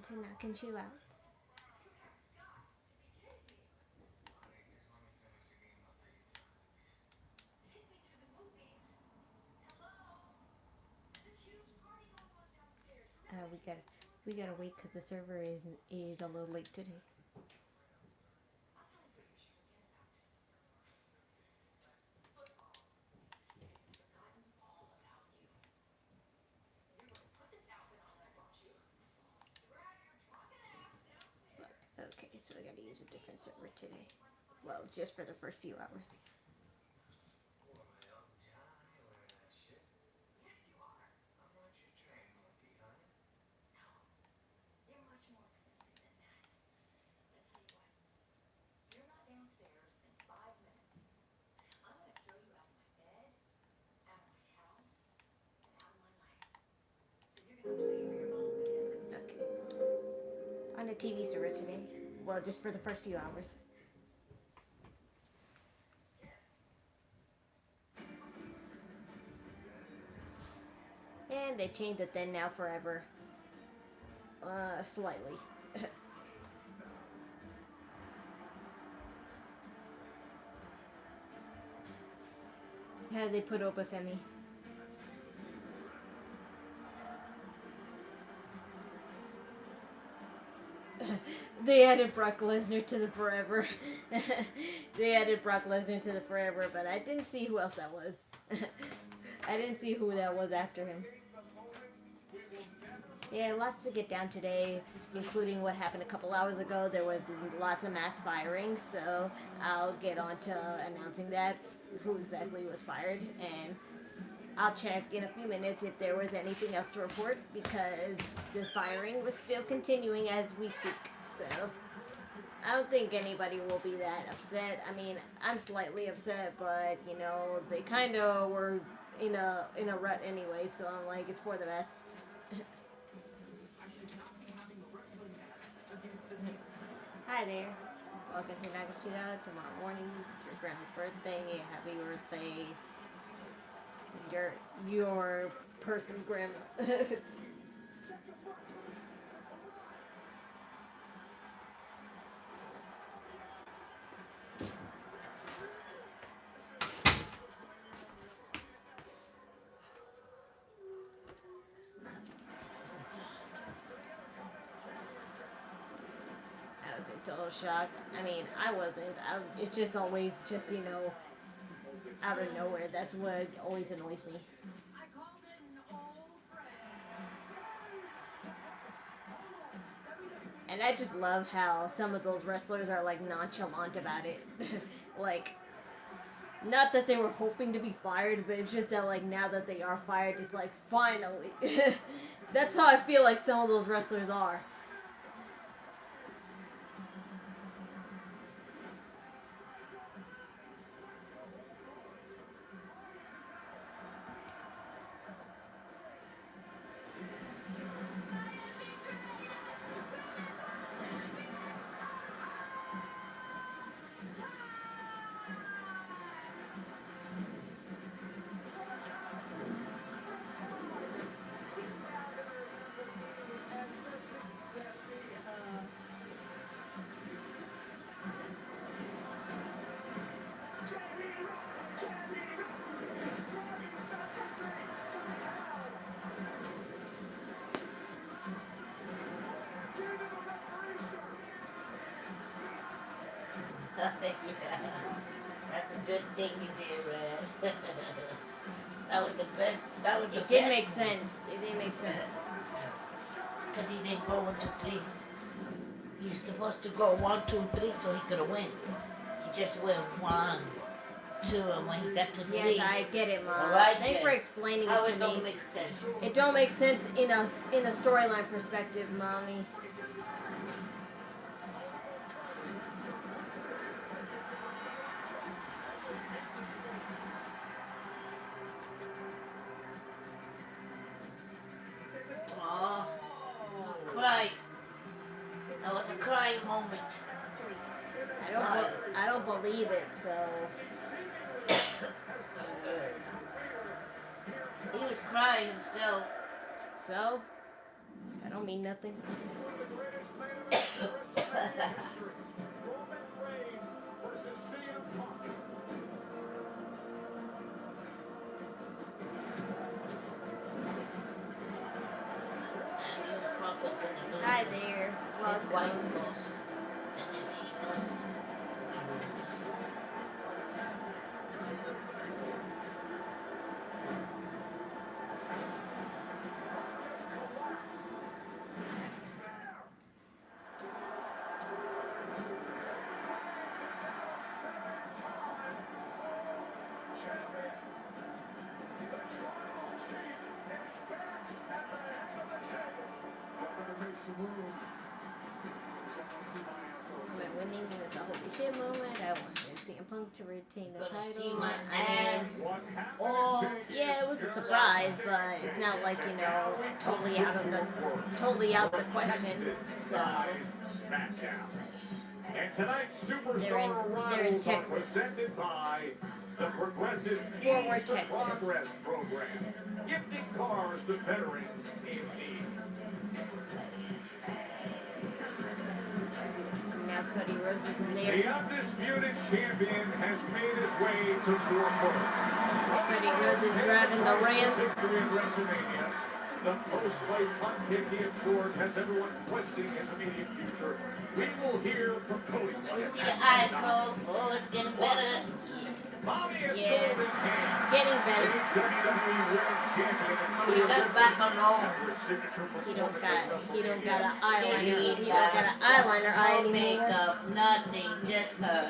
to Knockin Chu Out. We gotta wait because the server is a little late today. Okay, so I gotta use a different server today. Well, just for the first few hours. On a TV server today. Well, just for the first few hours. And they changed it then, now, forever. Slightly. How they put up with Femi? They added Brock Lesnar to the forever. They added Brock Lesnar to the forever, but I didn't see who else that was. I didn't see who that was after him. Yeah, lots to get down today, including what happened a couple hours ago. There was lots of mass firing, so I'll get on to announcing that, who exactly was fired, and I'll check in a few minutes if there was anything else to report, because the firing was still continuing as we speak. So I don't think anybody will be that upset. I mean, I'm slightly upset, but you know, they kind of were in a rut anyway, so I'm like, it's for the best. Hi there. Welcome to Knockin Chu Out. Tomorrow morning, your grandma's birthday. Happy birthday. Your person's grandma. Total shock. I mean, I wasn't. It's just always just, you know, out of nowhere. That's what always annoys me. And I just love how some of those wrestlers are like nonchalant about it. Like, not that they were hoping to be fired, but it's just that like now that they are fired, it's like finally. That's how I feel like some of those wrestlers are. Yeah, that's a good thing you did, Red. That was the best. That was the best. It did make sense. It did make sense. Because he didn't go 1, 2, 3. He was supposed to go 1, 2, 3 so he could have win. He just went 1, 2, and when he got to 3. Yes, I get it, Mom. Right, Thanks for explaining it to me. It don't make sense. It don't make sense in a storyline perspective, Mommy. Cried. That was a crying moment. I don't believe it, so. He was crying himself. So? I don't mean nothing. Hi there. His wife Welcome. lost. And if she does, he loses. When winning was a holy shit moment, I wanted CM Punk to retain the Gonna see title. my ass. Oh, Yeah, it was a surprise, but it's not like, you know, totally out the question. So Smackdown. And tonight's They're superstar in arrivals are Texas. presented by the Progressive Forward Ease to Texas. Progress program, gifting cars to veterans in need. now Cody Rhodes is in The there. undisputed champion has made his way to Fort Worth. Cody Rhodes is driving the Rams. Victory at WrestleMania. The post-fight punt kick he absorbed has everyone questioning his immediate future. We will hear from Cody. you see your eye, bro. Oh, it's getting better. Bobby is Yeah, golden hand. it's getting better. WWE World Champion When he gets back on home, He don't got an eyeliner. He don't got an eyeliner eye no anymore. makeup, nothing, just her.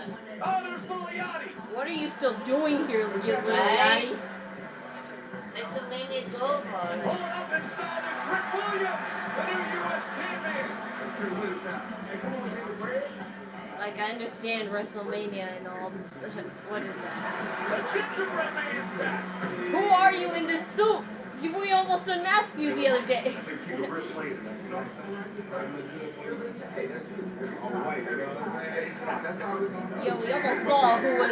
Oh, there's Giulia. What are you still doing here, Giulia? Right? WrestleMania's over. Pulling up in style is Rick Williams, the new U.S. champion. Like, I understand WrestleMania and all. What is that? The gingerbread man is back. Who are you in this suit? We almost unmasked you the other day. Yo, we almost saw who was.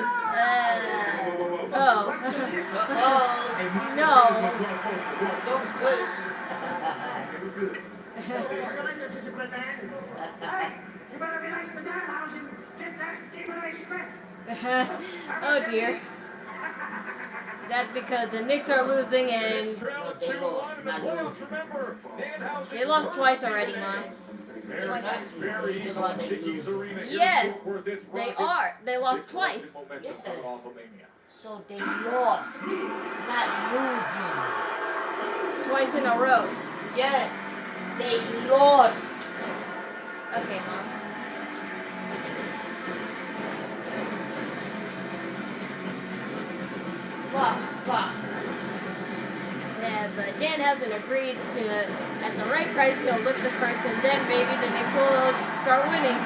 Oh. No. Don't push. You better be nice to Danhausen. Just ask Stephen A. Smith. Oh dear. That's because the Knicks are losing and Trail 2-1 in the playoffs, remember. Danhausen they lost twice already, Mom. Very in Chickies Arena. Yes, they are. They lost twice. So they lost, not losing. Twice in a row. Yes, they lost. Okay, Mom. Fuck. Yeah, but Danhausen agreed to, at the right price, he'll lift the curse, and then maybe the Knicks will start winning.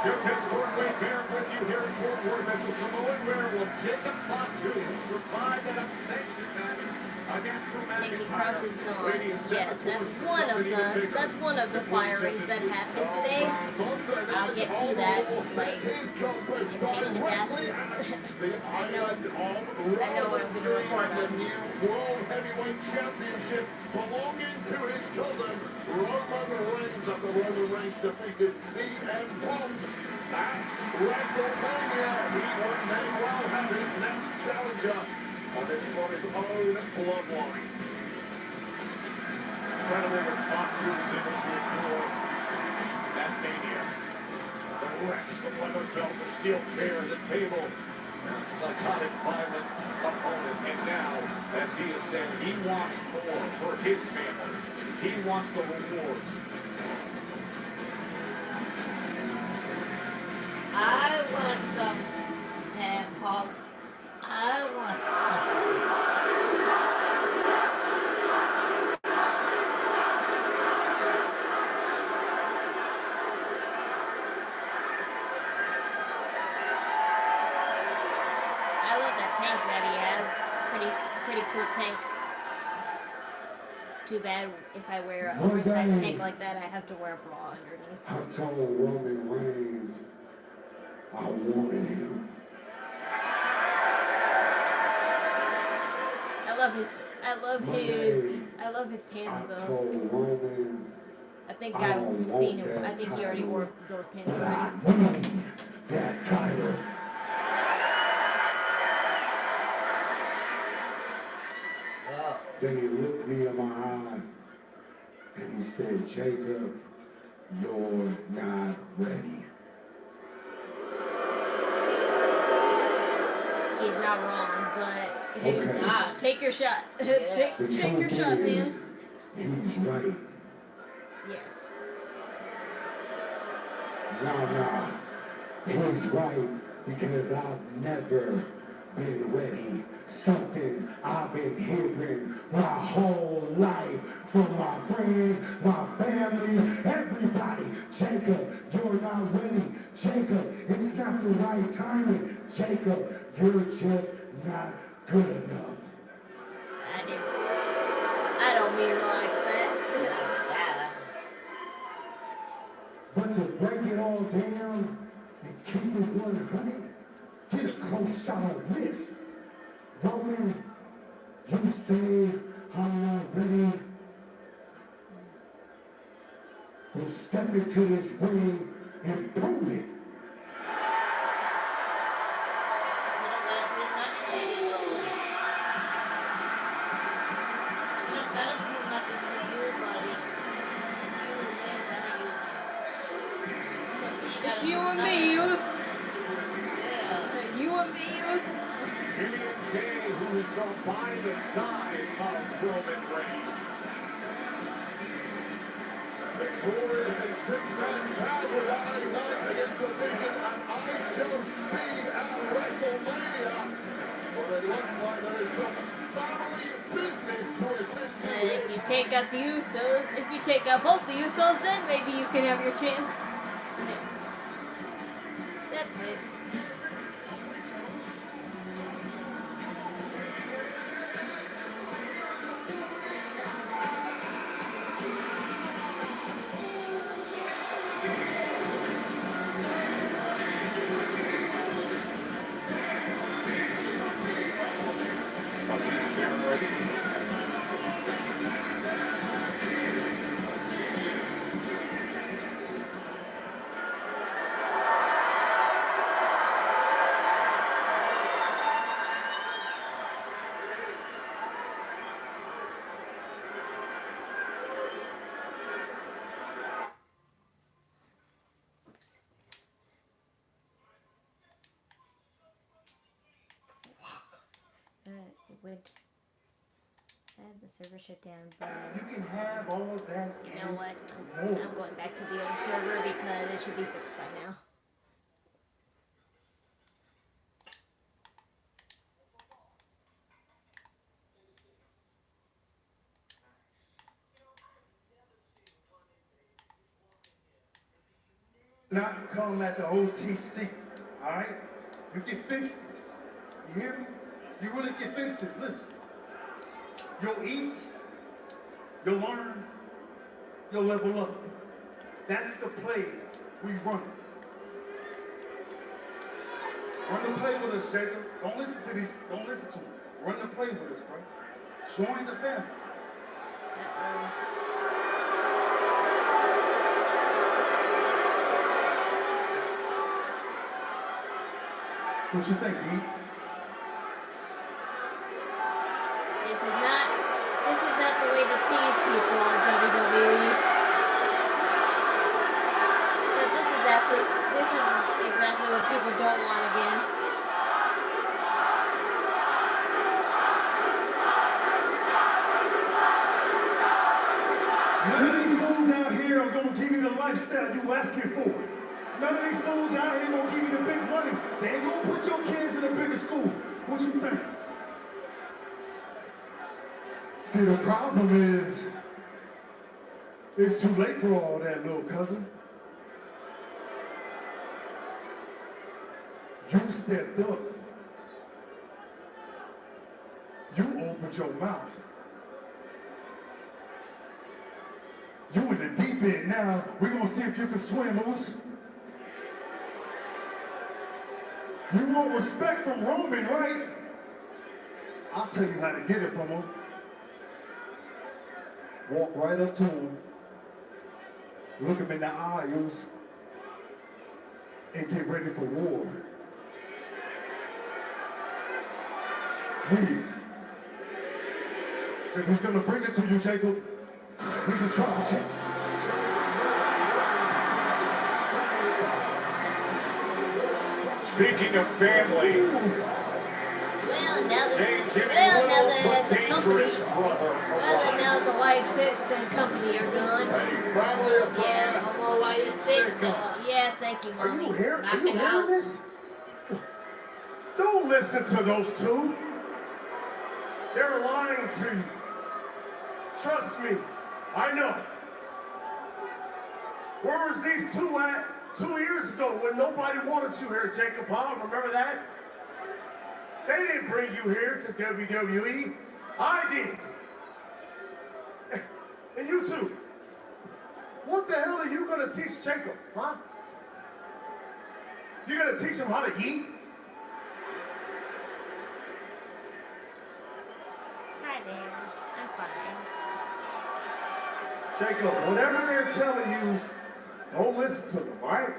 Your historically fair with you here in Fort Worth as the Samoan werewolf Jacob Fatu survived an unsanctioned match against dramatic Nikki Cross is gone. Yes, that's one of the firings that happened today. I'll get to that, like, impatient ass. I know what I'm gonna report on. World Heavyweight Championship belonging to his cousin Roman Reigns of the Roman Reigns defeated CM Punk. That's WrestleMania. He will may well have his next challenger on his own bloodline. Incredible that Fox was able to ignore that mania. The wrench, the leather belt, the steel chair, the table, psychotic, violent opponent. And now, as he has said, he wants more for his family. He wants the rewards. I want some tampons. I want some. I love that tank that he has. Pretty cool tank. Too bad if I wear a oversized tank like that, I have to wear a bra underneath. I told Roman Reigns I wanted him. I love his pants I though. told Roman, I think I I've don't seen want him. I that think he already title, wore those pants but already. I need that title. Oh. Then he looked me in my eye and he said, Jacob, you're not ready. He's not wrong, but Okay. take your shot. Yeah. The take your truth shot, is, man. he's right. Yes. Nah. He's right because I've never been ready. Something I've been hearing my whole life from my friends, my family, everybody. Jacob, you're not ready. Jacob, it's not the right timing. Jacob, you're just not good enough. I don't mean it like that. But to break it all down and keep it 100, get a close shot on this. Roman, you say I'm not ready. Well, step into this ring and prove it. You and me, Use. You and me, Use. Ria Jayne, who is on by the side of Roman Reigns. Victorious in six-man tag with Haii against the Vision and I Show Speed at WrestleMania. But it looks like there is some family business to attend to. And if you take out the Usos, if you take out both the Usos, then maybe you can have your chance. That's it. It went. And the server shut down, but You can have all that. you know what? I'm going back to the old server because it should be fixed by now. Not come at the OTC, all right? You can fix this. You hear me? You really can fix this. Listen. You'll eat, you'll learn, you'll level up. That's the play we run. Run the play with us, Jacob. Don't listen to these. Don't listen to them. Run the play with us, bro. Join the family. What you think, D? This is not the way to tease people on WWE. But this is exactly what people don't want again. None of these fools out here are gonna give you the lifestyle you asking for. None of these fools out here gonna give you the big money. They ain't gonna put your kids in a bigger school. What you think? See, the problem is, it's too late for all that, little cousin. You stepped up. You opened your mouth. You in the deep end now. We're gonna see if you can swim, Moose. You want respect from Roman, right? I'll tell you how to get it from him. Walk right up to him, look him in the eyes, and get ready for war. Read it. Because he's gonna bring it to you, Jacob. He's a tribal chief. Speaking of family, Well, now that Jayne, Jimmy well, now Little, that the the company, dangerous brother. well, now the White Six and company are gone. Family affair. Yeah, I'm all white as six though. Yeah, thank you, Are you mommy. here? Are Knock you it hearing out. this? Don't listen to those two. They're lying to you. Trust me, I know. Where was these two at 2 years ago when nobody wanted you here, Jacob, huh? Remember that? They didn't bring you here to WWE. I did. And you too. What the hell are you gonna teach Jacob, huh? You gonna teach him how to eat? Hi there. I'm fine. Jacob, whatever they're telling you, don't listen to them, all right?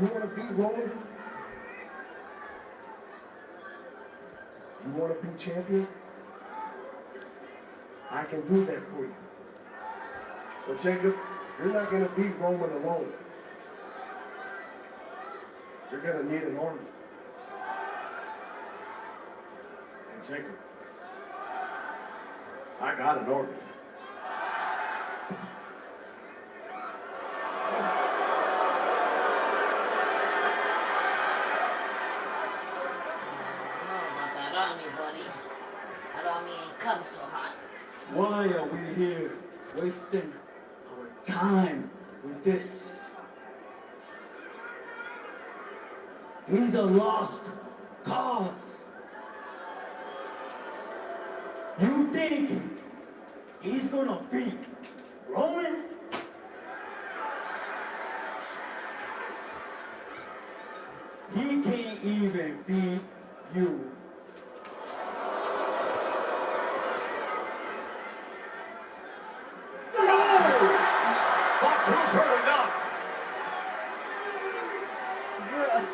You want to beat Roman? You want to be champion? I can do that for you. But Jacob, you're not going to beat Roman alone. You're going to need an army. And Jacob, I got an army. Come so hot. Why are we here wasting our time with this? He's a lost cause. You think he's gonna beat Roman? He can't even beat you. Who's heard enough? Bruh.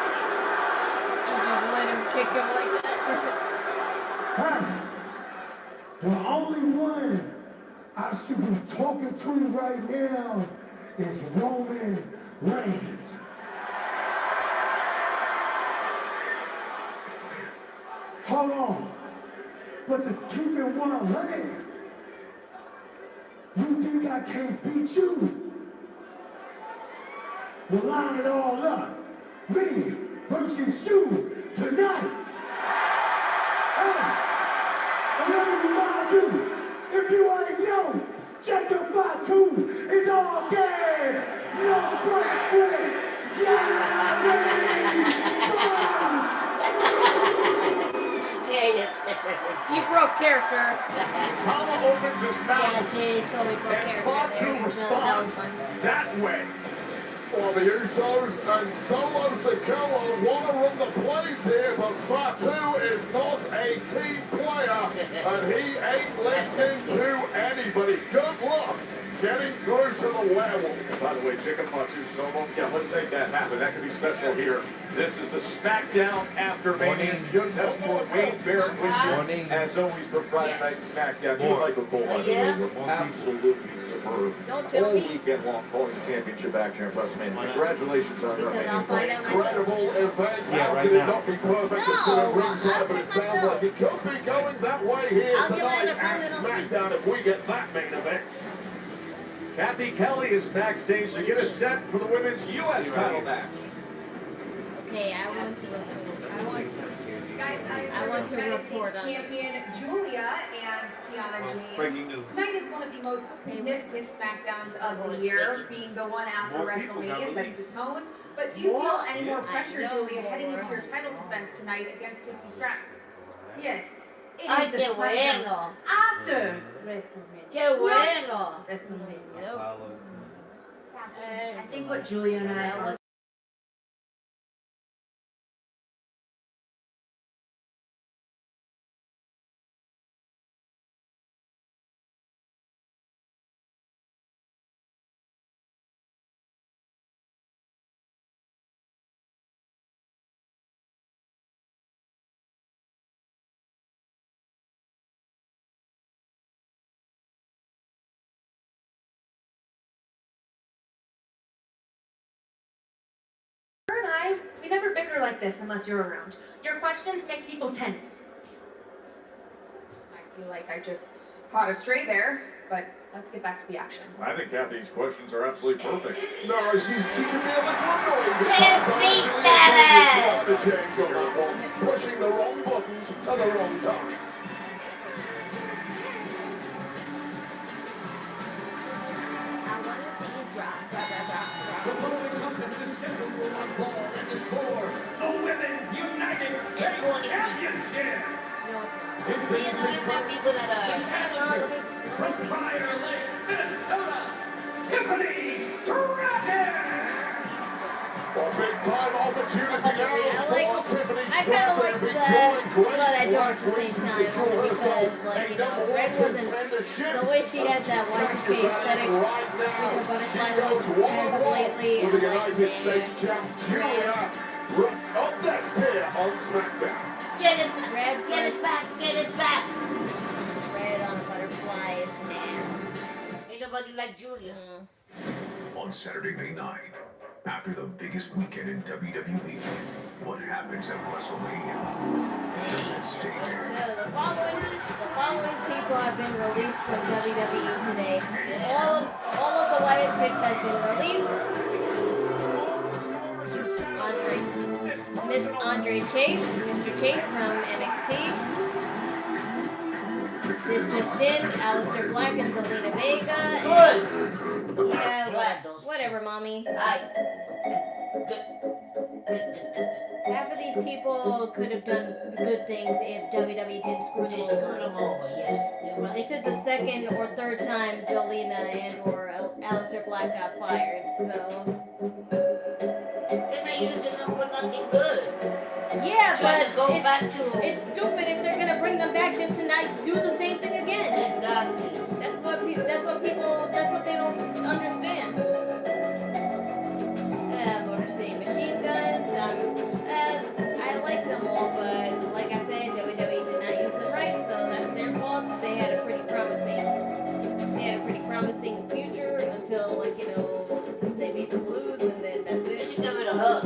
You just let him kick him like that. Huh? The only one I should be talking to right now is Roman Reigns. Hold on. But to keep it 100, you think I can't beat you? We'll line it all up. Me versus you tonight. Whatever you want to do, if you ain't yo, Jacob 5'2" is all gas, no breaks with it. You broke character. Tama opens his Yeah, mouth Jay totally broke and character. Fatu That was responds fun. that way. Well, the Usos and Solo Sikoa want to run the plays here, but Fatu is not a team player, and he ain't listening to anybody. Good luck getting through to the werewolf. By the way, Jacob Fatu Solo, yeah, let's make that happen. That could be special here. This is the Smackdown after Mania. Jim Nestor, Wayne Barrett with you, as always, for Friday Night Smackdown. Do you like a goal? Yeah. Absolutely superb. Don't tell All me. weekend long calling the championship action at WrestleMania. Congratulations on Because I'll that. find out myself. Incredible event. Yeah, How right could it now. not be perfect No, instead of well, ringside, I'll but it check sounds myself. like it could be going that way here I'll give it tonight a at friend and I'll see. SmackDown if we get that main event. Kathy Kelly is backstage to get us set for the women's U.S. title match. Okay, I want to Guys, I want to United report States on it. champion Giulia and Kiana James. Breaking news. Tonight is one of the most significant Smackdowns of the year, being the one after More people got WrestleMania sets released. the tone. But do you feel any more I pressure, know Giulia, heading more. into your title defense tonight against Tiffany Stratton? Yes. It Ay, is the qué SmackDown bueno. after WrestleMania. Qué bueno. WrestleMania. Eh, I think what Giulia and I are Her and we never bicker like this unless you're around. Your questions make people tense. I feel like I just caught a stray there, but let's get back to the action. I think Kathy's questions are absolutely perfect. No, she can be a little annoying. Tiffany Stratton. Pushing the wrong buttons at the wrong time. I want to see you drop. The following contest is scheduled for one fall and is for the Women's United States Championship. No, it's not. It's We been don't have people that are. challenger from Fire Lake, Minnesota, Tiffany Stratton. A big time opportunity now for Tiffany I kind of like Stratton. that, but I don't at the same time, only because, like, you know, Red wasn't, the way she had that Y2K aesthetic with her butterfly looks as of lately, and the like, United States champ Giulia. Up next here on Smackdown. Get it, Red get it back, get it back. Red on a butterfly is Ain't nobody like Giulia. On Saturday, May 9th, after the biggest weekend in WWE, what happens at WrestleMania? Does that stay there? So the following people have been released from WWE today. All of the Wyatt Six has been released. Miss Andre Chase, Mr. Chase from NXT. This just in, Aleister Black and Zelina Vega. Good. Yeah, Glad those whatever, mommy. Aye. Good. Half of these people could have done good things if WWE didn't screw them Just screw over. them over, yes. You're right. This is the second or third time Zelina and or Aleister Black got fired, so They're not using them for nothing good. yeah, Trying to but go back to it's stupid if they're gonna bring them back just to not do the same thing again. exactly. That's what they don't understand. Motor City Machine Guns. I like them all, but like I said, WWE did not use them right, so that's their fault. They had a pretty promising future until, like, you know, they made them lose, and then that's They it. should give it a hug.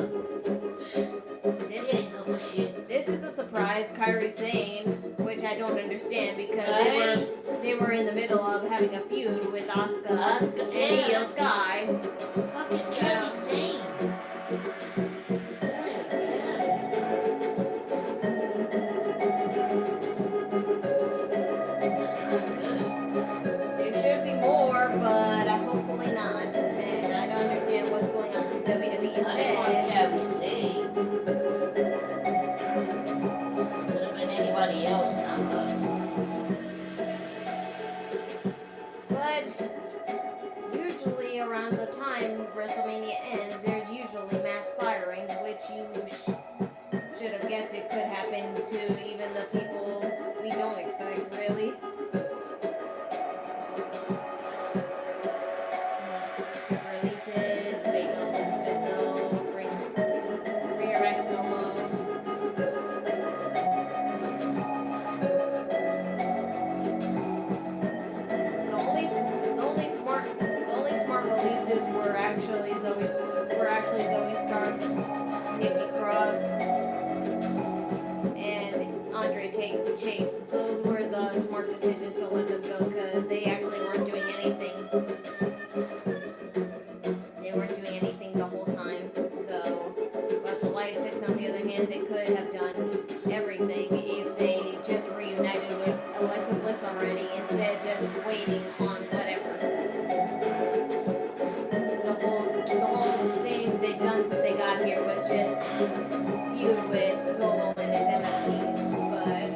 This is a surprise, Kairi Sane, which I don't understand because they were in the middle of having a feud with Asuka and Io Sky. What did Kairi say? There should be more, but hopefully not. And I don't understand what's going on with WWE I didn't want instead. Kairi say. Could have been anybody else, not her. But usually around the time WrestleMania ends, there's usually mass firings, which you should have guessed it could happen to even the people we don't expect, really. Releases, Bagel, good though, bring Rhea Ripley solo. The only smart releases were actually Zoe Stark, Nikki Cross, and Andre Chase. Those were the smart decisions to let them go because they actually weren't doing anything. They weren't doing anything the whole time. So, but the Light Six, on the other hand, they could have done everything if they just reunited with Alexa Bliss already instead of just waiting on whatever. The whole thing they done since they got here was just feud with Solo and his MFTs, but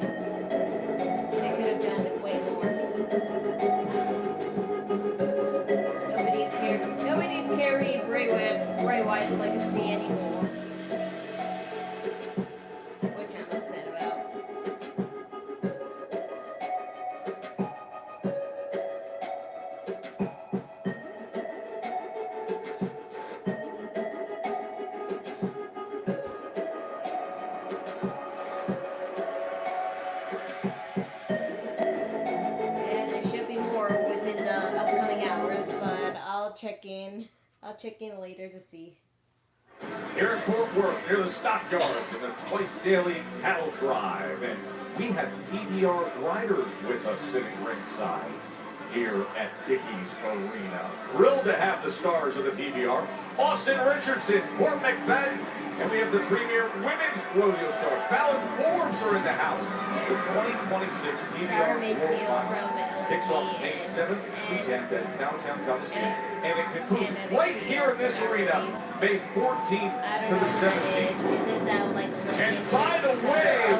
check in. I'll check in later to see. Here in Fort Worth, near the stockyards in the Twice Daily Cattle Drive. And we have PBR riders with us sitting ringside here at Dickies Arena. Thrilled to have the stars of the PBR, Austin Richardson, Court McFadden, and we have the premier women's rodeo star, Fallon Forbes, are in the house. The 2026 PBR Rey World Mysterio Finals from kicks off May 7th through 10th at downtown Coliseum. And it concludes right here in this arena, May 14th to the 17th. And by the way,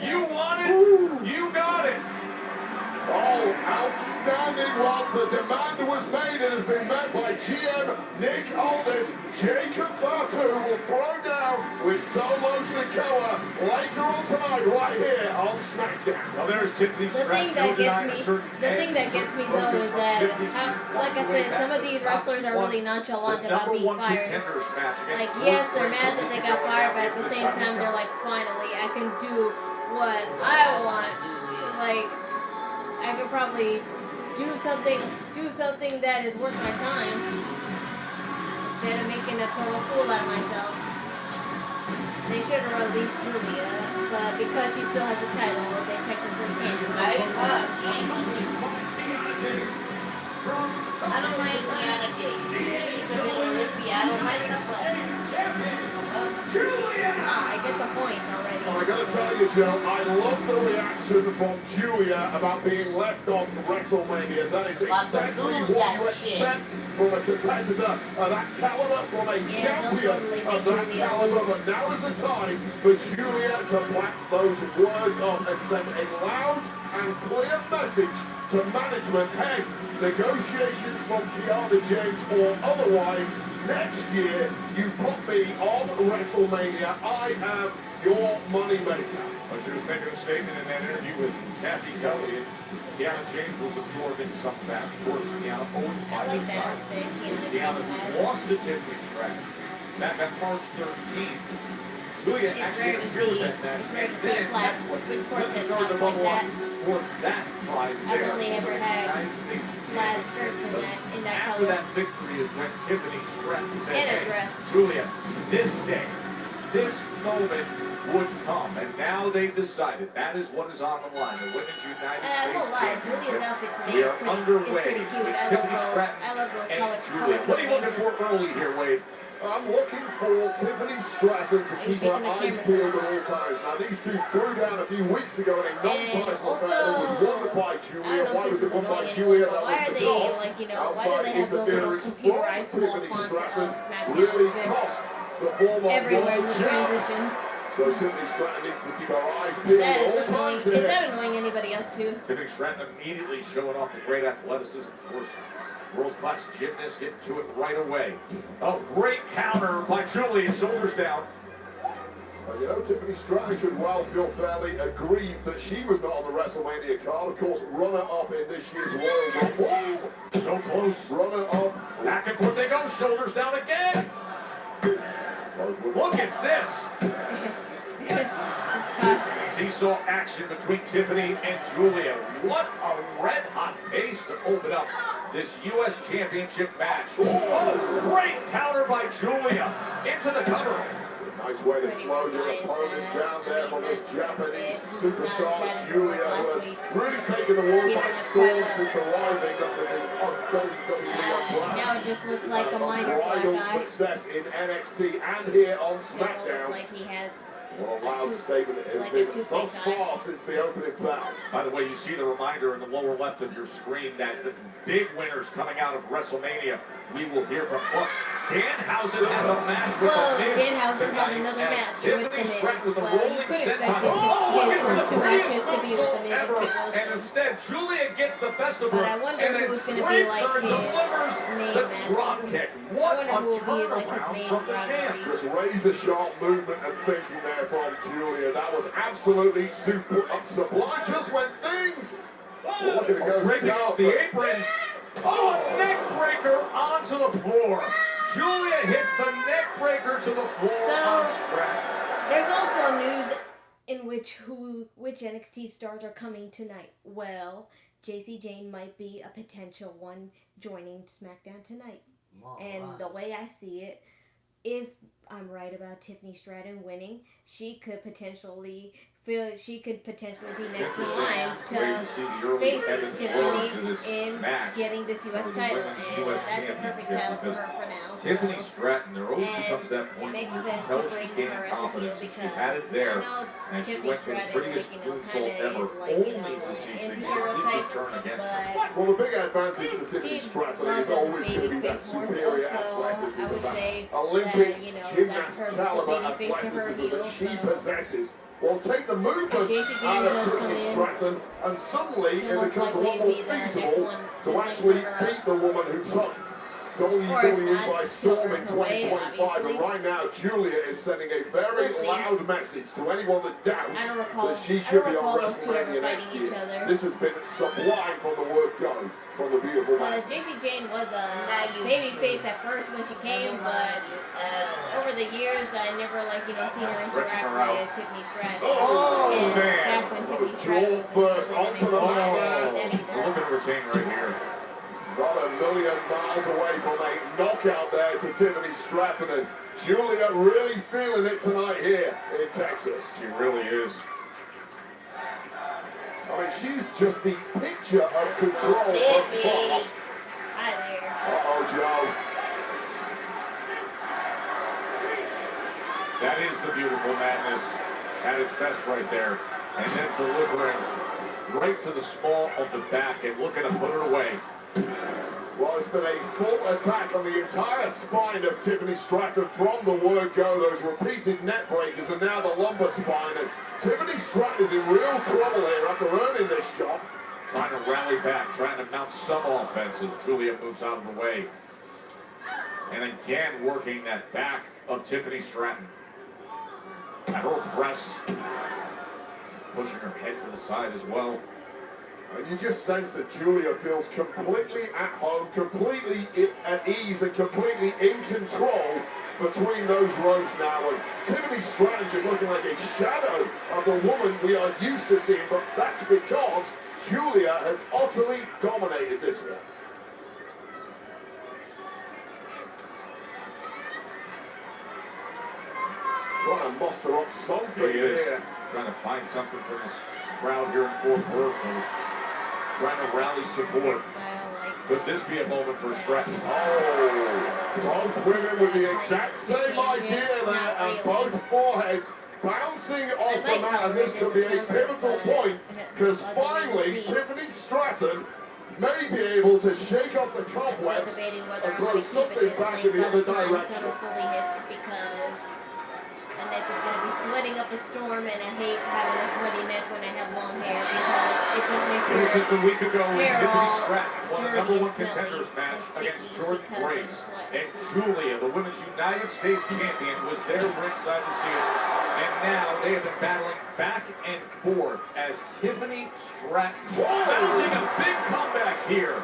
you want it, you got it. Oh, outstanding one. The demand was made and has been met by GM Nick Aldis. Jacob Fatu will throw down with Solo Sikoa later on tonight, right here on Smackdown. Now there's Tiffany Stratton. The thing that gets me though is that, like I said, some of these wrestlers are really nonchalant about being fired. Like, yes, they're mad that they got fired, but at the same time, they're like, finally, I can do what I want. Like, I could probably do something that is worth my time instead of making a total fool out of myself. They should have released Giulia, but because she still has the title, they technically can't. I don't like Rihanna Day. I don't like the play. I get the point already. I gotta tell you, Joe, I love the reaction from Giulia about being left off WrestleMania. That is exactly what you expect from a competitor of that caliber, from a champion of that caliber. But now is the time for Giulia to back those words up and send a loud and clear message to management. Hey, negotiations from Kiana James or otherwise, next year you put me on WrestleMania. I am your moneymaker. I should have taken a statement in that interview with Kathy Kelly. And Kiana James was absorbing some of that. Of course, Kiana always finds her side. Kiana lost to Tiffany Stratton back on March 13th. Giulia actually appeared in that match. And then that's what they started to bubble up for that prize there. I've only ever had plaid skirts in that After color. that victory is when Tiffany Stratton said, And a hey, dress. Giulia, this day, this moment would come. And now they've decided that is what is on the line. The Women's United I States won't lie, Championship. Giulia's outfit today We is are pretty underway cute. with I Tiffany love Stratton those and color Giulia. What are you looking for early here, Wade? I'm looking for Tiffany Stratton to keep her eyes peeled at all times. Now, these two threw down a few weeks ago in a non-title affair that was won by Giulia. Why was it won by Giulia? That why are was they, because like, you know, why do outside they have those little interference computerized from small Tiffany fonts Stratton of SmackDown really just cost the former everywhere in world the champ. transitions? So Tiffany Stratton needs to keep her eyes peeled at all times Is here. that annoying anybody else too? Tiffany Stratton immediately showing off the great athleticism. Of course, world-class gymnast getting to it right away. Oh, great counter by Giulia, shoulders down. You know, Tiffany Stratton could well feel fairly aggrieved that she was not on the WrestleMania card. Of course, runner-up in this year's Royal Rumble. So close. Runner-up. Back and forth they go, shoulders down again. Look at this. Seesaw action between Tiffany and Giulia. What a red-hot pace to open up this U.S. Championship match. Oh, great counter by Giulia into the cover. Nice way to slow your opponent down there from this Japanese superstar, Giulia, who has really taken the world by storm since arriving under the WWE umbrella. Now it just looks like a minor black Unbridled eye. success in NXT and here on It SmackDown. looks like he has What a loud statement it has like a been two-faced thus eye. far since the opening bout. By the way, you see the reminder in the lower left of your screen that the big winners coming out of WrestleMania, we will hear from. Plus, Danhausen has a match with Whoa, the Miz Danhausen has tonight another as match with Tiffany the Miz. Stratton with the Well, you rolling could expect senton. it to Oh, be look at his the two prettiest matches to be with the moonsault Miz ever. and Kit Wilson. And instead, Giulia gets the best of her But I wonder and who then was gonna be drapes like her and his delivers main the match. drop kick. I What wonder a who will be like his turnaround main from the champ. rivalry. Just razor-sharp movement and thinking there from Giulia. That was absolutely sublime. Just when things were looking to go Breaking south. off the apron. Oh, a neck breaker onto the floor. Giulia hits the neck breaker to the floor So, on Stratton. There's also news in which NXT stars are coming tonight. Well, Jacy Jayne might be a potential one joining SmackDown tonight. And the way I see it, if I'm right about Tiffany Stratton winning, she could potentially be next in line to face Tiffany in getting this U.S. title, and that's a perfect title for her for now. Tiffany So. Stratton, there always becomes that It point makes where you can sense tell to she's bring gaining her as a heel confidence. because She had it there, I know and she Tiffany went for the Stratton, prettiest kinda moonsault is ever, like, only to see things anti-hero completely type, turn against her. but Well, the big advantage for Tiffany she's Stratton loved is as a always going to be baby that face more superior so I athleticism, would that say Olympic that, that's gymnast her caliber baby face to her athleticism heel, that she so. possesses. Well, take the movement Jacy Jayne out of does come Tiffany in. Stratton, and suddenly She'll it most becomes a lot likely more be the next feasible one to to actually bring her beat the woman who took Or if WWE not, by she'll storm earn in her way, 2025. obviously. And right now, Giulia is sending a very We'll see. loud message to anyone that doubts I don't recall- that she I should don't be on recall those two ever WrestleMania next fighting each year. other. This has been sublime from the word go from the beautiful man. Jacy Jayne was a Now you baby see. face at first when she came, but over the years I never seen her interact with Tiffany Stratton. Oh, and man. back when Tiffany Stratton was First a heel, onto and the I line. didn't see that We're looking either. to retain right here. Not a million miles away from a knockout there to Tiffany Stratton, and Giulia really feeling it tonight here in Texas. She really is. I mean, she's just the picture of control of Tiffany. spot. Hi there. Uh-oh, Joe. That is the beautiful madness at its best right there. And then delivering right to the small of the back and looking to put it away. Well, it's been a full attack on the entire spine of Tiffany Stratton from the word go. Those repeated neck breakers and now the lumbar spine. And Tiffany Stratton is in real trouble here after earning this shot. Trying to rally back, trying to mount some offense as Giulia moves out of the way. And again, working that back of Tiffany Stratton. At her press, pushing her head to the side as well. And you just sense that Giulia feels completely at home, completely at ease, and completely in control between those ropes now. And Tiffany Stratton just looking like a shadow of the woman we are used to seeing, but that's because Giulia has utterly dominated this one. Trying to muster up something He is here. trying to find something from this crowd here in Fort Worth. Trying to rally support. Could this be a moment for Stratton? Oh, both women with the exact same idea there, and both foreheads bouncing off the mat, and this could be a pivotal point, because finally Tiffany Stratton may be able to shake off the cobwebs and throw something back in the other direction. Fully hits because the neck is going to be sweating up a storm, and I hate having a sweaty neck when I have long hair because it just makes It was just a week ago when hair Tiffany all Stratton won the dirty #1 and smelly contenders match and against sticky Jordan because of the Grace. sweat. And Giulia, the Women's United States Champion, was there ringside to see it. And now they have been battling back and forth as Tiffany Stratton mounting a big comeback here.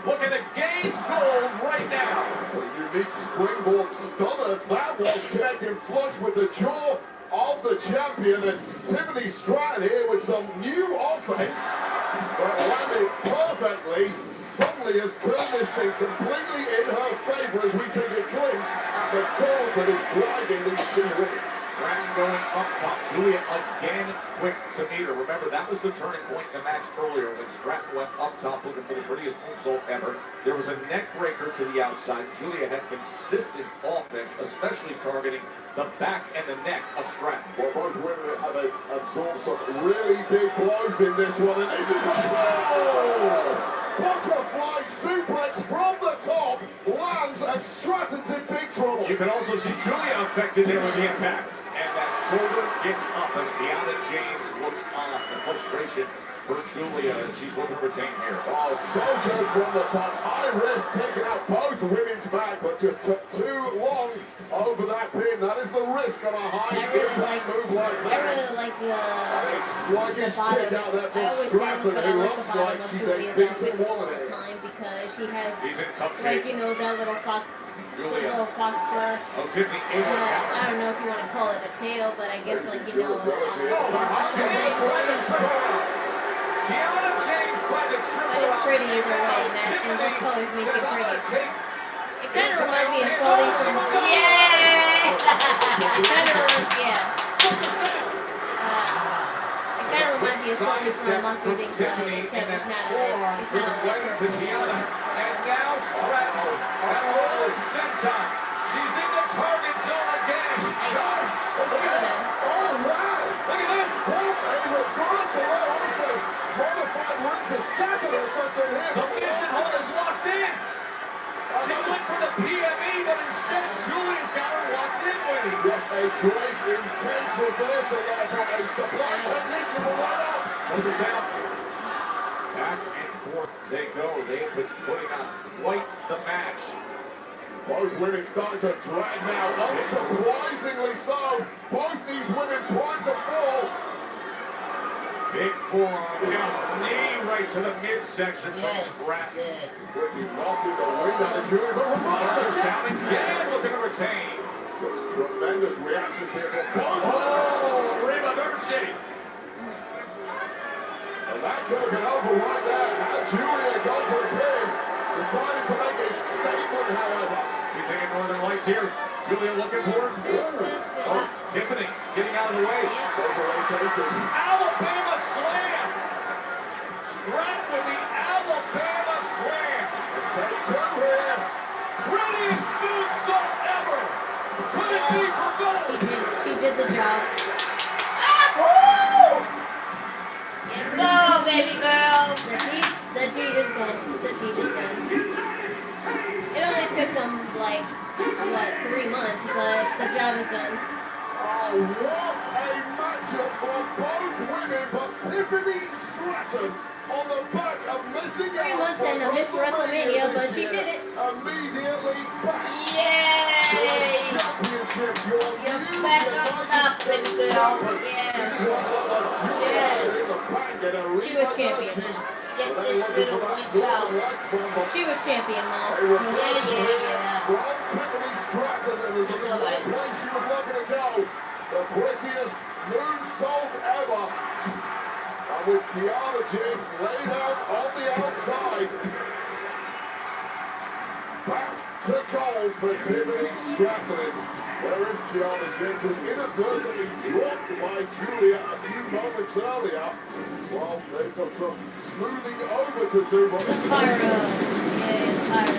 Looking to gain gold right now. A unique springboard stunner. That was connecting flush with the jaw of the champion, and Tiffany Stratton here with some new offense that landed perfectly. Suddenly has turned this thing completely in her favor as we take a glimpse of the gold that is driving these two women. Stratton going up top. Giulia again quick to meet her. Remember, that was the turning point in the match earlier when Stratton went up top looking for the prettiest moonsault ever. There was a neck breaker to the outside. Giulia had consistent offense, especially targeting the back and the neck of Stratton. Well, both women have absorbed some really big blows in this one, and this is the butterfly suplex from the top lands, and Stratton's in big trouble. You can also see Giulia affected there with the impact. And that shoulder gets up as Ria James looks on. The frustration for Giulia as she's looking to retain here. Oh, so good from the top. High risk taking out both women's back, but just took too long over that pin. That is the risk on a high impact move like that. I really like A sluggish kick out there from Stratton, but I who like the looks bottom like of she's a Giulia's big outfits all woman the here. time because she has, He's in tough like, shape. that little fox, Giulia. little fox fur. Oh, Tiffany able to counter. I don't know if you want to call it a tail, but I guess, like, Oh, Ria James tried to but triple it's out. pretty either way, and those Tiffany colors make it says, I'm pretty. gonna take It kind of reminds me of Sully from... Yeah! It kind of reminds me of Sully from Monster Inc. Except it's not a leopard. And now Stratton at a rolling senton. She's in the target zone again. Nice. Look at this. Oh, wow. Look at this. What a reversal. Almost a modified ring to Saturn or something here. Submission hold is locked in. She went for the PME, but instead Giulia's got her locked in with it. What a great, intense reversal there from a supply technician right up. Shoulders down. Back and forth they go. They've been putting on quite the match. Both women starting to drag now, unsurprisingly so. Both these women primed to fall. Big forearm, knee right to the midsection from Stratton. Good. Would be knocking the wind out of Giulia, but reversed Down again, looking to retain. Just tremendous reactions here from both. Oh, Rey Mysterio. And that could have been over right there. Had Giulia gone for a pin, decided to make a statement, however. She's taking Northern Lights here. Giulia looking for her. Oh, Tiffany getting out of the way. Alabama slam. Stratton with the Alabama slam. Take two here. Prettiest moonsault ever. Could it be for gold? She did the job. Go, baby girl. The deed is done. The deed is done. It only took them like, what, 3 months, but the job is done. Oh, what a matchup for both women, but Tiffany Stratton on the back of missing 3 months and a missed WrestleMania, but she did it. Immediately back Yay! to the championship. You're back on top, baby girl. Yeah. She was champion. Get this little witch out. She was champion, Mom. Yeah. From Tiffany Stratton, and there's a great place she was looking to go. The prettiest moonsault ever. And with Kiana James laid out on the outside. Back to goal for Tiffany Stratton. Where is Kiana James? Was inadvertently dropped by Giulia a few moments earlier. Well, they've got some smoothing over to do. But Pyro. Yeah, Pyro.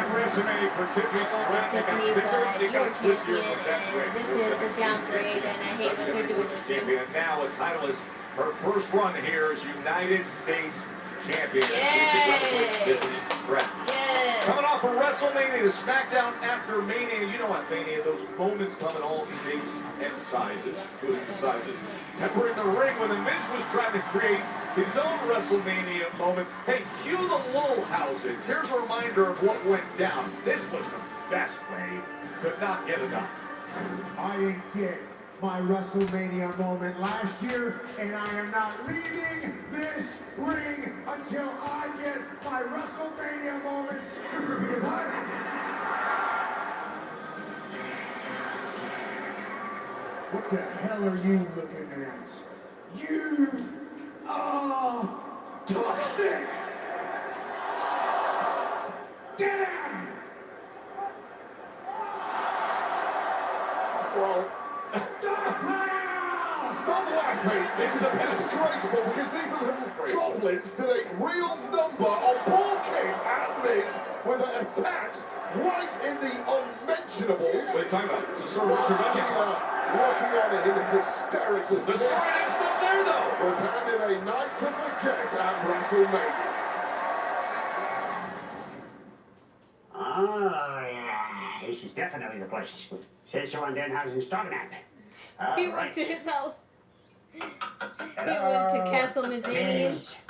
Resume for Tiffany Tiffany, but you're champion, and this is a downgrade, and I hate what they're doing with you. And now the title is her first run here as United States champion. Yay! Yay! Coming off of WrestleMania to Smackdown after Mania. You know what Mania, those moments come in all shapes and sizes, including the sizes. Pepper in the ring when the Miz was trying to create his own WrestleMania moment. Hey, cue the lull houses. Here's a reminder of what went down. This was the best way. Could not get enough. I didn't get my WrestleMania moment last year, and I am not leaving this ring until I get my WrestleMania moment. Because what the hell are you looking at? You are toxic! Get him! well, stop laughing. It's disgraceful because these little goblins did a real number on poor kids and Miz with their attacks right in the unmentionables. What are you talking about? It's a sort of tremendous. Working on it in hysterics as The Miz story is still there, though. was handed a night to forget at WrestleMania. Oh, yeah. This is definitely the place. Says so on Danhausen's starting at. He went to his house. He went to Castle Mizzanian. Is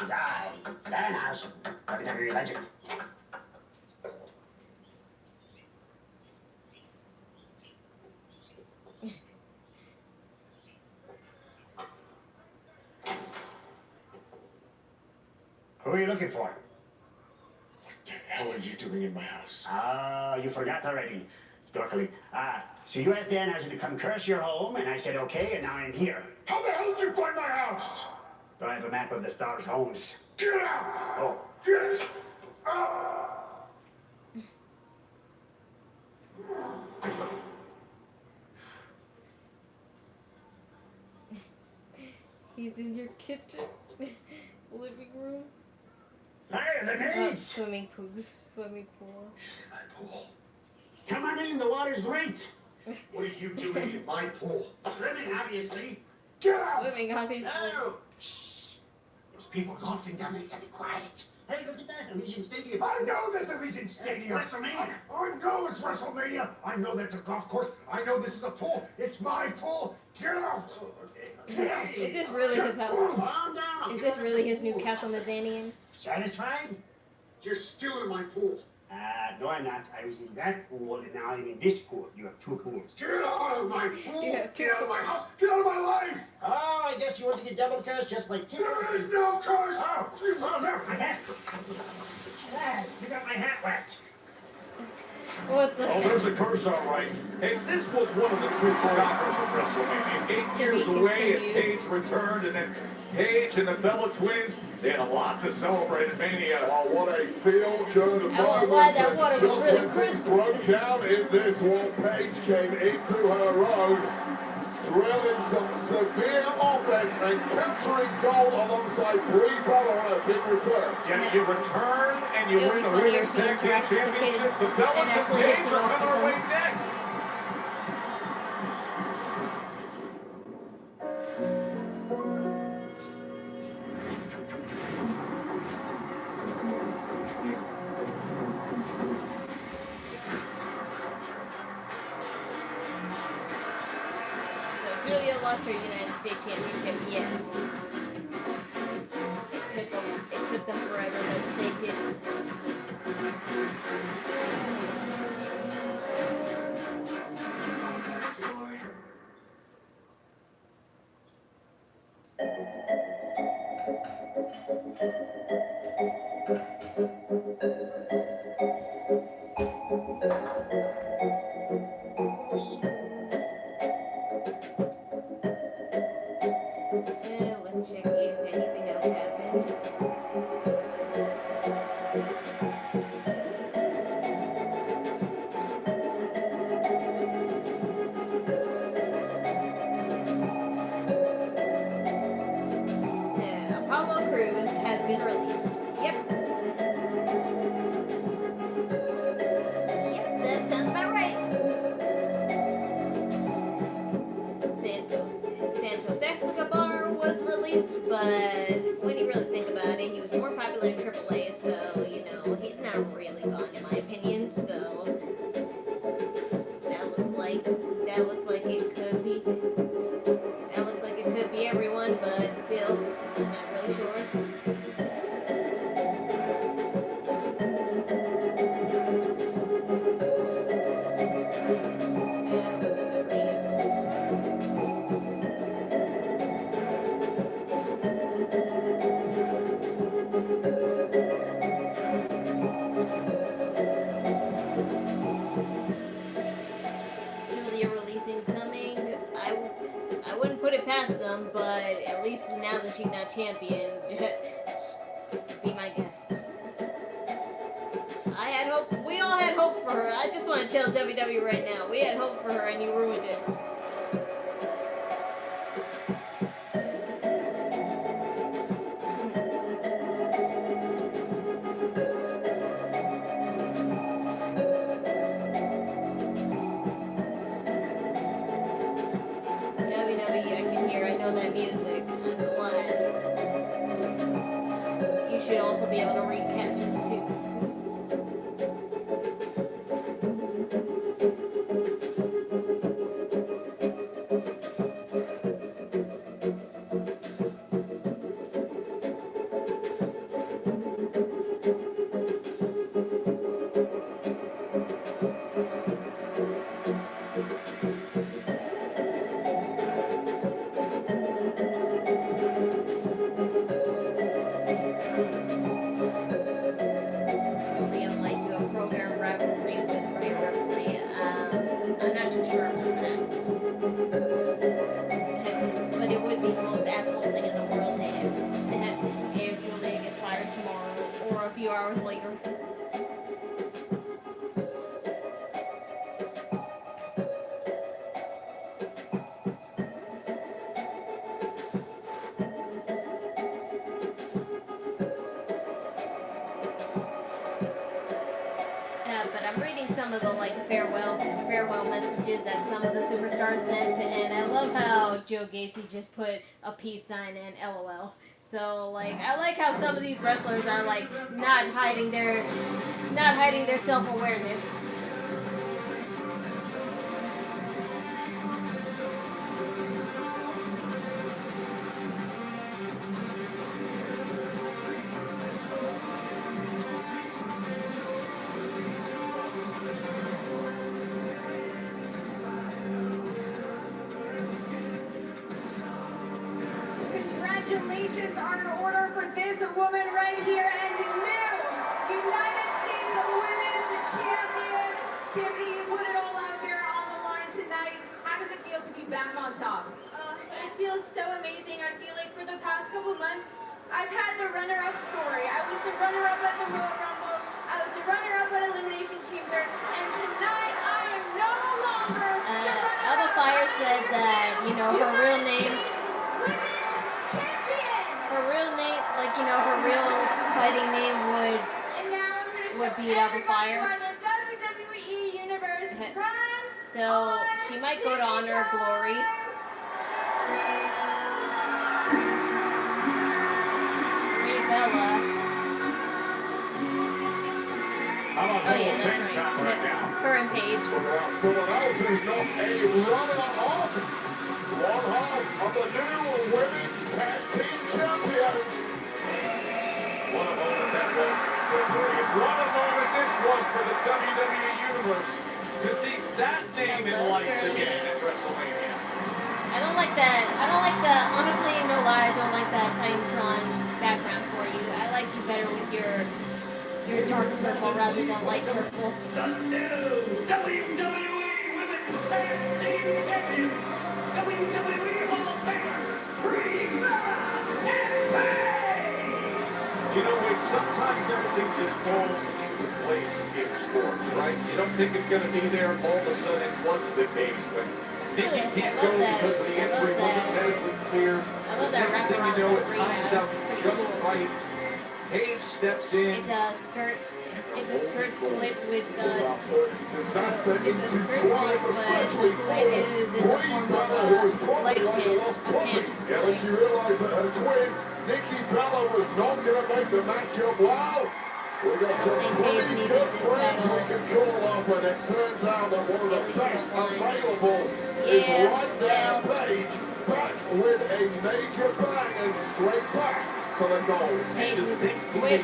I, Danhausen, WWE legend. Who are you looking for? What the hell are you doing in my house? Ah, you forgot already, Dorkly. So you asked Danhausen to come curse your home, and I said okay, and now I'm here. How the hell did you find my house? Do I have a map of the Stars' homes? Get out! Oh. Get out! He's in your kitchen, living room. Fire the knees! Swimming pool. Swimming pool. He's in my pool. Come on in, the water's great. What are you doing in my pool? Swimming, obviously. Get out! Swimming, obviously. Oh, shh. There's people golfing down there, you gotta be quiet. Hey, look at that, Allegiant Stadium. I know that's Allegiant Stadium. It's WrestleMania. I know it's WrestleMania. I know that's a golf course. I know this is a pool. It's my pool. Get out! Is this really his house? Calm down. Is this really his new Castle Mazanian? Satisfied? You're still in my pool. No, I'm not. I was in that pool, and now I'm in this pool. You have two pools. Get out of my pool. Yeah. Get out of my house. Get out of my life. Oh, I guess you want to get double cursed just like Tiffany. There is no curse. Oh, no, my hat. Dad, you got my hat wet. What the Oh, heck? there's a curse, all right. Hey, this was one of the true shockers of WrestleMania. 8 years away, and Paige returned, and then Paige and the Bella Twins, they had lots to celebrate at Mania. Oh, what a feel-good I won't moment. lie, that water was Just really when crisp. things broke down in this one, Paige came into her own, drilling some severe offense and capturing gold alongside Brie Bella on a big return. Yeah, you return and you It would win be the funnier Women's if he Tag Team interacted with the kids Championship. The and Bellas and actually hits Paige it are off on with our way them. next. So Giulia lost her United States Championship, yes. It took them forever, but they did. Yeah, let's check if anything else happened. Yeah, Apollo Crews has been released. Yep. Yep, that sounds about right. Santos Escobar was released, but when you really think about it, he was more popular in AAA, so, you know, he's not really gone, in my opinion, so that looks like it could be, everyone, but still, I'm not really sure. Giulia releasing coming. I wouldn't put it past them, but at least now that she's not champion, be my guess. I had hope. We all had hope for her. I just want to tell WWE right now, we had hope for her, and you ruined it. WWE, I can hear. I know that music. I'm glad. You should also be able to recap this too. farewell messages that some of the superstars sent, and I love how Joe Gacy just put a peace sign and LOL. So like I like how some of these wrestlers are like not hiding their self-awareness. Congratulations are in order for this woman right here and new United States Women's Champion. Tiffany, you put it all out there on the line tonight. How does it feel to be back on top? It feels so amazing. I feel like for the past couple months, I've had the runner-up story. I was the runner-up at the Royal Rumble. I was the runner-up at Elimination Chamber. And tonight, I am no longer the runner-up. Alba Fire said that, her real name, her real fighting name would be Alba Fire. The WWE Universe runs So she might go to Honor of Glory. Rey Bella. Oh yeah, that's right. Her and Paige. Someone else who's not a runner-up. One half of the new women's tag team champions. What a moment that was for Brilliant. What a moment this was for the WWE Universe to see that name in lights again at WrestleMania. I don't like that, honestly, no lie, I don't like that Titantron background for you. I like you better with your dark purple rather than light purple. The new WWE Women's Tag Team Champion, WWE Hall of Famer, Rhea Ripley. Sometimes everything just falls into place in sports, right? You don't think it's going to be there, all of a sudden it was the case, but Nikki can't go because the injury wasn't medically cleared. Next thing you know, it times out just right. Paige steps in. It's a skirt split with the Disaster it's a into skirt drive, split, but the especially split is in the form of a leg pin, a pin. Yeah, when she realized that her twin, Nikki Bella, was not going to make the matchup. Wow! We got some pretty good friends we can call up, and it turns out that one of the best available is right there, Paige, back with a major bang and straight back to the goal. Paige was always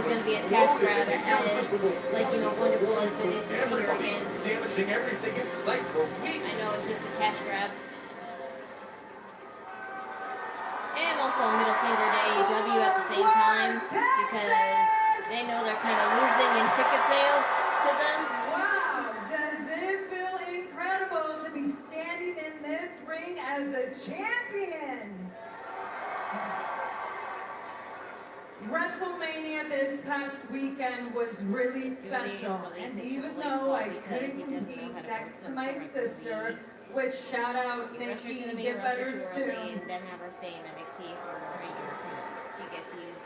going to be a cash grab as, wonderful as it is to see her again. Damaging everything in sight for weeks. I know, it's just a cash grab. And also a middle finger to AEW at the same time because they know they're kind of losing in ticket sales to them. Wow, does it feel incredible to be standing in this ring as a champion? WrestleMania this past weekend was really special, and even though I couldn't compete next to my sister, which shout out Nikki, get better soon. And then have her stay in NXT for a year. She gets used.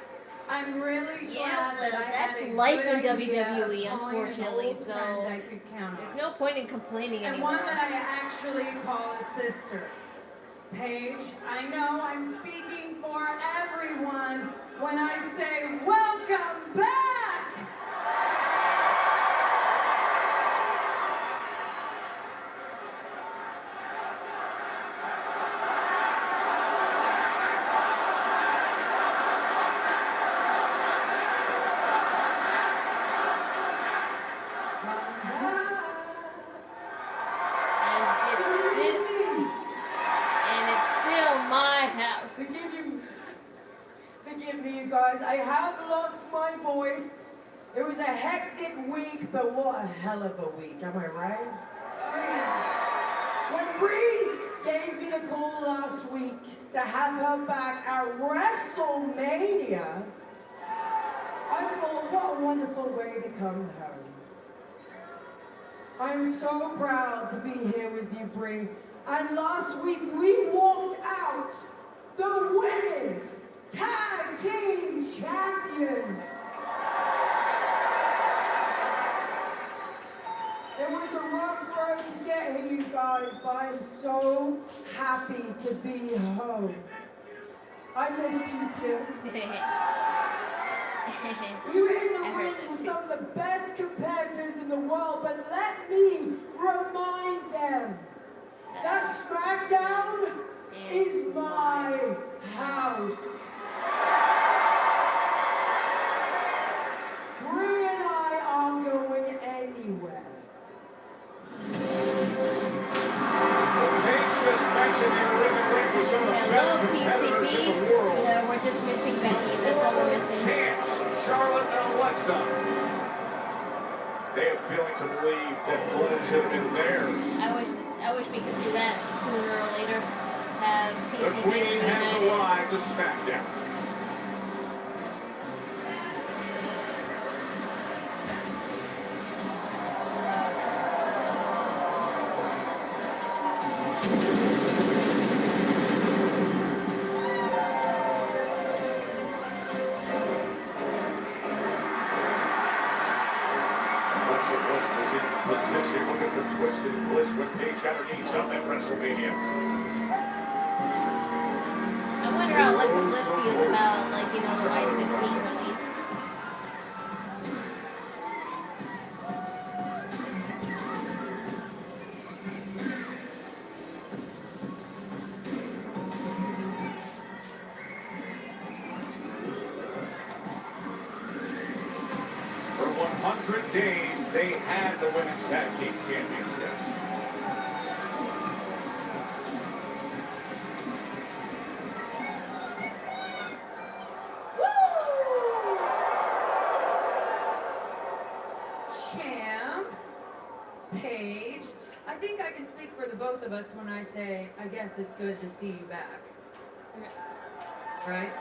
I'm really Yeah, glad that I that's had a life good in idea of WWE, calling an unfortunately. old So friend I could count there's on. no point in complaining And anymore. one that I actually call a sister. Paige, I know I'm speaking for everyone when I say welcome back! Forgive me, you guys. I have lost my voice. It was a hectic week, but what a hell of a week. Am I right? When Rhea gave me the call last week to have her back at WrestleMania, I thought, what a wonderful way to come home. I'm so proud to be here with you, Brie. And last week we walked out the Women's Tag Team Champions. long road to get here, you guys, but I'm so happy to be home. I missed you too. You were in the ring with some of the best competitors in the world, but let me remind them that Smackdown is my house. Rhea and I aren't going anywhere. Hello, PCB. We're just missing Becky. That's all we're missing. Champs, Charlotte and Alexa. They have feelings to believe that blood should have been theirs. I wish we could do that sooner or later. Have The PCB Queen has reunited. arrived to Smackdown. Twisted Bliss when Paige got her knees up at WrestleMania. I wonder how Alexa Bliss feels about, like, the Rise and being released. For 100 days, they had the Women's Tag Team Championships. Champs, Paige, I think I can speak for the both of us when I say, I guess it's good to see you back. Right?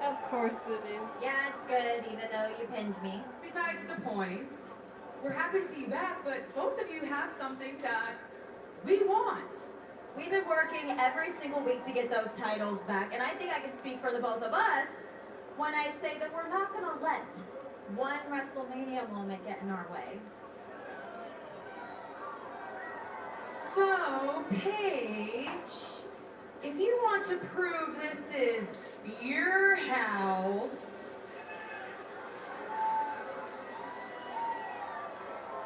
Of course it is. Yeah, it's good, even though you pinned me. Besides the point, we're happy to see you back, but both of you have something that we want. We've been working every single week to get those titles back, and I think I can speak for the both of us when I say that we're not going to let one WrestleMania moment get in our way. So, Paige, if you want to prove this is your house,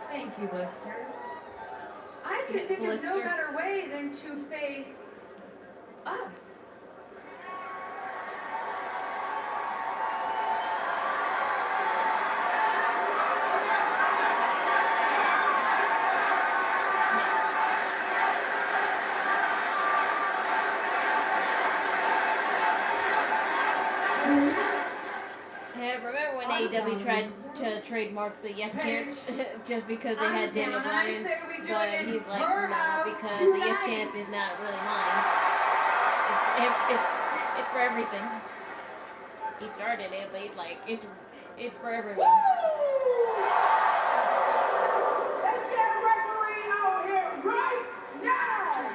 thank you, Blister. I can think of no better way than to face us. Remember when AEW tried to trademark the Yes Chant just because they had Daniel Bryan, but he's like, nah, because the Yes Chant is not really mine. It's for everything. He started it, but he's like, it's for everyone. Let's get a referee out here right now!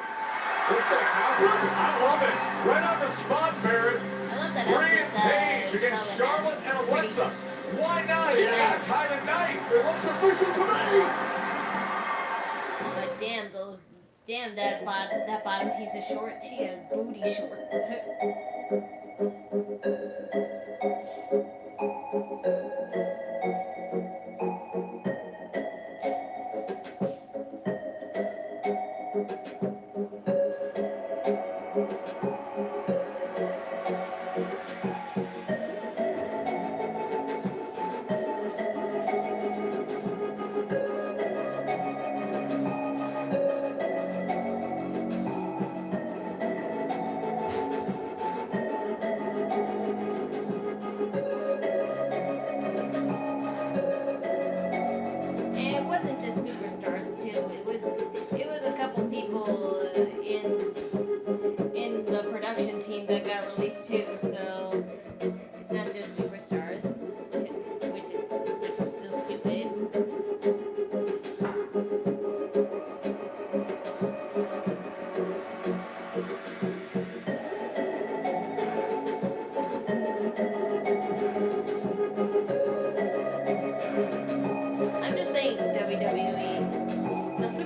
This thing happened. I love it. Right on the spot, Barrett. Rhea Paige against Charlotte and Alexa. Why not? It's that kind of night. It looks official to me. But damn that bottom piece of short. She has booty shorts.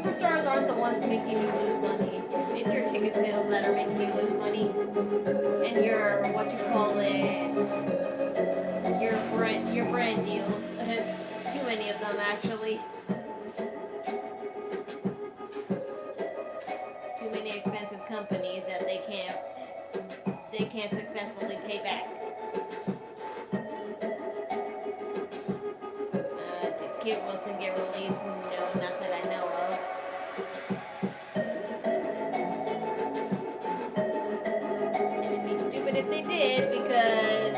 superstars aren't the ones making you lose money. It's your ticket sales that are making you lose money. And your, what you call it, your brand deals. Too many of them, actually. Too many expensive companies that they can't successfully pay back. Did Kid Wilson get released? No, not that I know of. And it'd be stupid if they did because,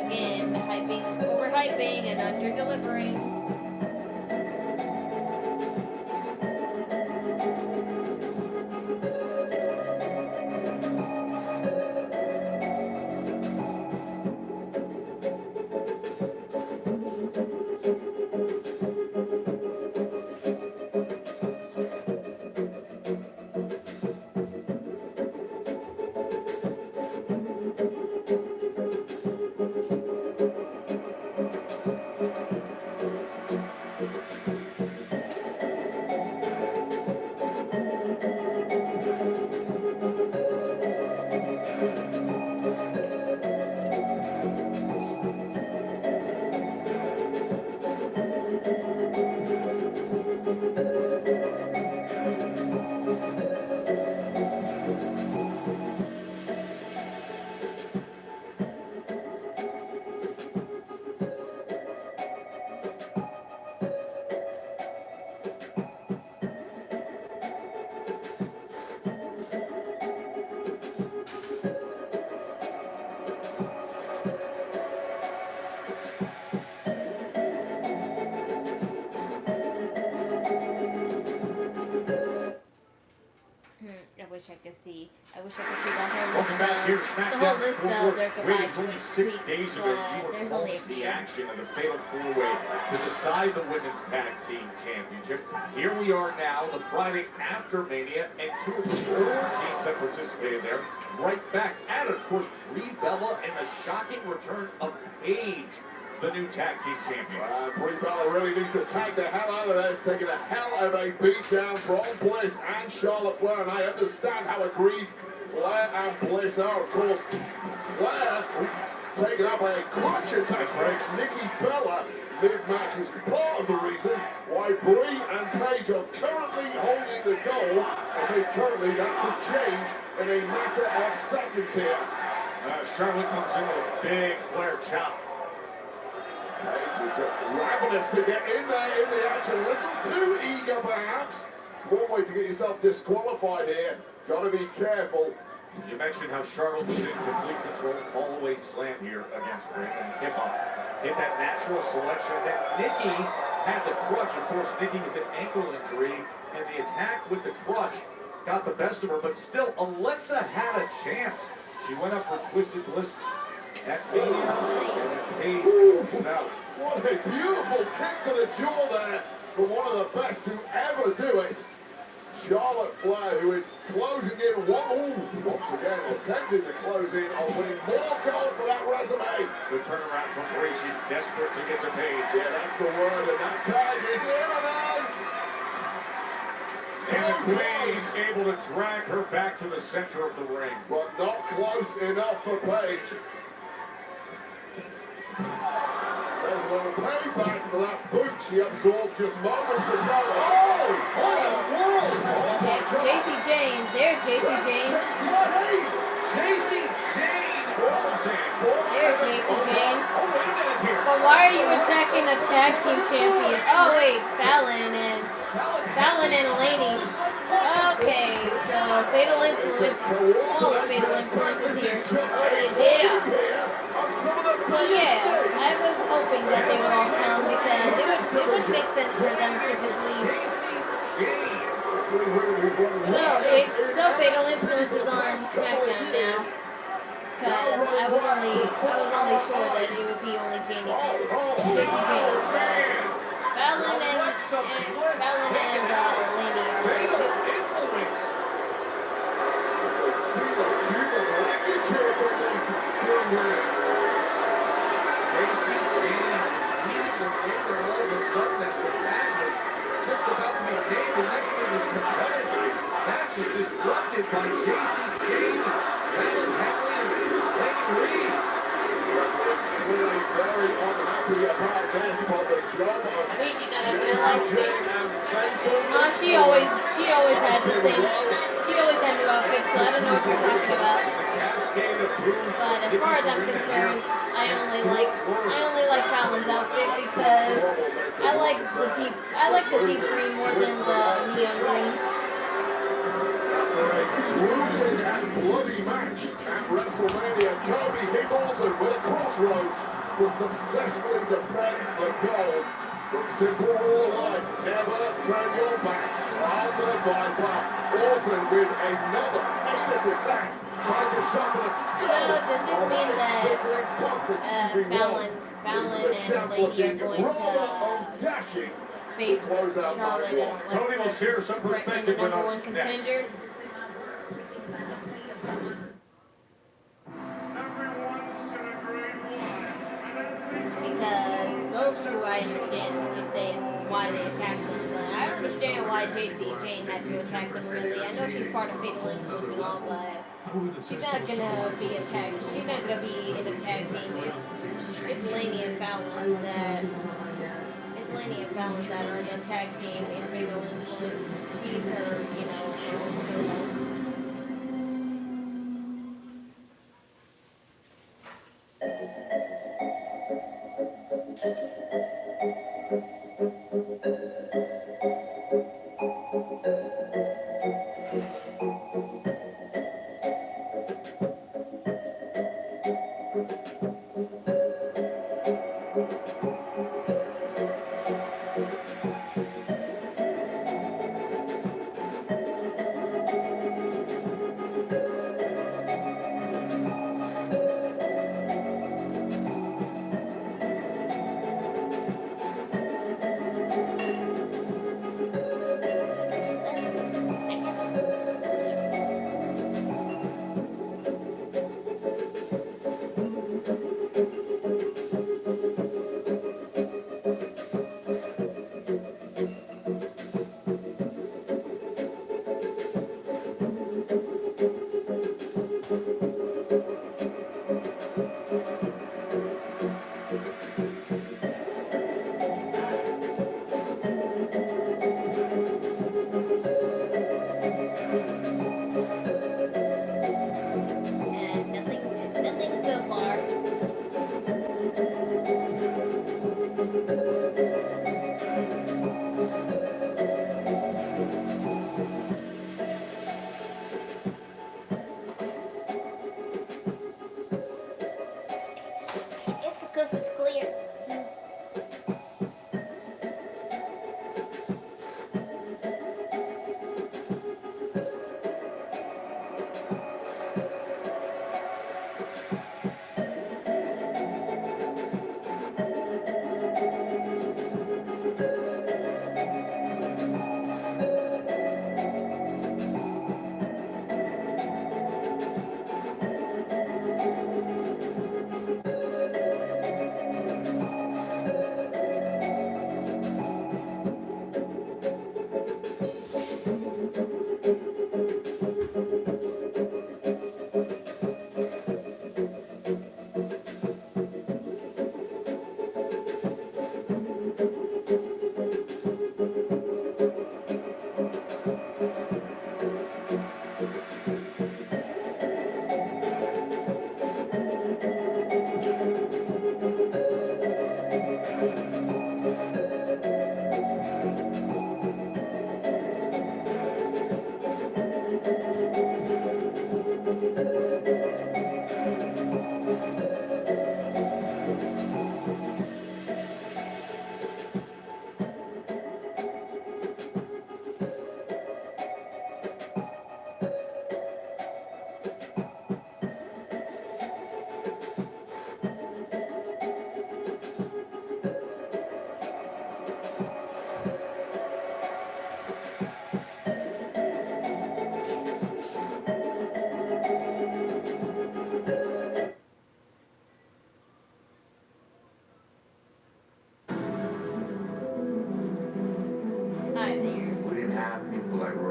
again, overhyping and under-delivering. I wish I could see the whole Welcome back here, list Smackdown. of their goodbye Only 6 tweets, days ago, but you were there's calling only a the few. action of the Fatal 4-Way to decide the Women's Tag Team Championship. Here we are now, the Friday after Mania, and 2 of the 4 teams that participated there right back at it. Of course, Brie Bella and the shocking return of Paige, the new tag team champion. Brie Bella really needs to tag the hell out of this, taking a hell of a beatdown from Bliss and Charlotte Flair, and I understand how aggrieved Flair and Bliss are. Of course, Flair taking up a clutch attack from Nikki Bella mid-match is part of the reason why Brie and Paige are currently holding the goal. I say currently, that could change in a matter of seconds here. Charlotte comes in with a big Flair chop. Paige was just ravenous to get in there in the action. A little too eager, perhaps. One way to get yourself disqualified here. Gotta be careful. You mentioned how Charlotte was in complete control, fall-away slam here against Ring and hip-hop. Hit that natural selection. Then Nikki had the crutch. Of course, Nikki with an ankle injury, and the attack with the crutch got the best of her, but still, Alexa had a chance. She went up for Twisted Bliss at Mania, and then Paige forced out. What a beautiful kick to the jaw there from one of the best to ever do it. Charlotte Flair, who is closing in once again, attempting to close in on winning more gold for that resume. The turnaround from Rey, she's desperate to get to Paige. Yeah, that's the word, and that tag is imminent. And the Queen is able to drag her back to the center of the ring. But not close enough for Paige. There's a little payback for that boot she absorbed just moments ago. Oh! What in the world? Jacy Jayne, there's Jacy Jayne. Jacy Jayne! There's Jacy Jayne. But why are you attacking a tag team champion? Oh wait, Fallon and Laney. Okay, so Fatal Influence, all the Fatal Influences here. Yeah. So yeah, I was hoping that they would all come because it would make sense for them to just leave. So Fatal Influence is on Smackdown now. Because I was only sure that it would be only Jacy Jayne, but Fallon and Laney are there too. Jacy Jayne all of a sudden as the tag was just about to be made. The next thing is she always had the same. She always had new outfits, so I don't know what you're talking about. But as far as I'm concerned, I only like Fallon's outfit because I like the deep green more than the neon green. Grueling and bloody match at WrestleMania. Cody hit Orton with a crossroads to successfully defend the gold. But simple rule of life, never turn your back on the Viper. Orton with another heinous attack, trying to sharpen a skull. Does this mean that Fallon and Lady are going to face Charlotte and Cody will share some perspective with number us one contender? Because those two, I understand why they attacked them, but I don't understand why Jacy Jayne had to attack them. Really, I know she's part of Fatal Influence and all, but she's not gonna be attacked. She's not gonna be in a tag team. It's Laney and Fallon that. It's Laney and Fallon that are in a tag team in Fatal Influence. She's her, solo.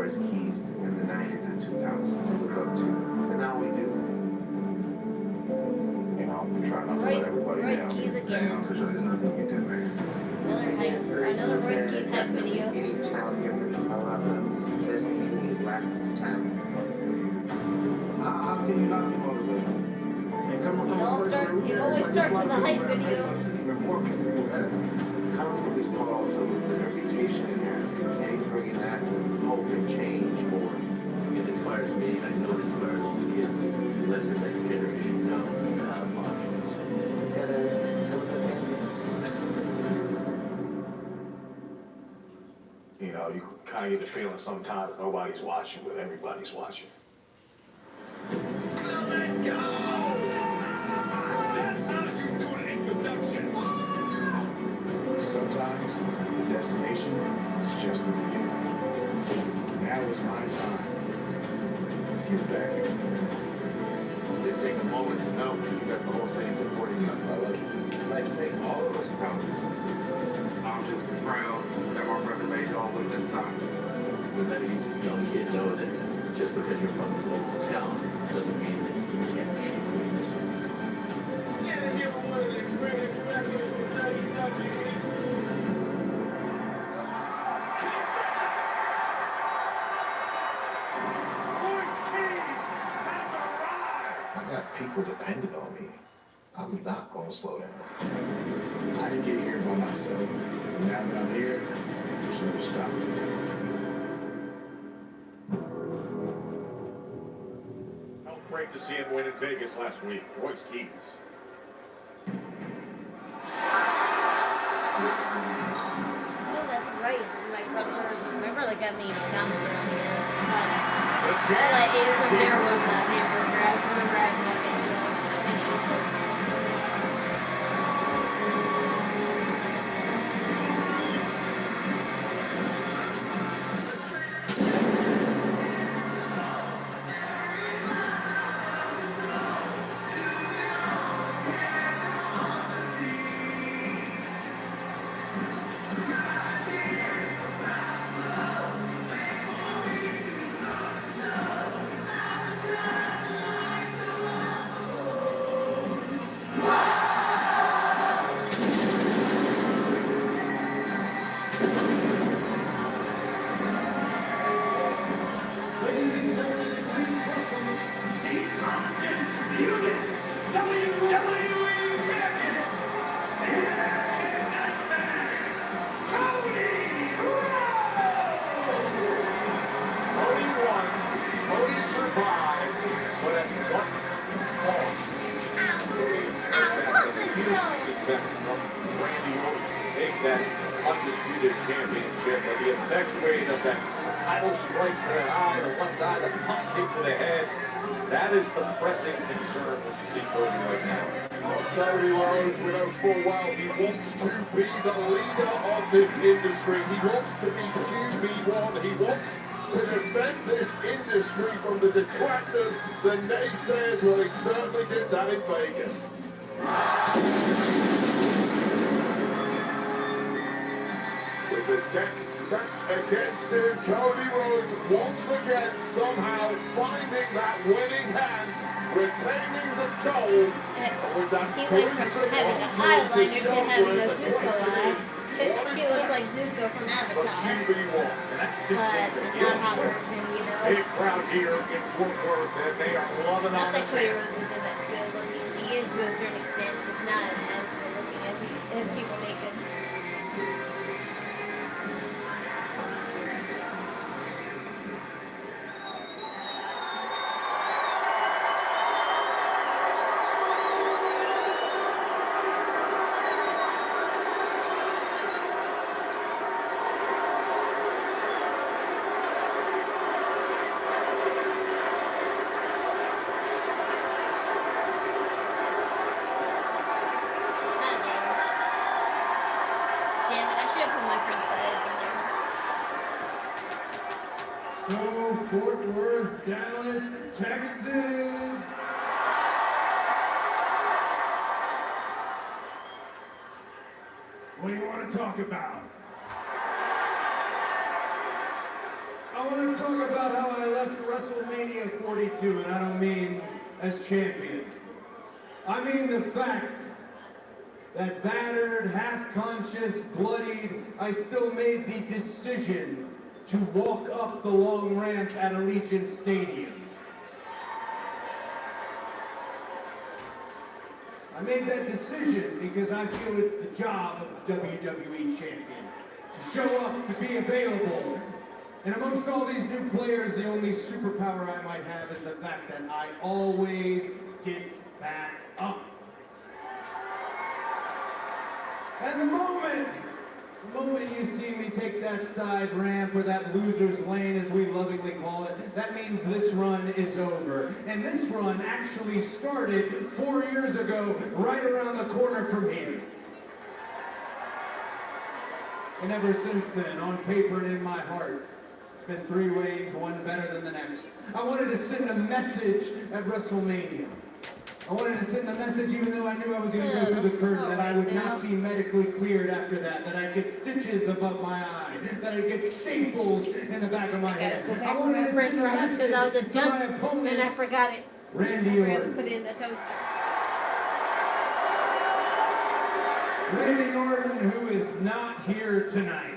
Keys in the 90s and 2000s to look up to, and now we do. You know, try not to let everybody down. Keys again. There's nothing you can do, man. Another Royce Keys hype video. Any child here can tell up just being black child. How can you not be motivated? It always starts with a hype video. Coming from these calls with the reputation in there, and he's bringing that hope and change forward. It inspires me, and I know it inspires all the kids. Let the next generation know how to function. It's got a good benefits. You know, you kind of get the feeling sometimes nobody's watching, but everybody's watching. Let's go! That's how you do an introduction. Sometimes the destination is just the beginning. Now is my time. Let's get back. Just take a moment to know you got the whole city supporting you. I love you. Like you make all of us proud. I'm just proud that my brother made all wins at the time. We let these young kids know that just because you're from this local town doesn't mean that you can't achieve wins. Standing here for one of the greatest wrestlers in WWE. I got people depending on me. I'm not gonna slow down. I didn't get here by myself. And now that I'm here, there's no stopping. Felt great to see him win in Vegas last week. Royce Keys. Oh, that's right. My brother got me commented on here. All I ate from there was a hamburger. I remember I had nuggets. Championship, but the effectuate of that title strike to the eye, the left eye, the pump kick to the head, that is the pressing concern when you see Cody right now. Cody Rhodes, we know full well he wants to be the leader of this industry. He wants to be QB1. He wants to defend this industry from the detractors, the naysayers. Well, he certainly did that in Vegas. With the deck stacked against him, Cody Rhodes once again somehow finding that winning hand, retaining the gold. With that he went from having an eyeliner to having a Zuko eye. He looks like Zuko from Avatar. And that's 6 days a not hot version, you know. Big crowd here in Fort Worth, and they are loving Not on that the Cody Rhodes isn't that good looking. He is to a certain extent, just not as good looking as people make him. Fort Worth, Dallas, Texas. What do you want to talk about? I want to talk about how I left WrestleMania 42, and I don't mean as champion. I mean the fact that battered, half-conscious, bloodied, I still made the decision to walk up the long ramp at Allegiant Stadium. I made that decision because I feel it's the job of a WWE champion to show up, to be available. And amongst all these new players, the only superpower I might have is the fact that I always get back up. And the moment you see me take that side ramp, or that loser's lane as we lovingly call it, that means this run is over. And this run actually started 4 years ago, right around the corner from here. And ever since then, on paper and in my heart, it's been 3 ways, one better than the next. I wanted to send a message at WrestleMania. I wanted to send the message, even though I knew I was going to go through the curtain, that I would not be medically cleared after that I'd get stitches above my eye, that I'd get staples in the back of my head. I wanted to send a message to my opponent, and I forgot it. Randy Orton. Put it in the toaster. Randy Orton, who is not here tonight.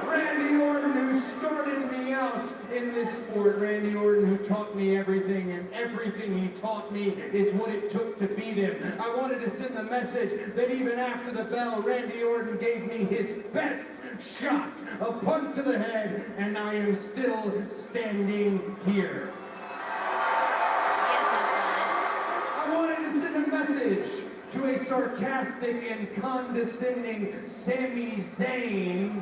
Randy Orton, who started me out in this sport. Randy Orton, who taught me everything, and everything he taught me is what it took to beat him. I wanted to send the message that even after the bell, Randy Orton gave me his best shot, a punt to the head, and I am still standing here. Yes, I'm I wanted to send a message to a sarcastic and condescending Sami Zayn,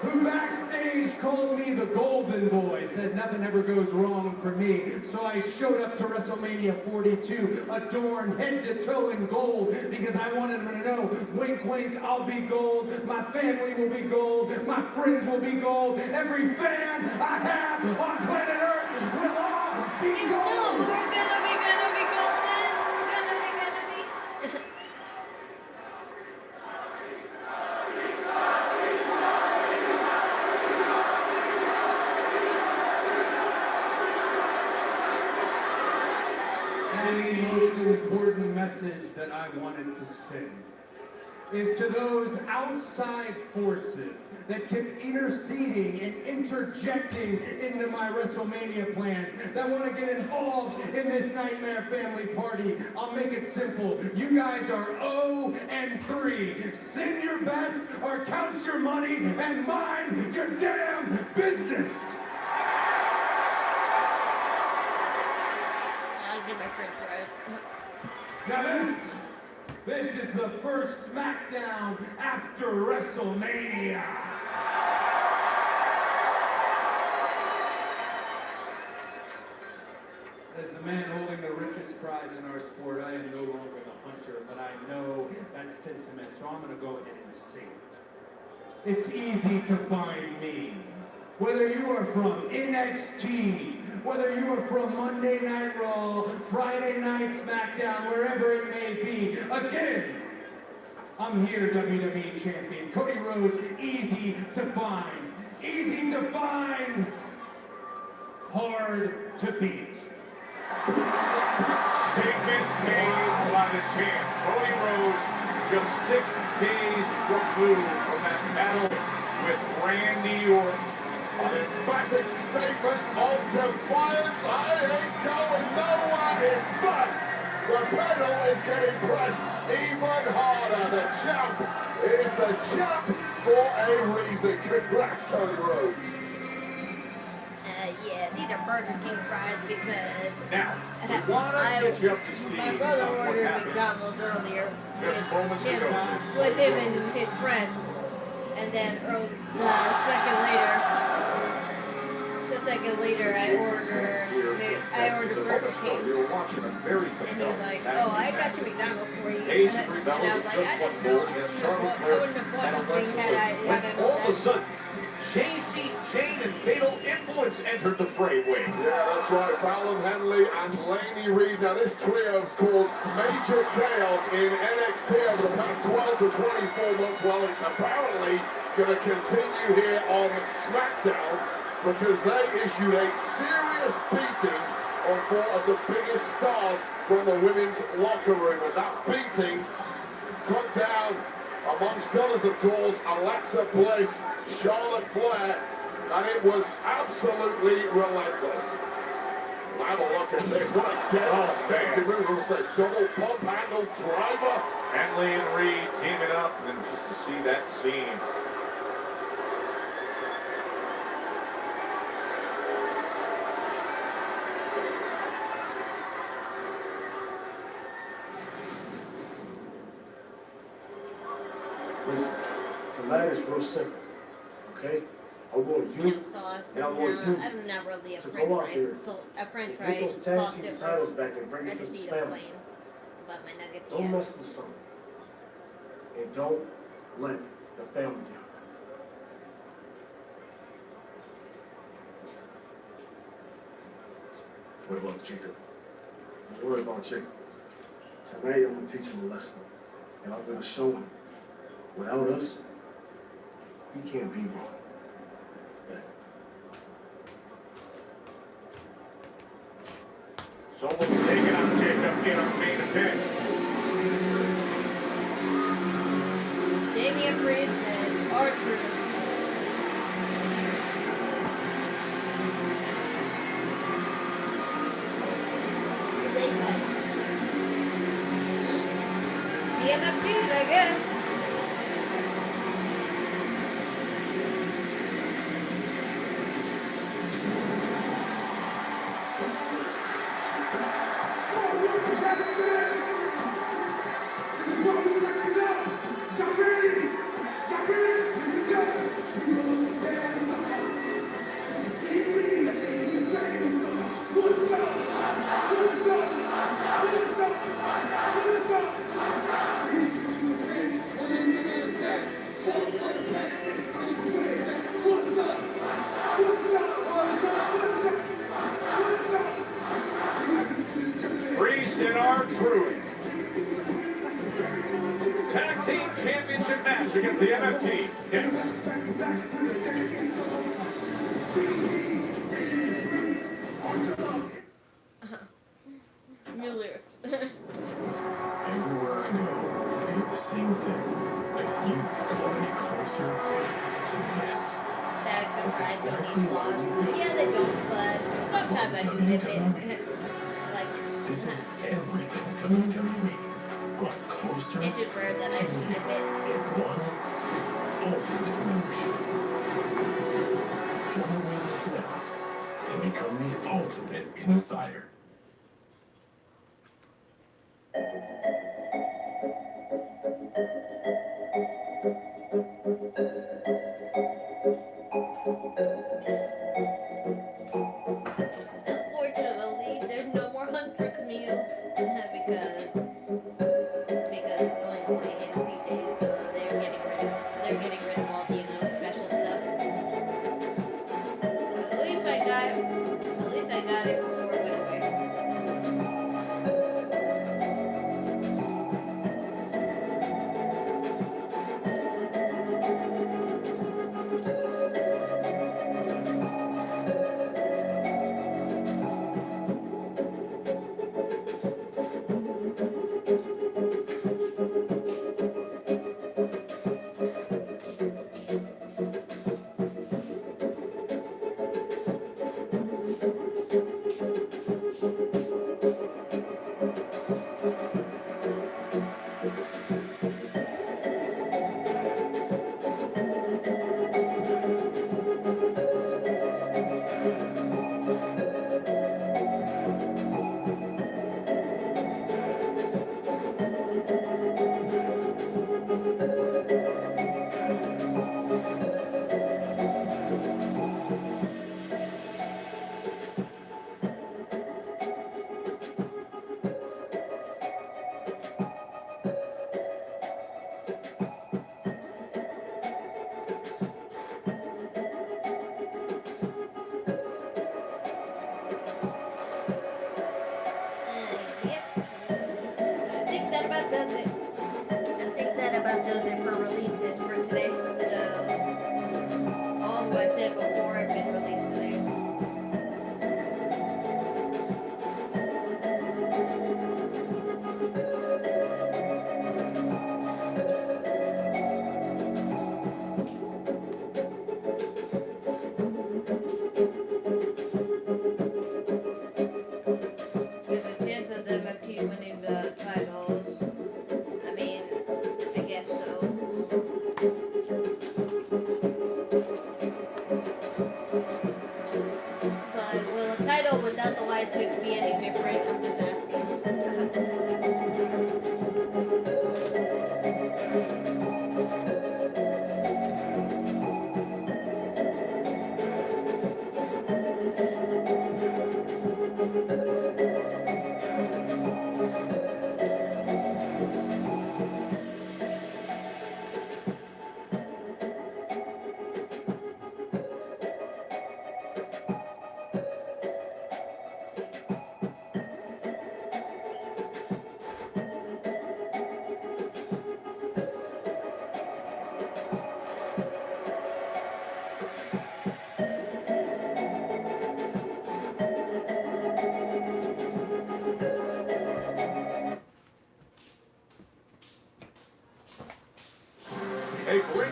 who backstage called me the Golden Boy, said nothing ever goes wrong for me. So I showed up to WrestleMania 42, adorned head to toe in gold, because I wanted him to know, wink, wink, I'll be gold, my family will be gold, my friends will be gold, every fan I have on planet Earth will all be gold. No, we're gonna be golden. And the most important message that I wanted to send is to those outside forces that kept interceding and interjecting into my WrestleMania plans, that want to get involved in this Nightmare Family Party. I'll make it simple. You guys are 0-3. Send your best or count your money and mind your damn business. Now this is the first Smackdown after WrestleMania. As the man holding the richest prize in our sport, I am no longer the hunter, but I know that sentiment, so I'm going to go ahead and say it. It's easy to find me. Whether you are from NXT, whether you are from Monday Night Raw, Friday Night Smackdown, wherever it may be. Again, I'm here, WWE Champion. Cody Rhodes, easy to find. Easy to find, hard to beat. Statement made by the champ. Cody Rhodes, just 6 days removed from that battle with Randy Orton. An emphatic statement of defiance. I ain't going nowhere. In fact, the pedal is getting pressed even harder. The champ is the champ for a reason. Congrats, Cody Rhodes. Yeah, these are Burger King fries because now, we want to get you up to speed. My brother ordered McDonald's earlier Just moments ago. with him and his friend, and then a second later, I ordered Burger King, and he was like, "Oh, I got you McDonald's for you," and I was like, "I didn't know. I wouldn't have bought anything had I known All of a that." sudden, Jacy Jayne and Fatal Influence entered the fray. Yeah, that's right. Fallon Henley and Laney Reed. Now, this trio's caused major chaos in NXT over the past 12 to 24 months. Well, it's apparently going to continue here on SmackDown, because they issued a serious beating on four of the biggest stars from the women's locker room. And that beating took down, amongst others, of course, Alexa Bliss, Charlotte Flair, and it was absolutely relentless. Have a look at this. What a devastating move. It was a double pump handle driver. Henley and Reed teaming up, and just to see that scene. Listen, tonight is real simple, okay? I want you sauce. and I want you I'm not really a to French go out fries. there So a French and fry. get those tag team titles back and bring I it to just this eat a family. plain. But my nuggets. Don't mess this up. And don't let the family down. What about Jacob? Don't worry about Jacob. Tonight I'm gonna teach him a lesson. And I'm gonna show him, without us, he can't be wrong. So we'll be taking on Jacob in our main event. Damian Priest and Archer. DMFT, I guess. Priest and R-Truth. Tag Team Championship match against the MFT. Yes. New lyrics. Everywhere I go, I hear the same thing. Like you come any closer to this. Bags and That's fries don't exactly need what sauce. we do. Yeah, they don't, but sometimes I do dip it. Like, This is everything WWE. Brought closer it's just rare that I do dip it. in one ultimate membership. Join with us now and become the ultimate insider. Unfortunately, there's no more Huntrix meal because it's going away in a few days, so they're getting rid of all the special stuff. At least I got it before it went away. Does it for releases for today. So all who I said before have been released today.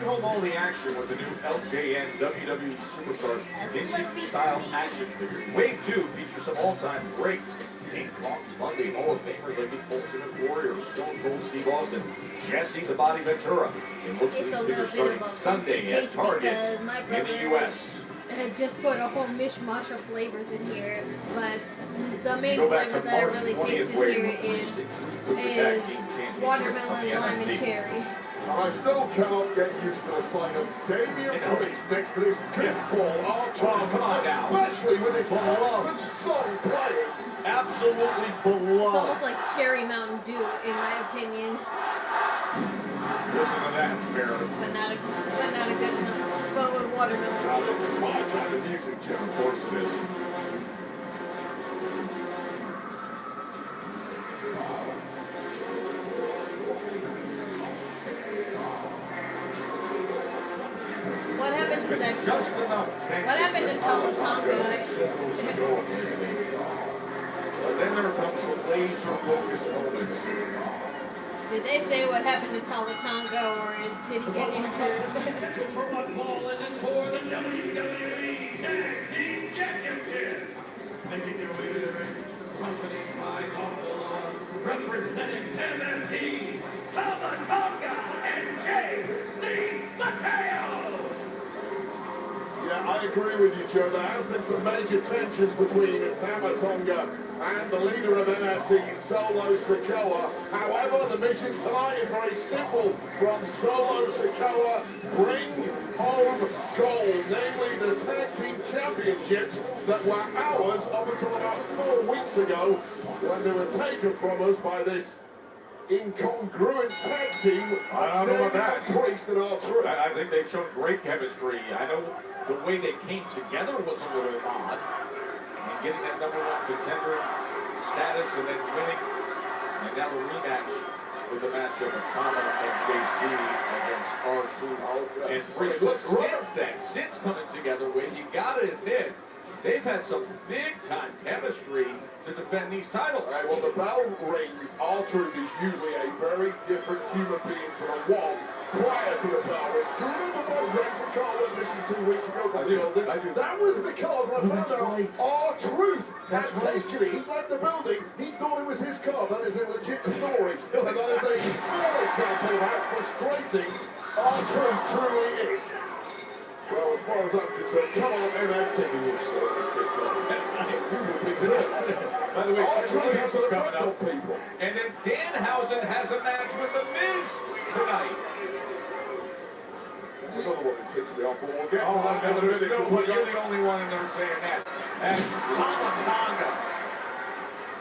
home all the action with the new LJN WWE Superstars Ninja-style action figures. Wave 2 features some all-time greats. King Kong Bundy, Hall of Famers like the Ultimate Warrior, Stone Cold Steve Austin, Jesse the Body Ventura. And look for these figures starting Sunday at Target in the U.S. had just put a whole mishmash of flavors in here, but the main flavor that I really taste in here is watermelon, lime, and cherry. And I still cannot get used to the sight of Damian Priest next to this kickball archer, come on now. especially with his awesome song playing. Absolutely It's beloved. almost like Cherry Mountain Dew, in my opinion. Listen to that, Baron. But not a good time. But with watermelon. Now this is my kind of music, Jim. Of course it is. What happened to that? Just enough tension. What happened to Tonga? But then there comes the laser focus moments. Did they say what happened to Tonga, or did he get injured? For one ball and then for the WWE Tag Team Championship. Making their way to the ring, accompanied by representing MMT, Tonga and Jacy Jayne. Yeah, I agree with you, Joe. There has been some major tensions between Tonga and the leader of MFT, Solo Sikoa. However, the mission tonight is very simple. From Solo Sikoa, bring home gold, namely the Tag Team Championships that were ours up until about 4 weeks ago when they were taken from us by this incongruent tag team. I don't know about that. Priest and R-Truth. I think they've shown great chemistry. I know the way they came together was a little odd. And getting that #1 contender status and then winning. And now the rematch with the matchup of Tama and Jacy against R-Truth and Priest. But since coming together with, you gotta admit, they've had some big-time chemistry to defend these titles. Right, well, the bell rings. R-Truth is usually a very different human being to the one prior to the bell ring. Do you remember that Greg McCall listened 2 weeks ago from the building? I do. That was because I found out R-Truth had taken it. He left the building. He thought it was his car. That is a legit story. And that is a small example of how frustrating R-Truth truly is. Well, as far as I'm concerned, come on, MFT. By the way, R-Truth has is a coming up. people. And then Danhausen has a match with The Miz tonight. There's another one that ticks me off, but we'll get to Oh, that in a no, minute. there's no one. You're the only one in there saying that. That's Tonga.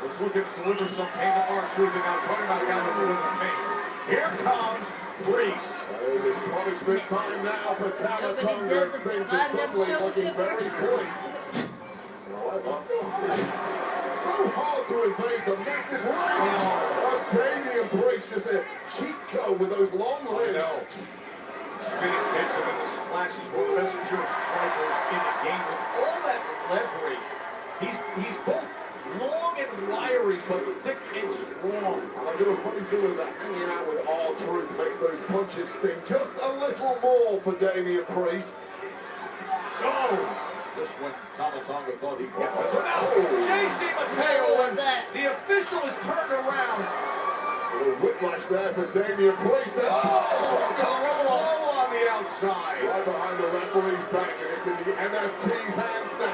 Let's look at deliver some pain to R-Truth, and now talking about a guy that delivers pain. Here comes Priest. It's punishment time now for Tonga. Things are suddenly looking very quick. So hard to evade the massive range of Damian Priest, just a cheat code with those long limbs. Spinning kicks and then the splash. He's one of the best pure strikers in the game with all that leverage. He's both long and wiry, but thick and strong. And I got a funny feeling that hanging out with R-Truth makes those punches sting just a little more for Damian Priest. Oh! Just when Tonga thought he'd get this. So now, Jacy Jayne, the official is turned around. A little whiplash there for Damian Priest. Oh, on the outside. Right behind the referee's back, and it's in the MFT's hands now.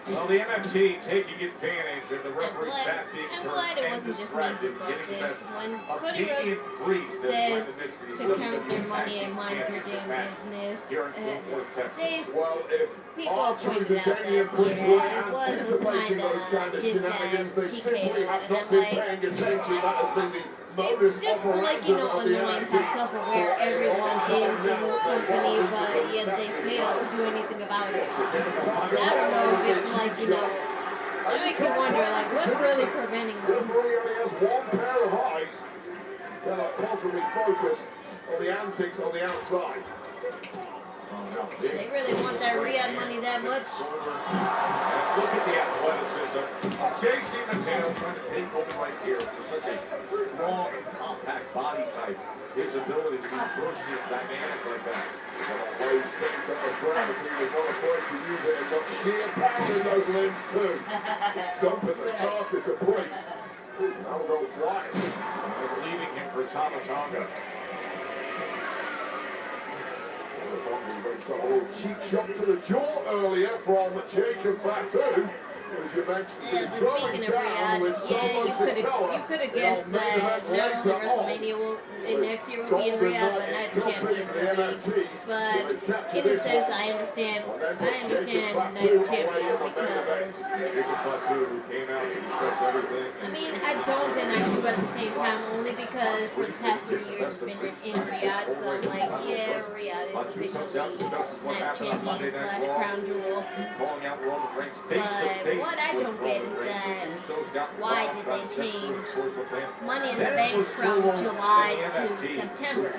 Well, the MFT taking advantage of the referee's back being I'm turned glad it and wasn't just me distracted, who thought getting the this. best When of Cody Damian Rhodes Priest as we're in the midst of says this to count WWE their money Tag and Team mind your Championship damn match business, here in Fort Worth, Texas. Well, if people R-Truth pointed and out Damian that Priest were it was anticipating those kind of shenanigans, they simply have not been paying attention. That has been the modus It's just like, you know, operandi of the annoying MFT. how self-aware everyone is in this company, but yet they fail to do anything about it. And I don't know if it's like, you know, it makes you wonder, like, what's really preventing them? Referee only has one pair of eyes. cannot possibly focus on the antics on the outside. They really want that Rhea money that much. And look at the athleticism of Jacy Jayne trying to take over right here for such a strong and compact body type. His ability to be personally dynamic like that. Always center of gravity was not afraid to use it and got sheer power in those limbs too. Dumping the carcass of Priest. Now we'll go flying. And leaving him for Tonga. A little cheap shot to the jaw earlier from Jacob Fatu. As you mentioned, Speaking of Rhea, you could have guessed that not only WrestleMania next year will be in Rhea, but Night of Champions will be. But in a sense, I understand Night of Champions because I mean I don't and I do at the same time only because for the past 3 years it's been in Riyadh, so I'm like, yeah, Riyadh is officially Night Champion / Crown Jewel. But what I don't get is that why did they change Money in the Bank from July to September?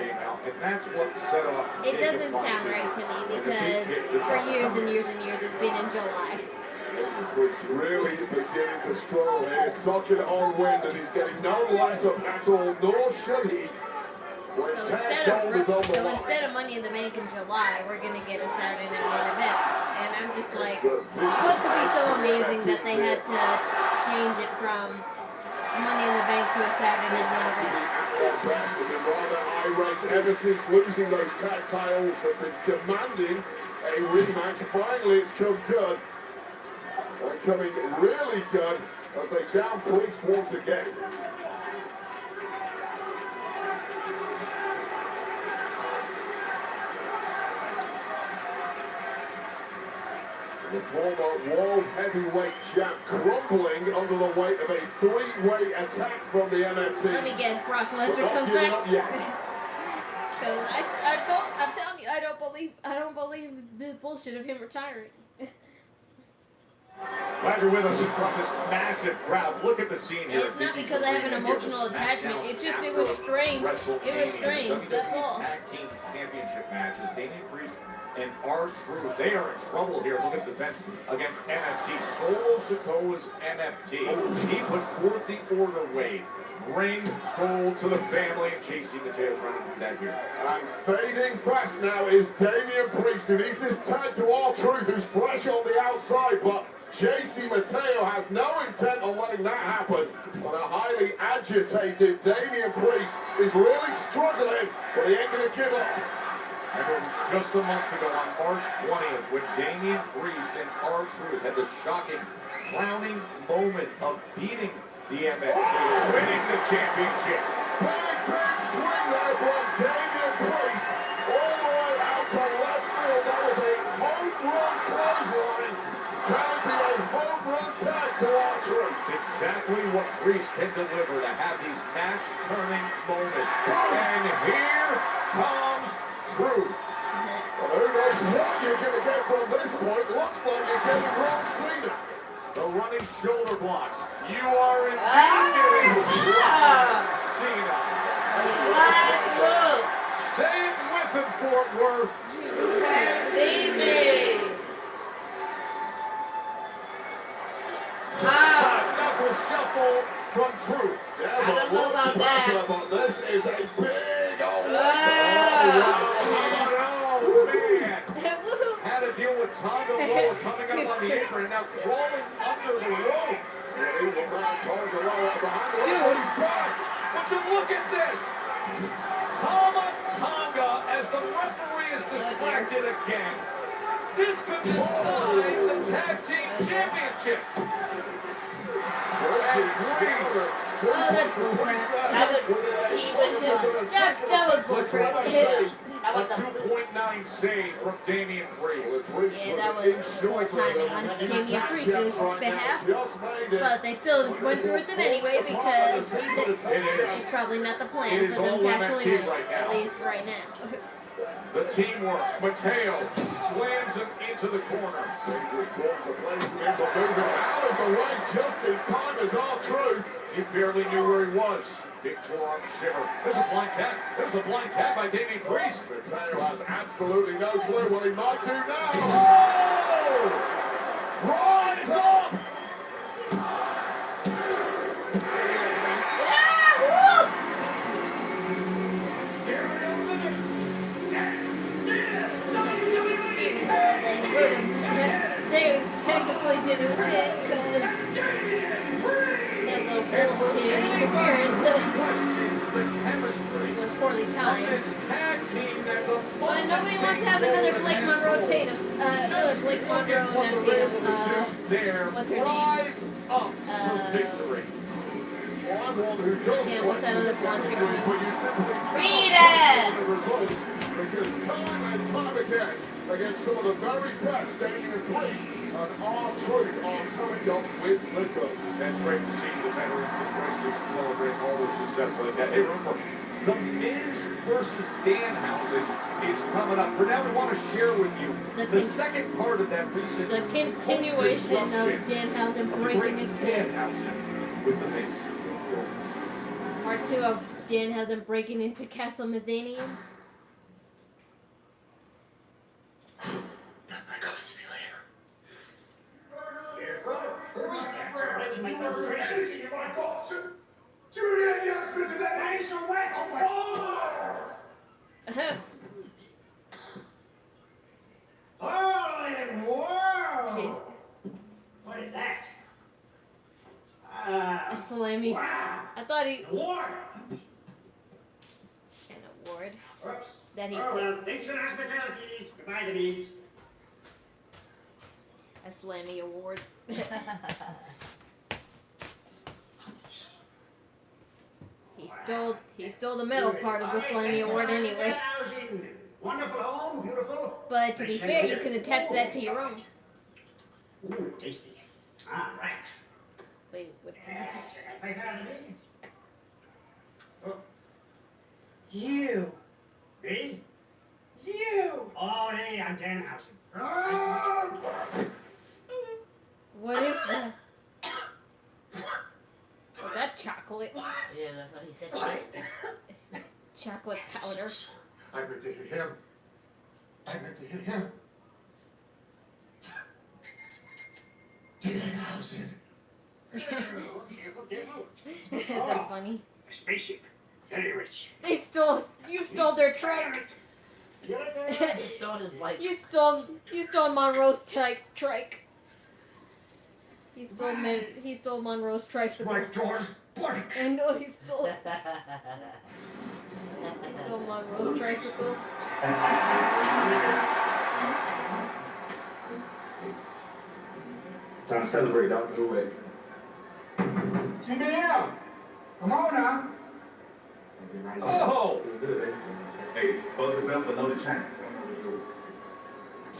It doesn't sound right to me because for years and years and years it's been in July. He's really beginning to struggle here, sucking on wind, and he's getting no let up at all, nor should he. So instead of Money in the Bank in July, we're going to get a Saturday Night main event. And I'm just like, what could be so amazing that they had to change it from Money in the Bank to a Saturday Night main event? Have been rather irate ever since losing those tag titles, have been demanding a rematch. Finally, it's come good. They're coming really good as they down Priest once again. The former world heavyweight champ crumbling under the weight of a three-way attack from the MFT. Let me guess, Brock Lesnar comes back. Because I'm telling you, I don't believe the bullshit of him retiring. Glad you're with us in front of this massive crowd. Look at the scene here. It's not because I have an emotional attachment. It was strange. It was strange. That's all. Tag team championship matches. Damian Priest and R-Truth, they are in trouble here. Look at the event against MFT. Solo Sikoa's MFT. He put forth the order Wade. Bring gold to the family, and Jacy Jayne trying to do that here. And fading fast now is Damian Priest, who needs this tag to R-Truth, who's fresh on the outside, but Jacy Jayne has no intent on letting that happen. But a highly agitated Damian Priest is really struggling, but he ain't going to give up. And it was just a month ago on March 20th when Damian Priest and R-Truth had the shocking, crowning moment of beating the MFT, winning the championship. Big swing there from Damian Priest, all the way out to left field. That was a home run clothesline. Can it be a home run tag to R-Truth? It's exactly what Priest can deliver to have these match-turning moments. And here comes Truth. Well, who knows what you're going to get from this point? Looks like you're getting Ron Cena. The running shoulder blocks. You are indeed getting Cena. Say it with him, Fort Worth. You can see me. Knuckle shuffle from Truth. Yeah, I don't know about that. But this is a big old Had to deal with Tonga Loa coming up on the apron and now crawling under the rope. Dude, he's back. But you look at this. Tonga as the referee is distracted again. This could decide the tag team championship. That's bullcrap. That was bullcrap. A 2.9 save from Damian Priest. Yeah, that was poor timing on Damian Priest's behalf. But they still went through with them anyway because it's probably not the plan for them to actually win, at least right now. The teamwork. Mateo slams him into the corner. Dangerous ball to place him in, but moving out of the way just in time is R-Truth. He barely knew where he was. Big forearm shiver. There's a blind tap. There's a blind tap by Damian Priest. Mateo has absolutely no clue what he might do now. Oh! Rise up! They technically didn't win because that little bullshit interference was poorly timed. But nobody wants to have another Blake Monroe Tatum. Another Blake Monroe, not Tatum. What's her name? Yeah, what's that other blonde chick? Rita! Because time and time again, against some of the very best standing in place, and R-Truth are coming up with the goods. That's great to see the veterans embracing and celebrating all their success like that. Hey, remember, The Miz versus Danhausen is coming up. For now, we want to share with you the second part of that recent... The continuation of Danhausen breaking into... Danhausen with The Miz. Part 2 of Danhausen breaking into Castle Mizanian. Who is that? Breaking my concentration. Giulia, the husband of that It's a whack. Holy world! What is that? Slammy. Wow. I thought he... Award. An award. Oops. That he Oh, put... well, thanks for the hospitalities. Goodbye, the bees. A Slammy award. He stole the middle part of the Slammy award anyway. Wonderful home, beautiful. But to be fair, you can attach that to your own. Ooh, tasty. Ah, right. Wait, what? Yes, I got it. Oh. You. Me? You. Oh, hey, I'm Danhausen. What is that? Is that chocolate? Yeah, that's what he said. Chocolate powder. I meant to hit him. I meant to hit him. Danhausen. That's funny. A spaceship. Very rich. You stole their trike. You stole Monroe's trike. He stole Monroe's tricycle. My daughter's bike. I know he stole Monroe's tricycle. Time to celebrate, dog. Go away. Jimmy out. Come on now. Oh! Hey, hold the belt below the chain.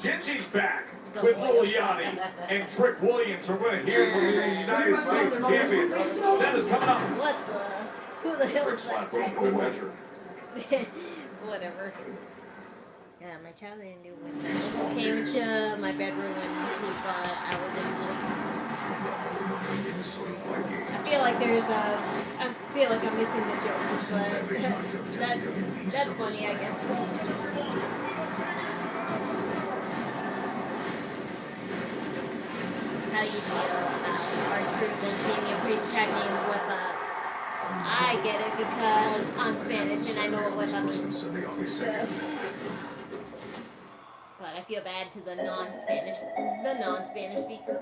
Genji's back with Lil Yachty and Trick Williams are going to hear from the United States champions. That is coming up. What the? Who the hell is that? Push for good measure. Whatever. Yeah, my child didn't do one. Came to my bedroom when he thought I was asleep. I feel like I'm missing the joke, but that's funny, I guess. How you feel about our group and being a priest tagging with I get it because I'm Spanish and I know what that means. So. But I feel bad to the non-Spanish speaker.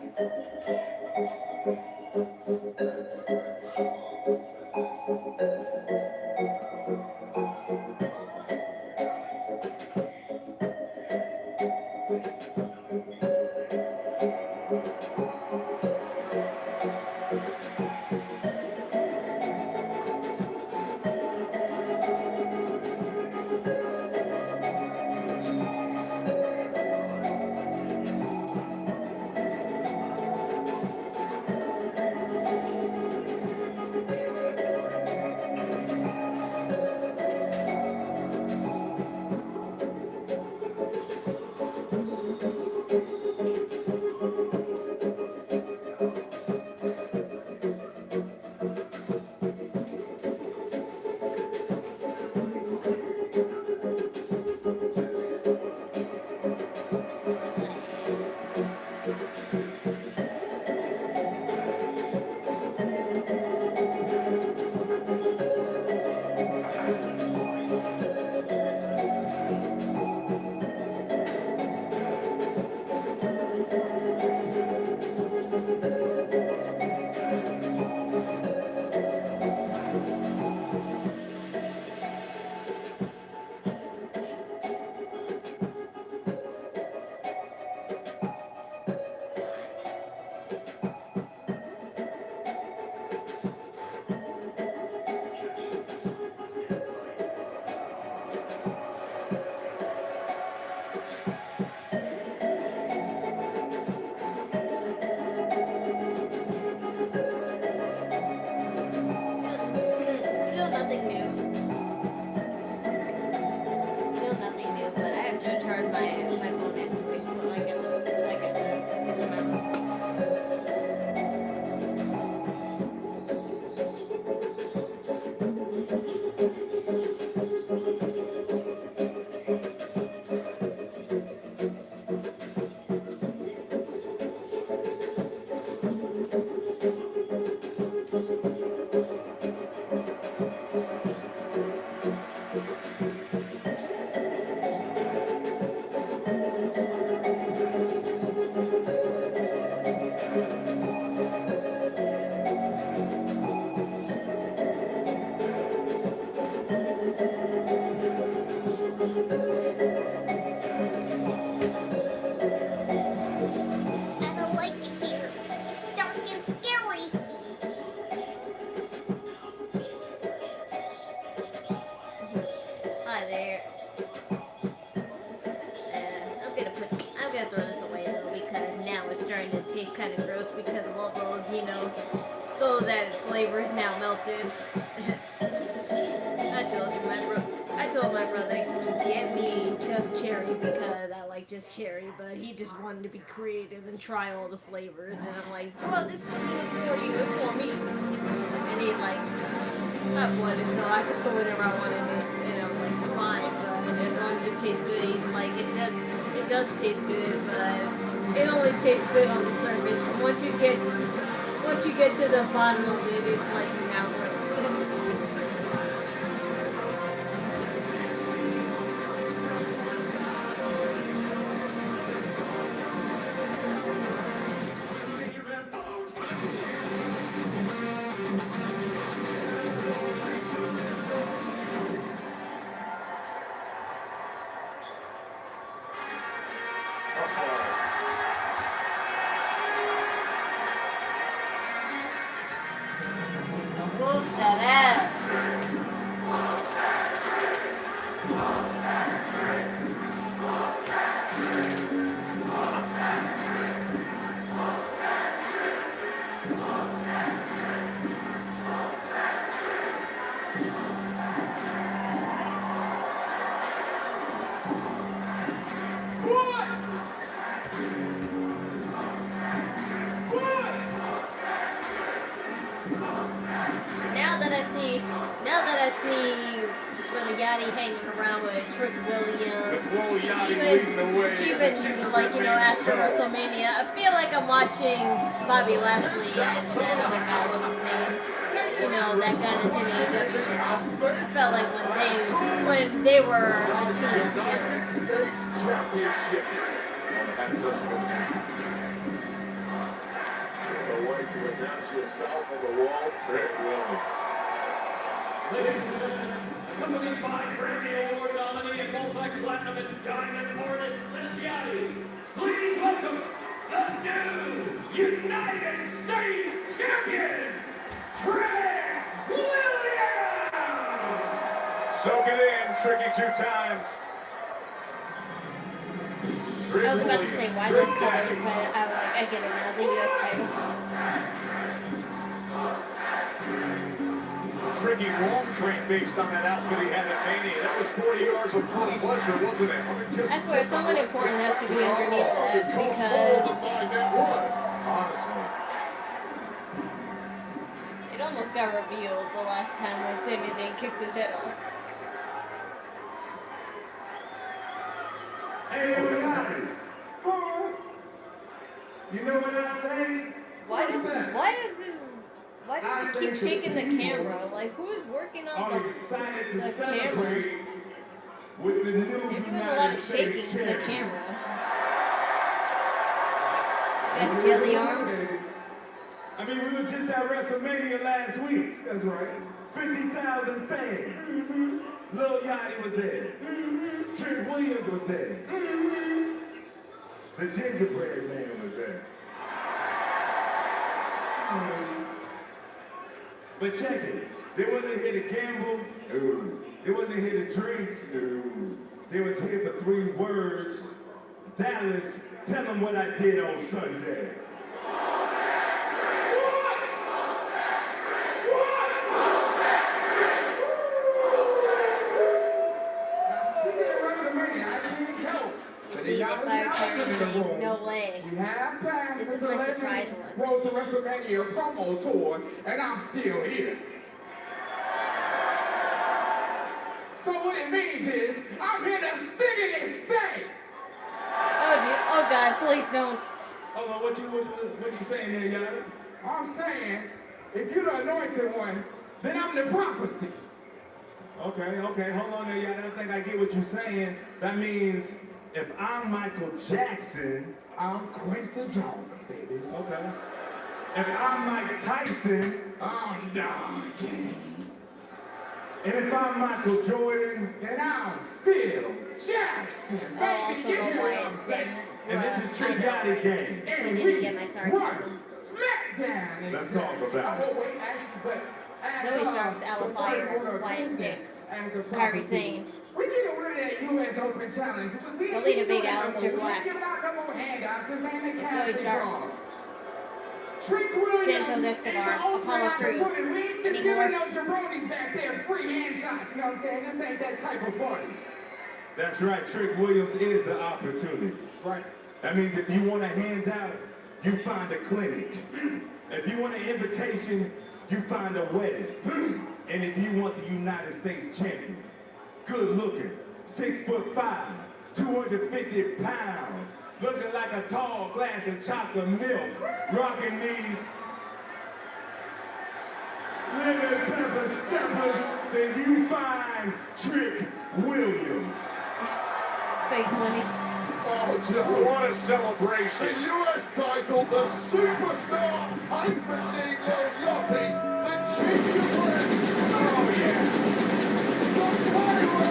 Kind of gross because of all those, you know, those added flavors now melted. I told my brother, get me just cherry because I like just cherry, but he just wanted to be creative and try all the flavors, and I'm like, well, this is for you, it's for me. And he's like, not blooded, so I could put whatever I wanted in it, and I'm like, fine, but as long as it tastes good, he's like, it does taste good, but it only tastes good on the surface. Once you get to the bottom of it, it's like now gross. Hanging around with Trick Williams, even like, you know, after WrestleMania, I feel like I'm watching Bobby Lashley and that other guy, what's his name, you know, that guy that's in AEW. I felt like when they were a team together. The way to announce yourself on the wall, Trick Williams. Ladies and gentlemen, coming by Grammy Award nominee and multi-platinum and diamond artist Giulia, please welcome the new United States Champion, Trick Williams! Soak it in, Tricky 2 times. I was about to say why those colors, but I get it now, the US title. Tricky long train based on that outfit he had at Mania. That was 40 yards of full pleasure, wasn't it? That's where someone important has to be underneath that because honestly, it almost got revealed the last time when Sami Zayn kicked his head off. Hey, everybody! You know what I think? Why does he keep shaking the camera? Like, who's working on the camera? With the new They're doing a lot of shaking the camera. Got jelly arms. I mean, we were just at WrestleMania last week. That's right. 50,000 fans. Lil Yachty was there. Trick Williams was there. The gingerbread man was there. But check it. They wasn't here to gamble. No. They wasn't here to drink. No. They was here for 3 words. Dallas, tell them what I did on Sunday. No way. We have passed This is my surprise look. Road to WrestleMania promo tour, and I'm still here. So what it means is, I'm here to stick in and stay. Oh God, please don't. Hold on, what you saying there, Yachty? I'm saying, if you're the anointed one, then I'm the prophecy. Okay, hold on there, Yachty. I think I get what you're saying. That means if I'm Michael Jackson, I'm Quincy Jones, baby. Okay. If I'm Mike Tyson, I'm Don King. And if I'm Michael Jordan, then I'm Phil Jackson. Oh, also the Wyatt Six. And this is Trick Yachty Gang. I didn't get my sarcasm. Smackdown. Let's talk about it. Oh, wait, actually, but Zoe Starks, Alpha Fire, Wyatt Six, Kyrie Sane. We getting rid of that U.S. Open Challenge. Zelina Big Aleister Black. We ain't giving out no more handouts because they ain't the cash Zoe Stark. involved. Trick Williams Santos Escobar, is the ultimate Apollo Crews. opportunity. We ain't just Anymore. giving no jabronis back there free hand shots. You know what I'm saying? This ain't that type of party. That's right, Trick Williams is the opportunity. Right. That means if you want a handout, you find a clinic. If you want an invitation, you find a wedding. And if you want the United States champion, good looking, 6'5", 250 pounds, looking like a tall glass of chocolate milk, rocking these lemon pepper steppers, then you find Trick Williams. Fake money. Oh, Joe, what a celebration. The US title, the superstar, hype machine, Lil Yachty, the gingerbread. Oh, yeah. The pyro.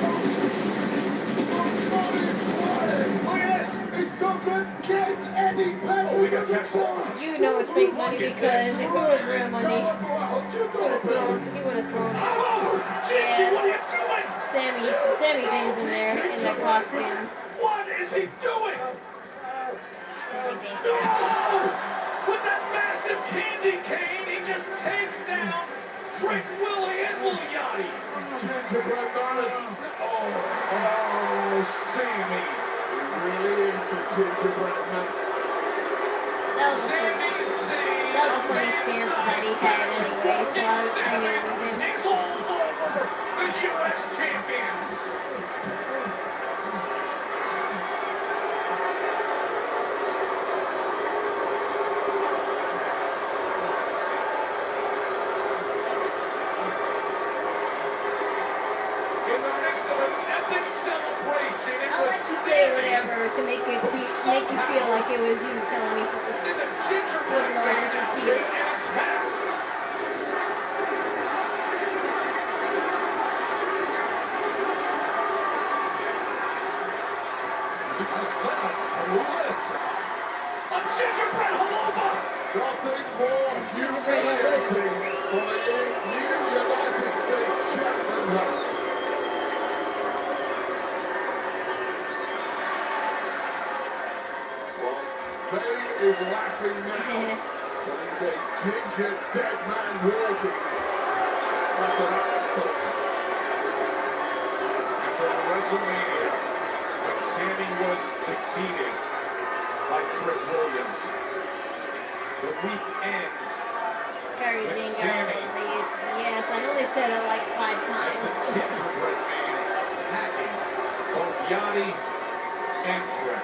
The money flying. Look at this. It doesn't get any better. Oh, we got Tesla. You know it's fake money because if it was real money, he would have thrown it. Oh, Jacy, what are you doing? Sami Zayn's in there in that costume. What is he doing? Sami Zayn's No! With that massive candy cane, he just takes down Trick Willie and Lil Yachty. Gingerbread Giannis. Oh, Sami. He really is the gingerbread man. That was a funny stance that he had anyway, so I knew it was him. He's all over the U.S. champion. In the midst of an epic celebration, it I'll was let you say whatever to make you feel like it was you telling me first. the gingerbread Lord, just repeat it. and attacks. A gingerbread halova! Nothing more humiliating for the new United States champion hat. Well, Zayn is laughing now, but he's a ginger dead man walking after that spot. After WrestleMania, when Sami was defeated by Trick Williams, the week ends Kyrie with Sane got Sami, released. Yes, I know they said it like 5 times. gingerbread man, attacking both Yachty and Trick.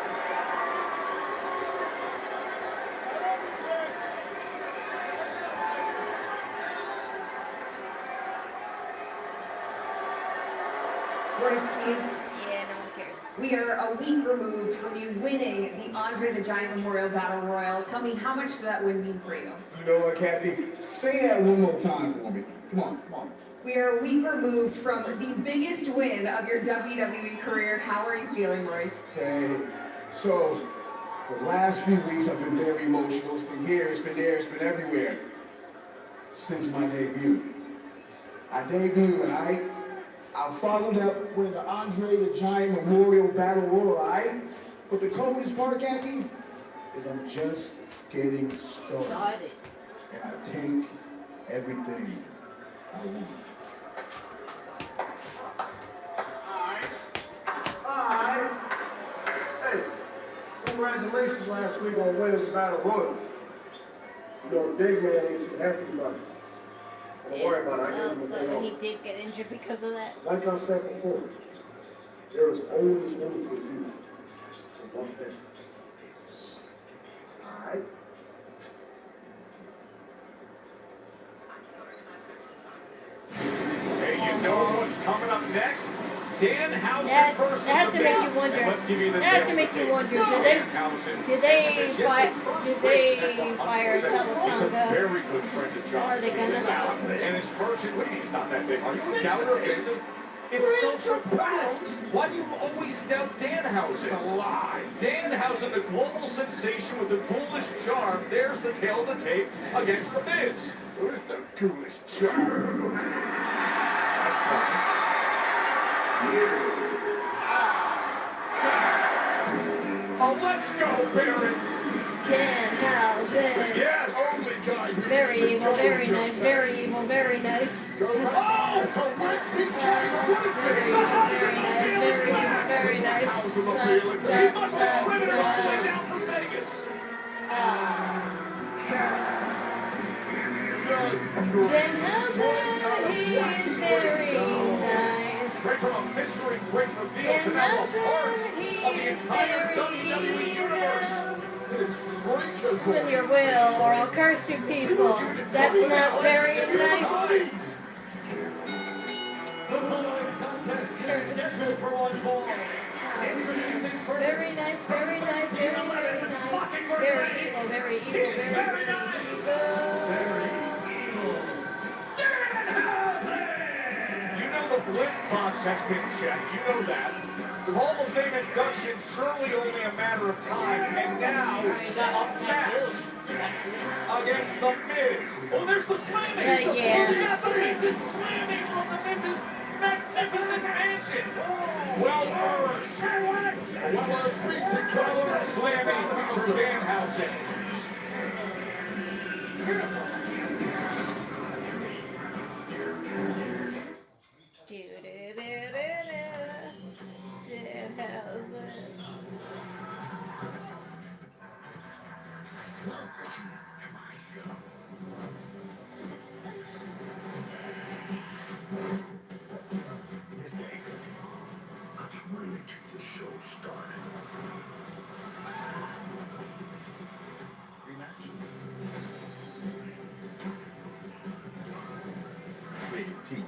Royce Keys, Yeah, no one cares. we are a week removed from you winning the Andre the Giant Memorial Battle Royal. Tell me, how much did that win mean for you? You know what, Kathy? Say that one more time for me. Come on. We are a week removed from the biggest win of your WWE career. How are you feeling, Royce? Hey, so the last few weeks I've been very emotional. It's been here, it's been there, it's been everywhere. Since my debut. I debuted, alright? I followed up with the Andre the Giant Memorial Battle Royal, alright? But the coldest part, Kathy, is I'm just getting started. And I take everything I want. Alright. Hey, congratulations last week on winning the Battle Royal. You know, big man ain't too happy about it. Don't worry about it. I Oh, got him so he did get injured because of that. Like I said before, there is always room for you. So love that. Alright? Hey, you know what's coming up next? Danhausen versus That has to the make Miz. you wonder. And let's give you the That has to make you wonder. Did they fire Talatanga? Very good friend of John. Are they gonna? And his merchant league is not that big. Are you scouter? It's self-propelled. Why do you always doubt Danhausen? It's a lie. Danhausen, the global sensation with the ghoulish charm, there's the tail of the tape against the Miz. Who is the ghoulish charm? That's right. Oh, let's go, Baron! Danhausen. Yes! Only guy who Very evil, very nice, very evil, very nice. Oh! Very evil, very nice, very evil, very nice. He must have driven it all the way down from Vegas. Danhausen, he is very nice. Right from a mystery great reveal to now a part of the entire WWE Universe. Spin your wheel or I'll curse you people. That's not very nice. The following contest is scheduled for one fall. Introducing first. Very nice, very nice, very, very nice. Very evil, very evil, very evil. Very evil. You know the blip box has been checked. You know that. The Hall of Fame induction surely only a matter of time. And now, a match against the Miz. Oh, there's the slamming. Yeah. The Miz is slamming from the Miz's magnificent mansion. Well earned. Well-earned slamming from Danhausen. Let's really get this show started. Team.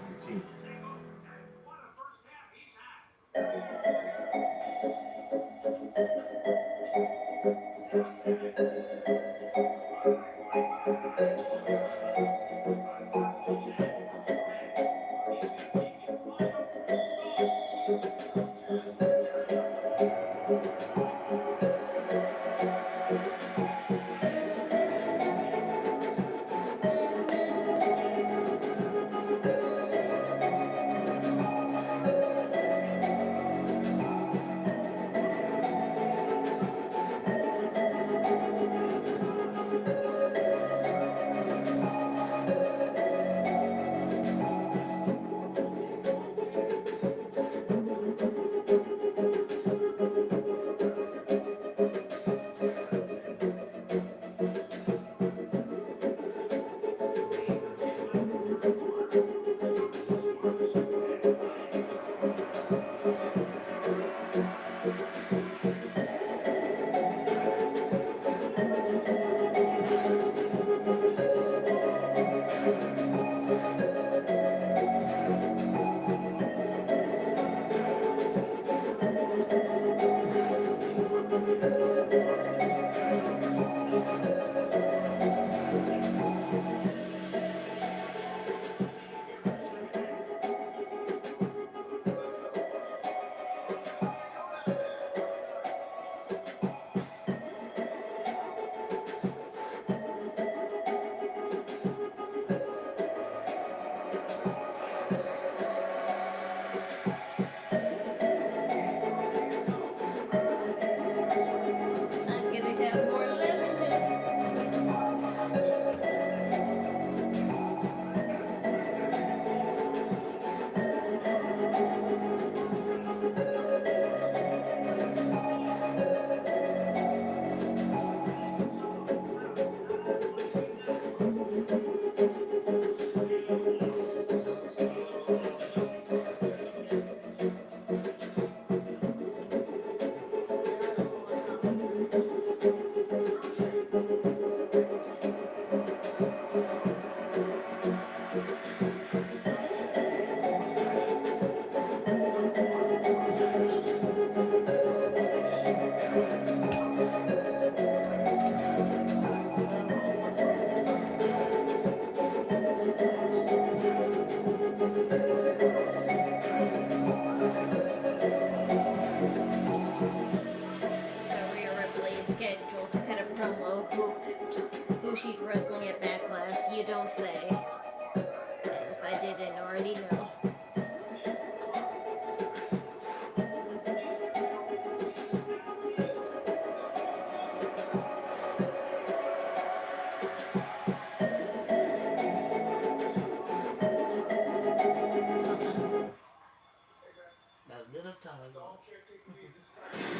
little taller.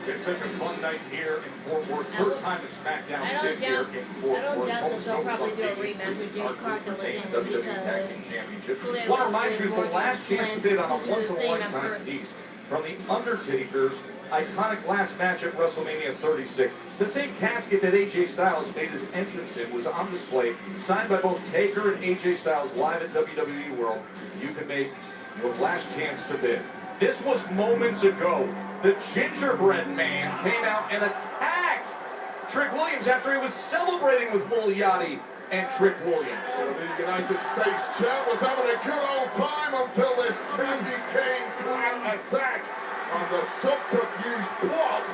It's such a fun night here in Fort Worth. Third time that SmackDown been here in Fort Worth. I don't doubt that they'll probably do a rematch with Jimmy Cargill again because Want to remind you, it's the last chance to bid on a once-in-a-lifetime piece from The Undertaker's iconic last match at WrestleMania 36. The same casket that AJ Styles made his entrance in was on display, signed by both Taker and AJ Styles live at WWE World. You can make your last chance to bid. This was moments ago. The Gingerbread Man came out and attacked Trick Williams after he was celebrating with Giulia and Trick Williams. The United States champ was having a good old time until this Candy Cane clan attack on the subterfuge plot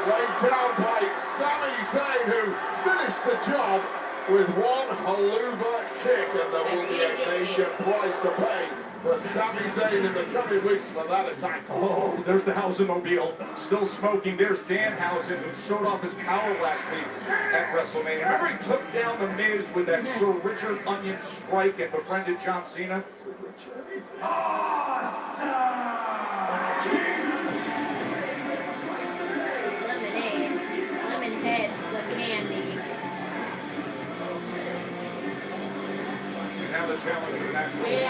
laid down by Sami Zayn, who finished the job with one haluva kick, and there will be a major price to pay for Sami Zayn in the coming weeks for that attack. Oh, there's the Housemobile, still smoking. There's Danhausen, who showed off his power last week at WrestleMania. Remember he took down The Miz with that Sir Richard Onion strike and befriended John Cena? Lemon heads, the candy. Now the challenger naturally If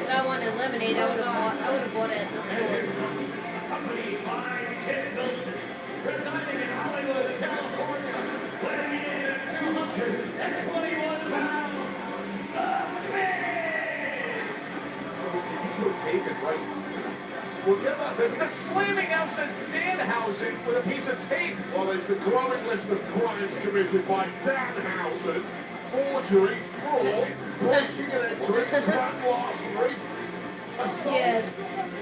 I wanted lemonade, I would have bought it at the store. Residing in Hollywood, California, weighing in at 221 pounds, The Miz! Oh, can you take it right? Well, get that. The slamming now says Danhausen with a piece of tape. Well, it's a growing list of crimes committed by Danhausen. Forgery, fraud, breaking and entering, grand larceny, assault,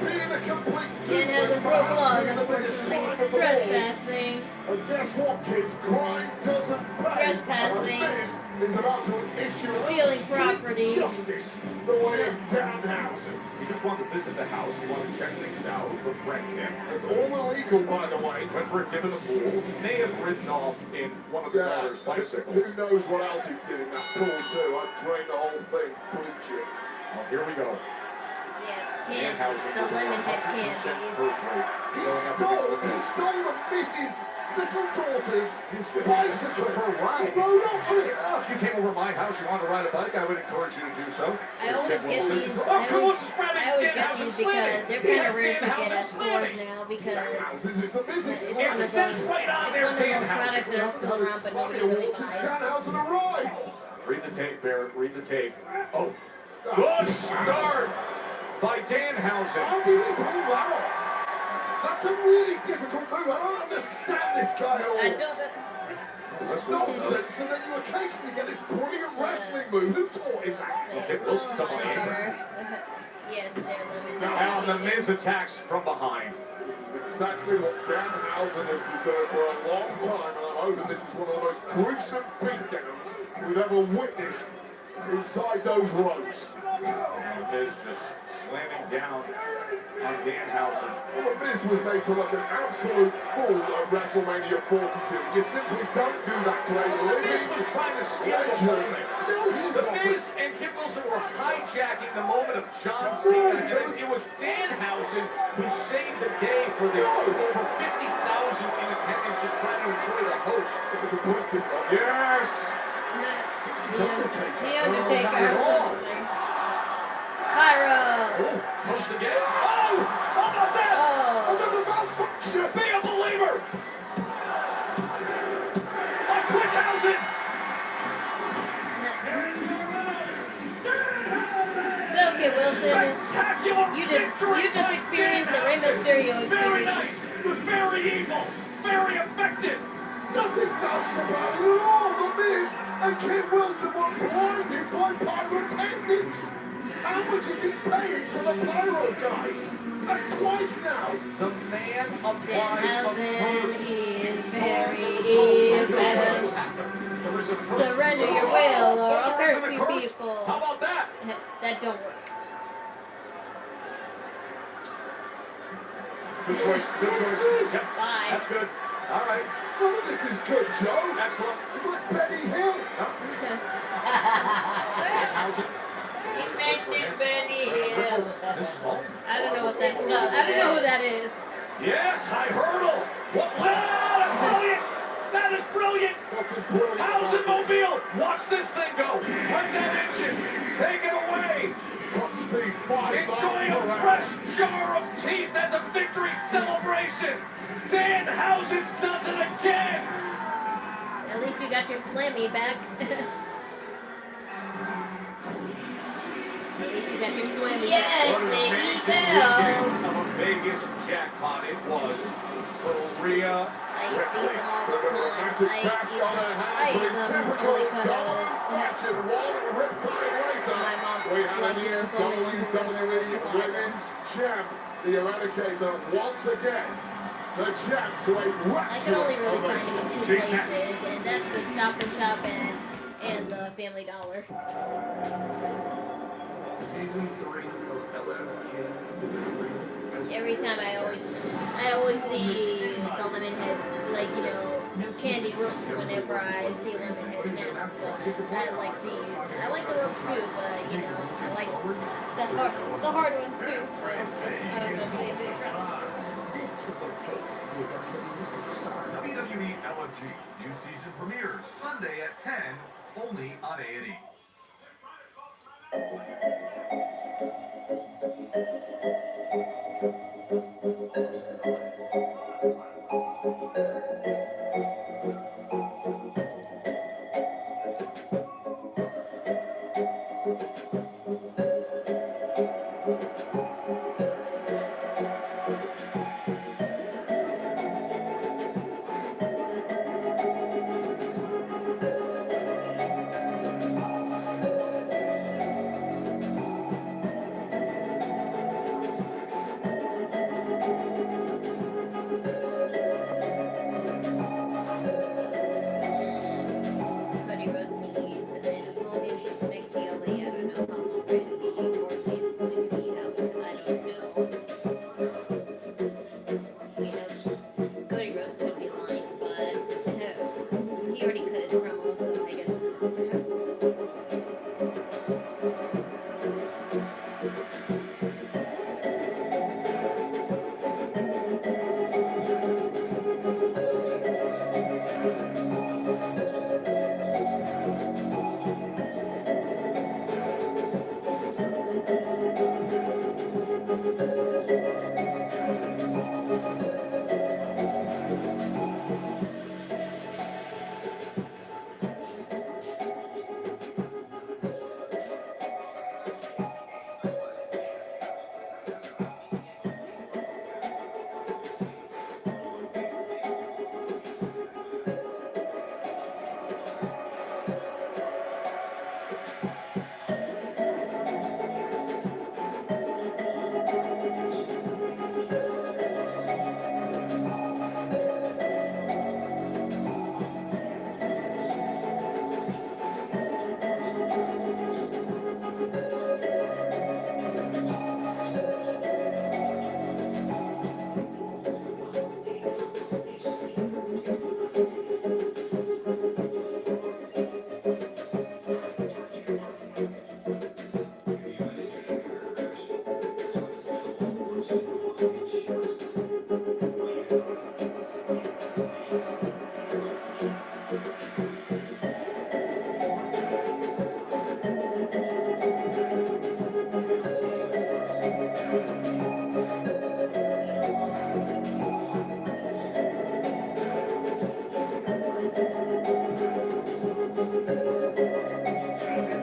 being a complete Danhausen broke laws, unfortunately. Trespassing. And guess what, kids? Crime doesn't pay. Trespassing. And this is about to issue Stealing property. justice the way of Danhausen. He just wanted to visit the house, he wanted to check things out, befriend him. It's all illegal, by the way. Went for a dip in the pool, may have ridden off in one of the daughter's bicycles. Who knows what else he did in that pool, too? I'd drain the whole thing, bleach it. Well, here we go. Yes, the lemon head candies. He stole the Mrs. Little Daughter's bicycle for a ride. He rode off with it. Well, if you came over my house, you wanted to ride a bike, I would encourage you to do so. I always get these. I always get these because they're kind of rare to get at stores now because it's one of those products that are still around but nobody really buys. Read the tape, Barrett. Read the tape. Oh, good start by Danhausen. How did he pull that off? That's a really difficult move. I don't understand this guy at all. I don't. It's nonsense, and then you occasionally get this brilliant wrestling move. Who taught him that? Okay, Wilson's on the apron. Yes, they're limited. Now the Miz attacks from behind. This is exactly what Danhausen has deserved for a long time, and I'm hoping this is one of the most gruesome beatdowns we've ever witnessed inside those ropes. And Miz just slamming down on Danhausen. Well, Miz was made to look an absolute fool at WrestleMania 42. You simply don't do that to a Miz was trying to steal the moment. The Miz and Kip Wilson were hijacking the moment of John Cena, and then it was Danhausen who saved the day for the over 50,000 in attendance just trying to enjoy the host. It's a complete discount. Yes! The Undertaker. Pyro. Oh, close again. Oh! How about that? Oh. Another malfunction. Be a believer. A quick housing. Okay, Wilson. You just experienced the Rey Mysterio experience. Very nice. Very evil. Very effective. Nothing nice about it at all. The Miz and Kip Wilson were blinded by pyrotechnics. How much is he paying for the pyro guys? That's twice now. The man applied Danhausen, he is very evil. Surrender your will or I'll curse you people. How about that? That don't work. Good choice. Good choice. Yep. Bye. That's good. All right. Oh, this is good, Joe. Excellent. It's like Benny Hill. Danhausen. mentioned Benny Hill. I don't know what that's about. I don't know who that is. Yes, high hurdle. What? Ah, that's brilliant. That is brilliant. How's it mobile? Watch this thing go. Let that engine take it away. Enjoying a fresh jar of teeth as a victory celebration. Danhausen does it again. At least you got your slammy back. At least you got your slammy Yes, back. What an amazing weekend of a Vegas jackpot it was for Ria I used to eat them all the time. Massive task on their hands, but in typical dominant fashion, one riptide later, My mom we have a liked new it filming WWE Women's Champ, the Eradicator, once again, the champ to a I can only really find rapturous them in two ovation. places, and that's the Stop and Shop and the Family Dollar. Season 3 of LFG is in the Every time I always see the lemon head, like, you know, candy ropes whenever I see lemon head now. But I like these. I like the ropes too, but you know, I like the hard ones too. But I was gonna say a big WWE LFG new season premieres Sunday at 10, only on A&E. Cody Rhodes needs an opponent to Nick Giulia. I don't know how long Randy Orton is going to be out. I don't know. We know Cody Rhodes could be lying, but he already cut his promo, so I guess.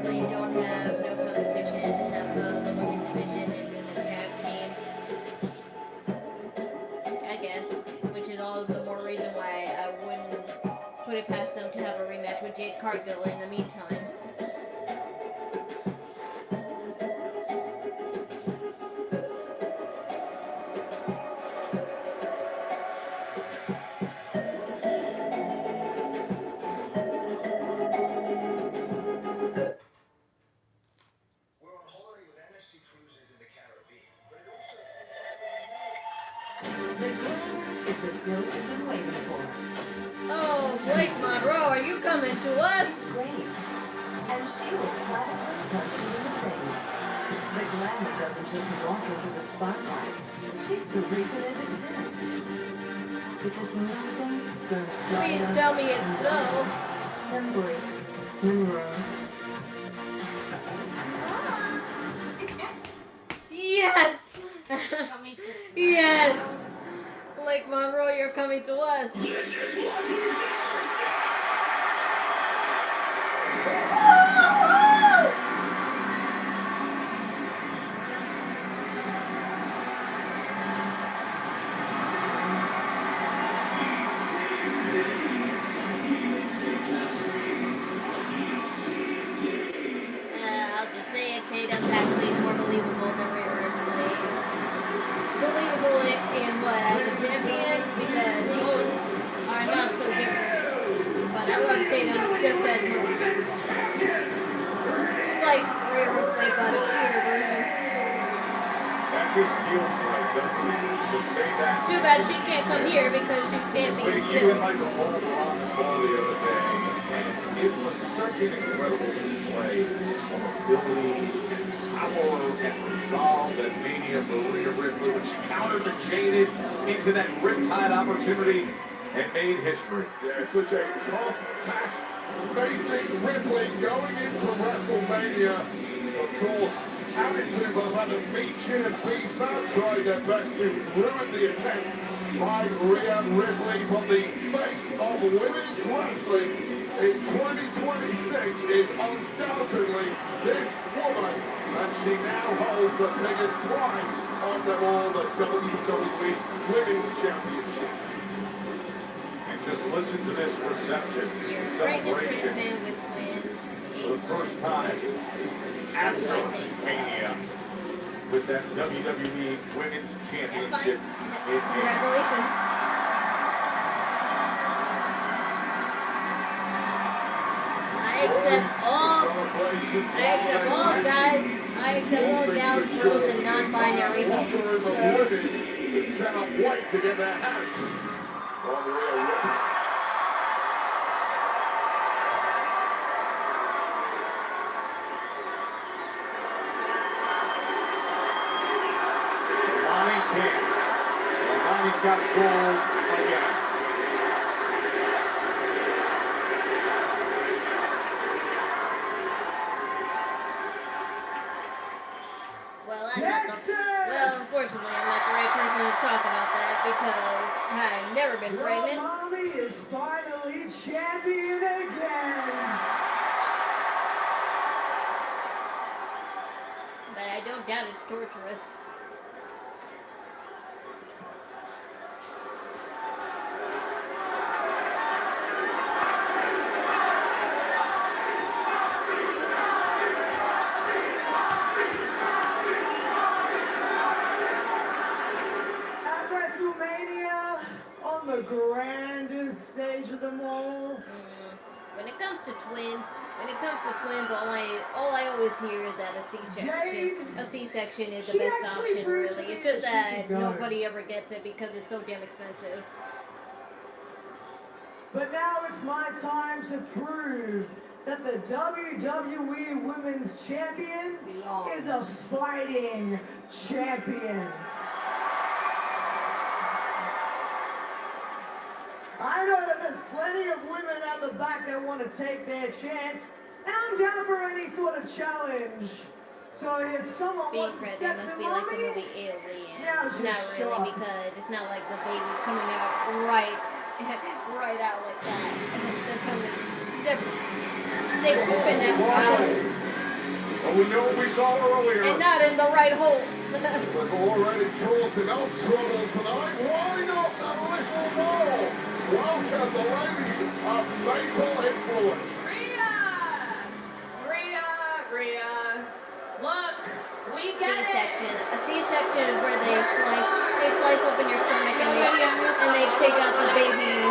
They don't have no competition. Have the women's division is in the tag team. I guess, which is all the more reason why I wouldn't put it past them to have a rematch with Jade Cargill in the meantime. Is the thrill you've been waiting for. Oh, Blake Monroe, are you coming to us? Grace. and she will probably punch you in the face. The glamour doesn't just walk into the spotlight. She's the reason it exists. Because nothing burns Please brighter tell me it's so. than Blake Monroe. Yes! Yes! Blake Monroe, you're coming to us. I'll just say it, Tatum's actually more believable than Rhea Ripley. Believable in what, as a champion? Because both are not so different. But I love Tatum just as much. It's like Rhea Ripley, but a cuter version. That just feels right, doesn't it? To say that. Too bad she can't come here because she's champion You still. and Michael Cole were on the call the other day, and it was such an incredible display of ability and power and resolve and mania for Rhea Ripley, which countered the Jaded into that riptide opportunity and made history. Yeah, such a tough task facing Ripley going into WrestleMania. Of course, having to have a feature and beat that tried their best to ruin the attempt by Rhea Ripley, but the face of women's wrestling in 2026 is undoubtedly this woman, and she now holds the biggest prize of them all, the WWE Women's Championship. And just listen to this reception, celebration for the first time after Mania with that WWE Women's Championship. Congratulations. I accept all guys. I accept all gals, girls, and non-binary. Cannot wait to get their hands on Rhea Ripley. Chance. Lonnie's got gold again. Unfortunately, I'm not the right person to talk about that because I've never been pregnant. Mommy is finally champion again. But I don't doubt it's torturous. The grandest stage of them all. When it comes to twins, all I always hear is that a C-section is the best option. Really, it's just that nobody ever gets it because it's so damn expensive. But now it's my time to prove that the WWE Women's Champion is a fighting champion. I know that there's plenty of women out the back that want to take their chance, and I'm down for any sort of challenge. So if someone wants to step must to be like the mommy, movie Alien. now's your Not really, shot. because it's not like the baby's coming out right out like that. They poop in that bottle. Well, we know what we saw earlier. And not in the right hole. We've already caused enough trouble tonight. Why not a little more? Welcome the ladies of Fatal Influence. Rhea. Look, we get C-section. A C-section is where they slice open your stomach and they take out the baby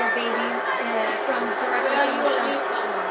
or babies from directly from your stomach.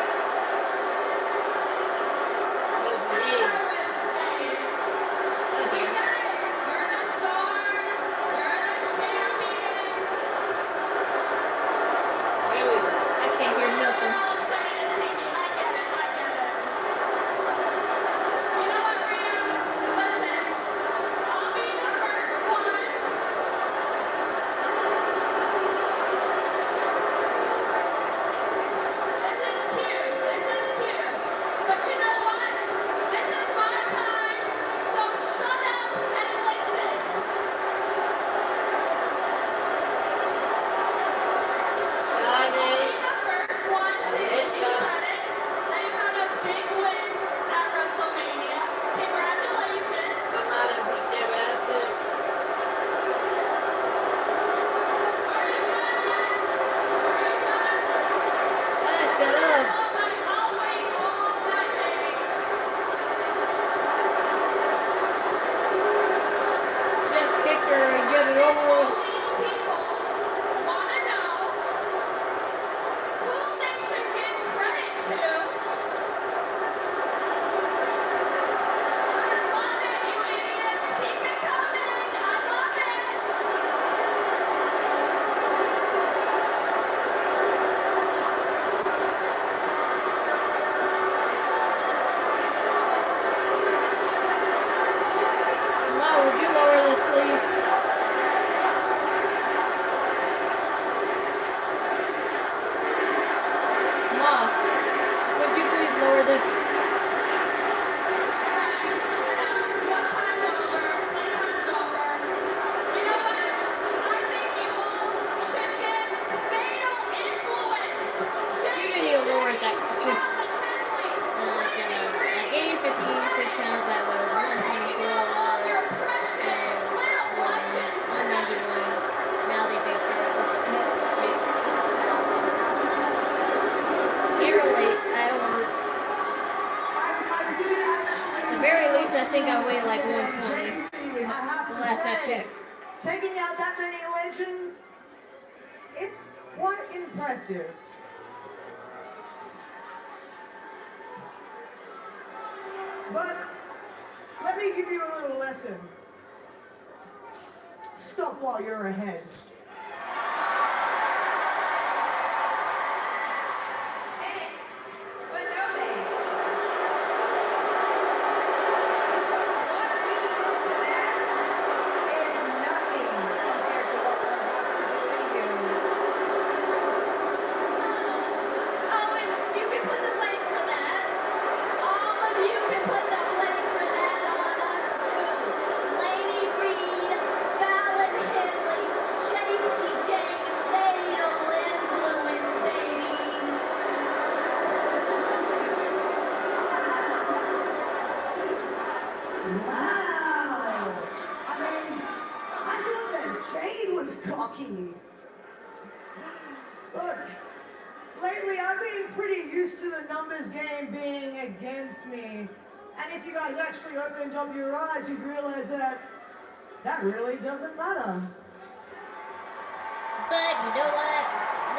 think I weighed like 120. The last I checked. Taking out that many legends, it's quite impressive. But let me give you a little lesson. Stop while you're ahead. Look, lately I've been pretty used to the numbers game being against me. And if you guys actually opened up your eyes, you'd realize that that really doesn't matter. But you know what?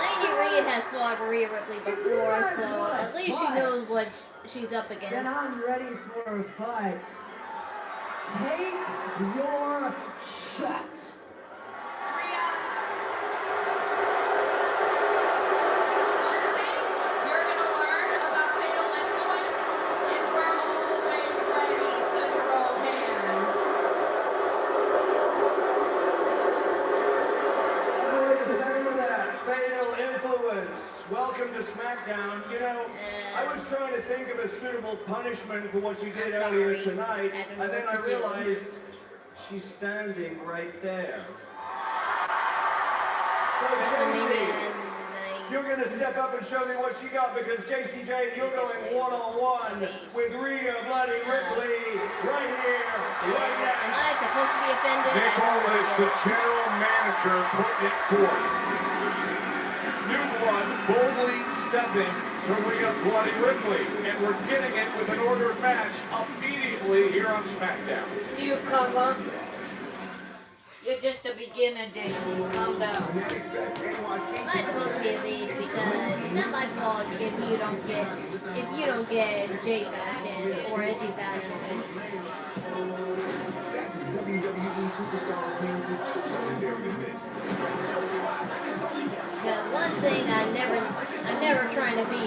Lady Rhea has fought Ria Ripley before, so at least she knows what she's up against. Then I'm ready for a fight. Take your shots. Welcome to Smackdown. You know, I was trying to think of a suitable punishment for what you did earlier tonight, and then I realized she's standing right there. So, Jacy, you're going to step up and show me what you got, because Jacy Jayne, you're going one-on-one with Rhea Bloody Ripley right here, right now. Am I supposed to be offended? Nick Aldis, the general manager, putting it forth. New blood boldly stepping to Rhea Bloody Ripley, and we're getting it with an ordered match immediately here on Smackdown. You come up. You're just a beginner, Jacy. Calm down. I'm not supposed to be a lead because it's not my fault if you don't get J fashion or edgy fashion. WWE superstar wins his legendary miss. Because one thing I'm never trying to be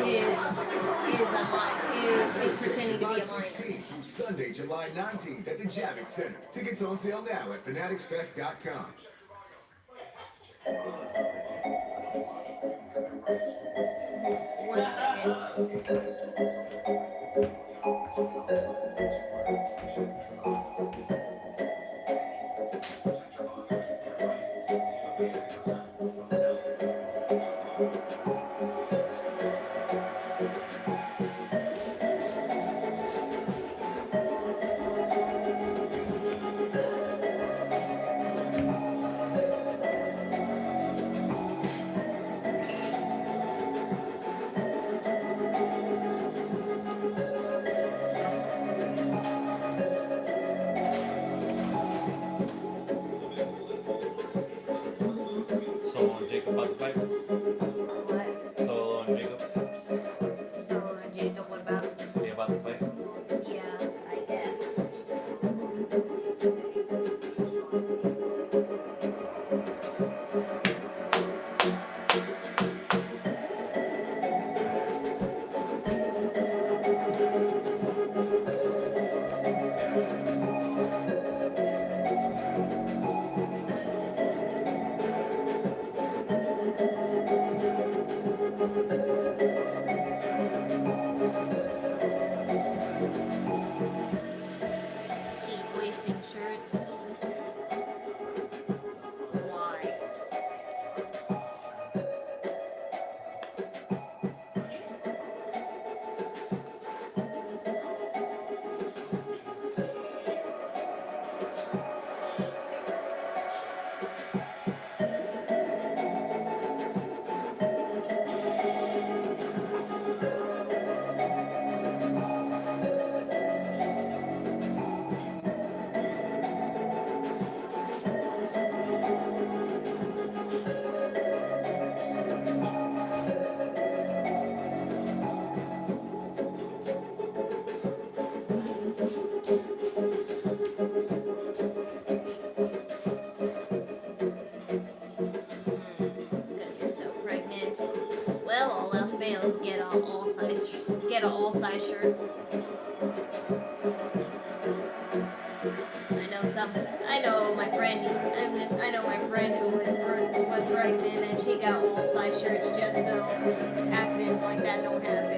is pretending to be a minor. 16th through Sunday, July 19th at the Javits Center. Tickets on sale now at fanaticsfest.com. About the fight? What? Solo and Jacob? Solo and Jacob, what about? Yeah, about the fight? Yeah, I guess. Keep wasting shirts. Why? Gonna get so pregnant. Well, all else fails, get an all size shirt. I know my friend who was pregnant and she got all size shirts just so accidents like that don't happen.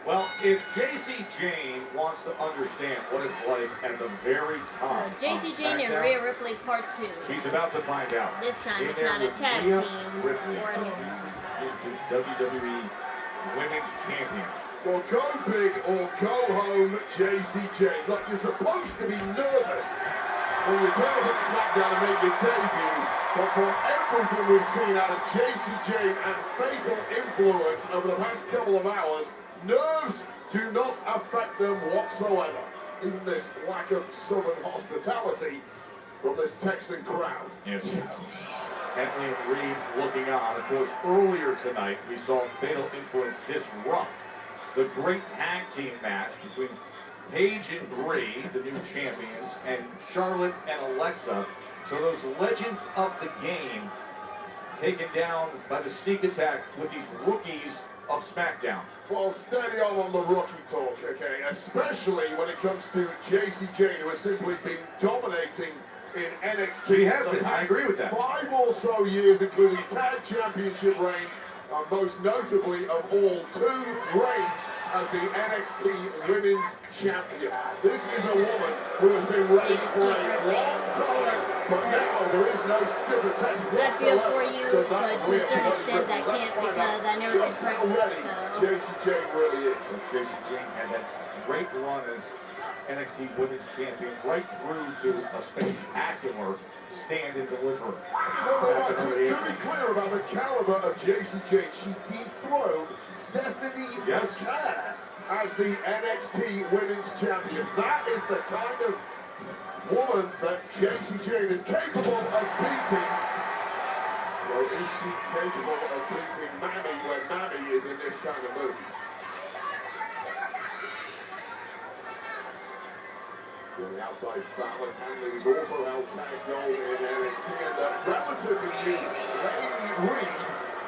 Well, if Jacy Jayne wants to understand what it's like at the very top So, Jacy of Jayne and SmackDown, Rhea Ripley Part 2. she's about to find out. This time In it's there not a with tag Rhea team Ripley or anything. into WWE Women's Champion. Well, go big or go home, Jacy Jayne. Look, you're supposed to be nervous when you turn up at Smackdown and make your debut, but from everything we've seen out of Jacy Jayne and fatal influence over the past couple of hours, nerves do not affect them whatsoever. Even this lack of southern hospitality from this Texan crowd. Yes. Henley and Reed looking on. Of course, earlier tonight, we saw Fatal Influence disrupt the great tag team match between Paige and Bree, the new champions, and Charlotte and Alexa. So those legends of the game taken down by the sneak attack with these rookies of SmackDown. Well, steady on the rookie talk, okay? Especially when it comes to Jacy Jayne, who has simply been dominating in NXT. She has been, I agree with that. 5 or so years, including tag championship reigns, and most notably of all, 2 reigns as the NXT Women's Champion. This is a woman who has been reigning for a long time, but now there is no stiffer test I feel whatsoever. for you, but to a certain extent I can't because I never was pregnant, so. Jacy Jayne really is. Jacy Jayne had that great run as NXT Women's Champion right through to a spectacular stand and deliver. To be clear about the caliber of Jacy Jayne, she dethroned Stephanie McAfee as the NXT Women's Champion. That is the kind of woman that Jacy Jayne is capable of beating. Well, is she capable of beating Mammy when Mammy is in this kind of mood? So the outside Fallon Henley was also held tag goal in NXT, and the relatively new Haii Reed,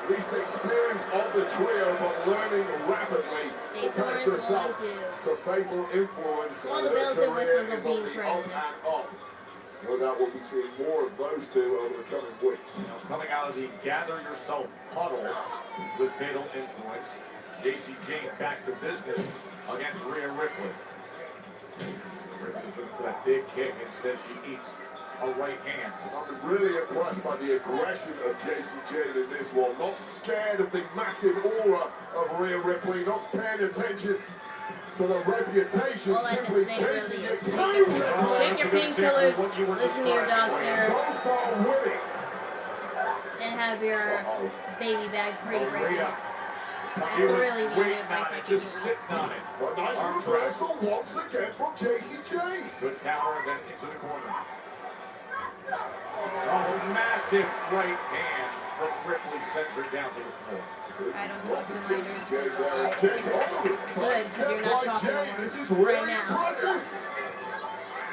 least experience of the trio, but learning rapidly to test herself to fatal influence. All the bells and whistles are being up present. and up No doubt we'll be seeing more of those two over the coming weeks. Now, coming out of the Gather Yourself huddle with Fatal Influence, Jacy Jayne back to business against Rhea Ripley. Ripley's looking for that big kick. Instead, she eats a right hand. I'm really impressed by the aggression of Jacy Jayne in this one. Not scared of the massive aura of Rhea Ripley, not paying attention to the reputation, simply taking it to Ripley. Take your painkillers, listen to your doctor, So far winning. and have your baby bag pre-ready. That's He was really the only waiting advice on I it, can just give. sitting on it. A nice reversal once again from Jacy Jayne. Good counter, and then into the corner. Oh, massive right hand from Ripley sends her down to the floor. I don't talk to my nurse. Jayne, Good, because you're not talking to her This is right really now. impressive.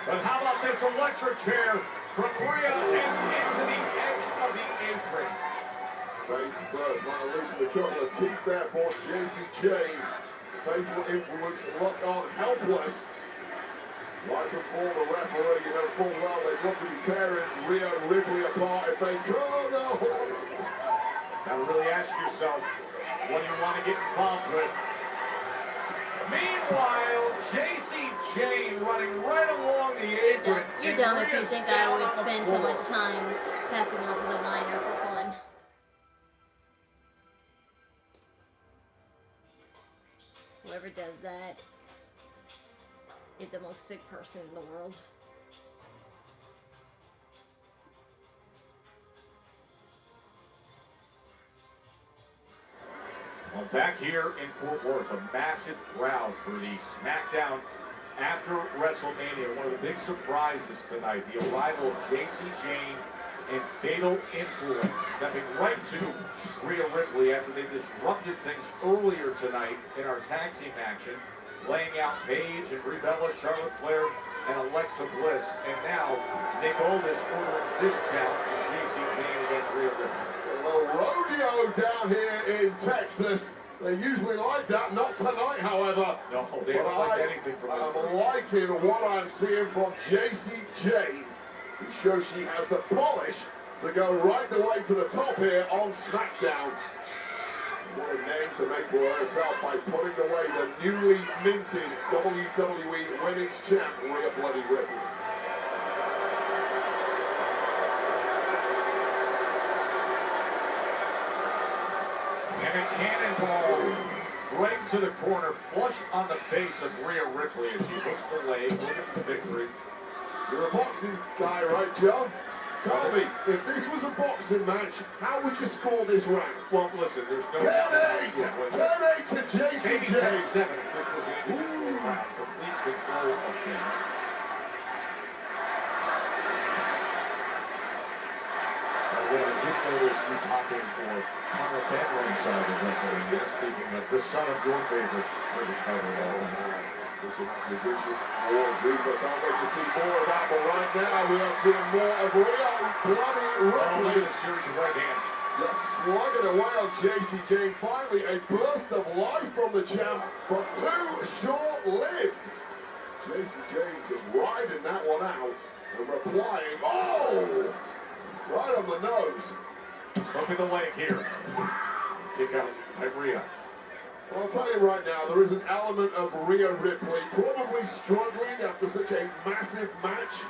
But how about this electric chair from Rhea and into the edge of the apron? Face first, might have loosened a couple of teeth there for Jacy Jayne. Fatal Influence look on helpless. Like a former referee, you know full well they'd love to be tearing Rhea Ripley apart if they could. Gotta really ask yourself, what do you want to get involved with? Meanwhile, Jacy Jayne running right along the apron. You're dumb if you think I would spend so much time passing off as a minor for fun. Whoever does that is the most sick person in the world. Well, back here in Fort Worth, a massive crowd for the Smackdown after WrestleMania. One of the big surprises tonight, the arrival of Jacy Jayne and Fatal Influence, stepping right to Rhea Ripley after they disrupted things earlier tonight in our tag team action, laying out Paige and Brie Bella, Charlotte Flair, and Alexa Bliss. And now Nick Aldis ordering this challenge of Jacy Jayne against Rhea Ripley. A rodeo down here in Texas. They usually like that, not tonight, however. No, they don't like anything from this. I'm liking what I'm seeing from Jacy Jayne, who shows she has the polish to go right the way to the top here on SmackDown. What a name to make for herself by putting away the newly minted WWE Women's Champ, Rhea Bloody Ripley. And a cannonball right to the corner, flush on the face of Rhea Ripley as she hooks the leg, looking for victory. You're a boxing guy, right, Joe? Tell me, if this was a boxing match, how would you score this round? Well, listen, there's no... 10-8! 10-8 to Jacy Maybe Jayne. 10-7 if this was an individual round. Complete control of things. I did notice you popping for Conor Ben ringside of WrestleMania, speaking of the son of your favorite British title of all time. Position towards Rhea. Can't wait to see more of that, but right now we are seeing more of Rhea Bloody Ripley. A series of right hands. Just slugging away on Jacy Jayne. Finally, a burst of life from the champ, but too short-lived. Jacy Jayne just riding that one out and replying. Oh! Right on the nose. Look at the leg here. Kick out by Rhea. Well, I'll tell you right now, there is an element of Rhea Ripley probably struggling after such a massive match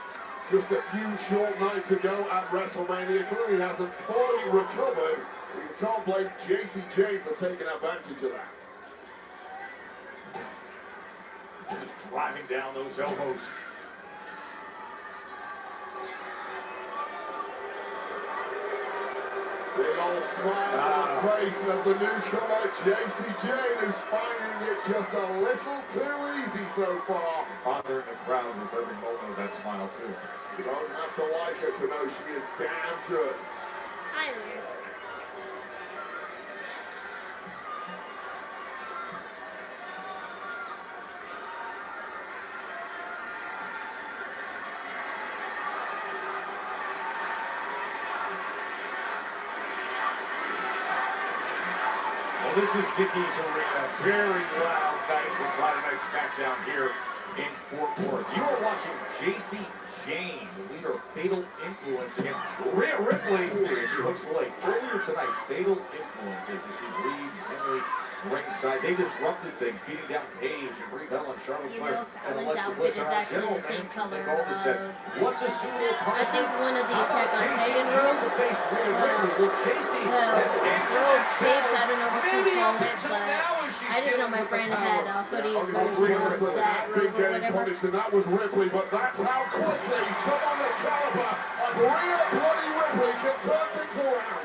just a few short nights ago at WrestleMania. Clearly hasn't fully recovered. You can't blame Jacy Jayne for taking advantage of that. Just driving down those elbows. Big old smile on the face of the newcomer, Jacy Jayne, who's finding it just a little too easy so far. Bothering the crowd with every moment of that smile, too. You don't have to like her to know she is damn good. Hi there. Well, this is Dickies Arena. Very loud night for Friday Night Smackdown here in Fort Worth. You are watching Jacy Jayne, the leader of Fatal Influence, against Rhea Ripley. She hooks late. Earlier tonight, Fatal Influence, as you see Reed, Henry, ringside. They disrupted things, beating down Paige and Brie Bella and Charlotte Flair and Alexa Bliss. And our general manager, they all just said, what's a suitable I punishment? think one of the How Attack about on Jacy Titan Jayne robes. to face Rhea Ripley? Well, Jacy has answered robe that tapes, I challenge. don't know what you Maybe call up it, until but now as she's I just know dealing my with the friend power. had a hoodie Rhea version of Ripley that had been robe or getting whatever. punished, and that was Ripley, but that's how quickly someone the caliber of Rhea Bloody Ripley can turn things around.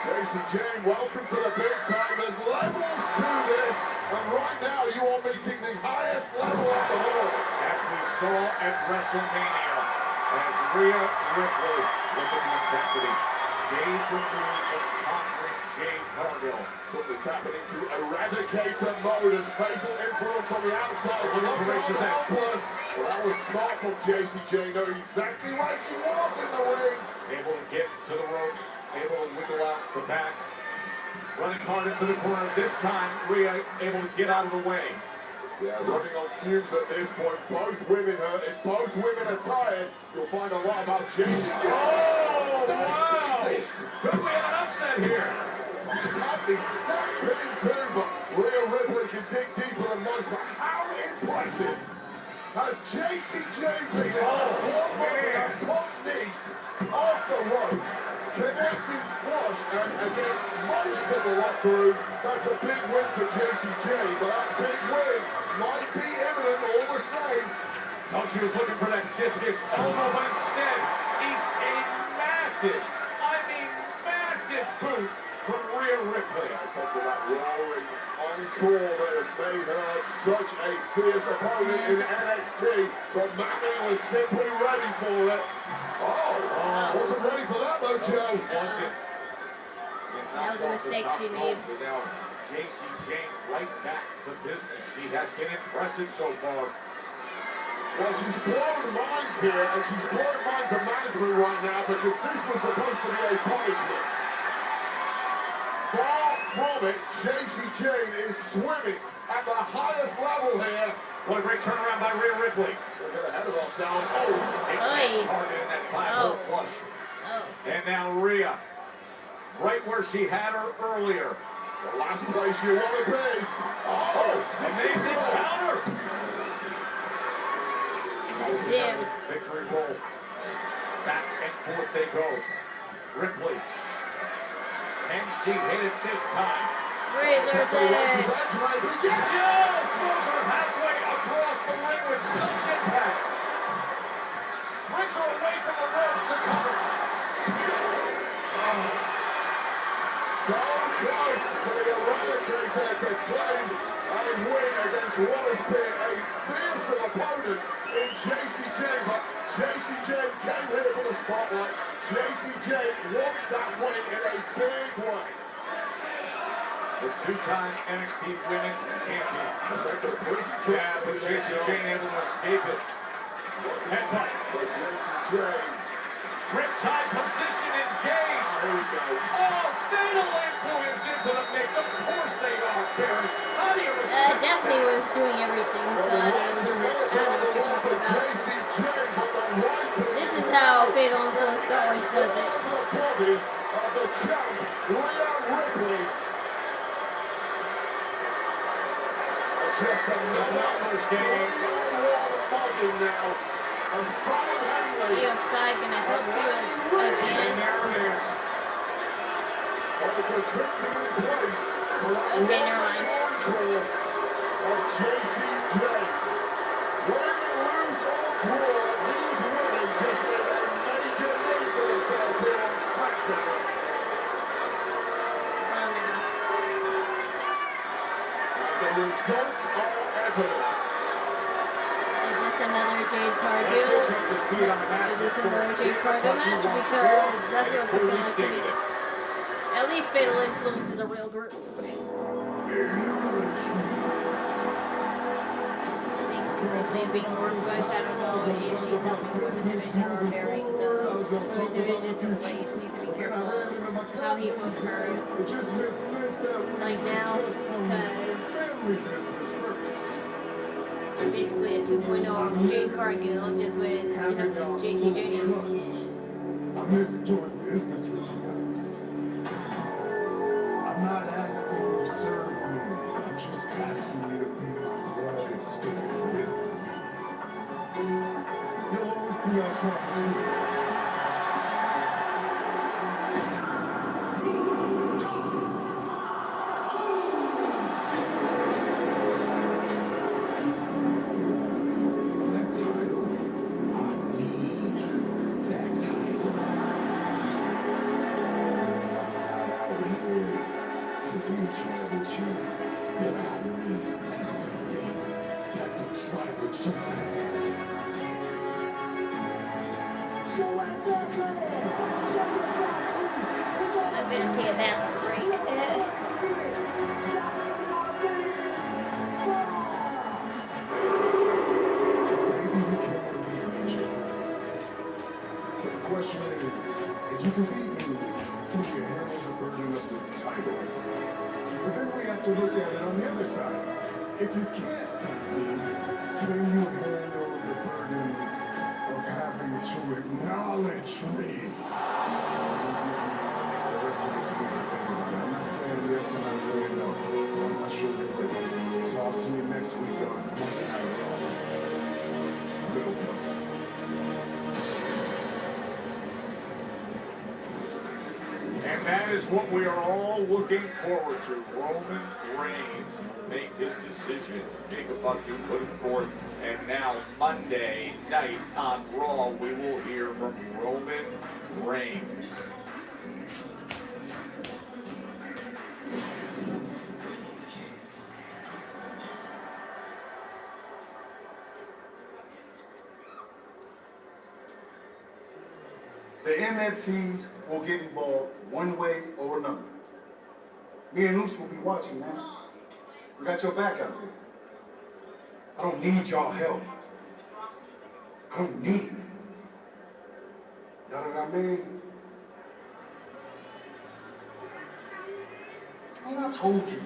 Jacy Jayne, welcome to the big time. There's levels to this, and right now you are meeting the highest level of the all. As we saw at WrestleMania, as Rhea Ripley looked at the intensity. Days removed from conquering Jade Cargill. Suddenly tapping into Eradicator mode as Fatal Influence on the outside. Information's out. Helpless. Well, that was smart from Jacy Jayne, knowing exactly where she was in the ring. Able to get to the ropes, able to wiggle out the back. Running hard into the corner. This time, Rhea able to get out of the way. Yeah, running on fumes at this point. Both women hurt. If both women are tired, you'll find a lot about Jacy Jayne. Oh, Nice, wow! Jacy. Could we have an upset here? It's happening stacked hitting too, but Rhea Ripley can dig deeper than most. But how impressive has Jacy Jayne been? One man pop knee off the ropes, connecting flush, and against most of the locker room, that's a big win for Jacy Jayne. But that big win might be imminent all the same. Thought she was looking for that discus elbow, but instead eats a massive, I mean massive boot from Rhea Ripley. I talked about roaring encore that has made her such a fierce opponent in NXT, but Manny was simply ready for it. Oh, wasn't ready for that though, Joe. Wasn't. That was a mistake she made. But now Jacy Jayne right back to business. She has been impressive so far. Well, she's blown minds here, and she's blown minds of management right now because this was supposed to be a punishment. Far from it, Jacy Jayne is swimming at the highest level here. What a great turnaround by Rhea Ripley. We'll get ahead of ourselves. Oh, target in that 5-hole flush. And now Rhea, right where she had her earlier. The last place you want to be. Oh, amazing counter. Victory roll. Back and forth they go. Ripley. Can she hit it this time? Razor blade. Throws her halfway across the ring with such impact. Brings her away from the ropes to cover. So close for the Eradicator to claim a win against what has been a fearsome opponent in Jacy Jayne. But Jacy Jayne came here for the spotlight. Jacy Jayne wants that win in a big way. The two-time NXT Women's Champion. Yeah, but Jacy Jayne able to escape it. Headbutt. But Jacy Jayne. Riptide position engaged. There we go. Oh, Fatal Influence into the mix. Of course they are, Barry. How do you respect Daphne was doing everything, so I don't know what you're talking about. This is how Fatal Influence always does it. Body of the champ, Rhea Ripley. Just another game. Now. As Brian Henley. Io Sky gonna help you again. Okay, never mind. Of Jacy Jayne. Win, lose, or draw, these women just made a major name for themselves here on Smackdown. And the results are evidence. Is this another Jade Cargill? Is this another Jade Cargill match? Because that's what it's going to be. At least Fatal Influence is a real group. Maybe more advice, I don't know if she's helping with the division or bearing the division to the way she needs to be careful of how he wants her like now, because Basically a 2.0 of Jade Cargill, just with Jacy Jayne. I miss doing business with you guys. I'm not asking you to serve me. I'm just asking you to be my blood and stick with me. You'll always be our trouble. I've been to take a bathroom break. The question is, if you can beat me, can you handle the burden of this title? But then we have to look at it on the other side. If you can't beat me, can you handle the burden of having to acknowledge me? The rest of this week, I'm not saying yes, I'm not saying no. I'm not sure you're ready. So I'll see you next week on Monday Night Raw. Little cousin. And that is what we are all looking forward to. Roman Reigns make his decision. Jacob Bucky put it forth. And now Monday night on Raw, we will hear from Roman Reigns. The MFTs will get involved one way or another. Me and Oos will be watching, man. We got your back out there. I don't need y'all help. I don't need it. You know what I mean? Man, I told you.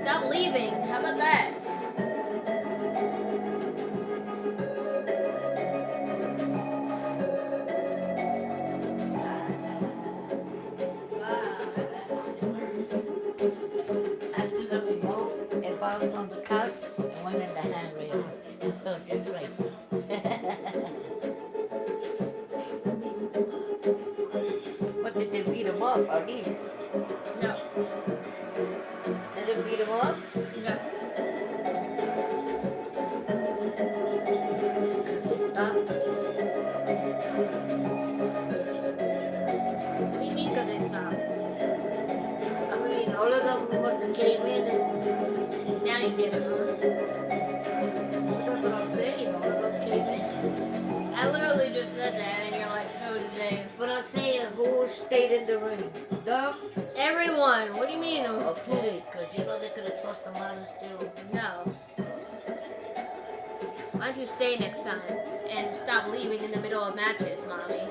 Stop leaving. How about that? After the remote, it bounced on the couch and went in the handrail. It felt just right. What did they beat him up? Or these? No. Did they beat him up? No. Stopped. What do you mean because they stopped? I mean, all of them must came in and Now you get it, huh? that's what I'm saying. All of them came in. I literally just said that and you're like, no today. But I'm saying who stayed in the ring? Them? Everyone. What do you mean? Okay, because you know they could have tossed them out and still. No. Why don't you stay next time and stop leaving in the middle of matches, mommy?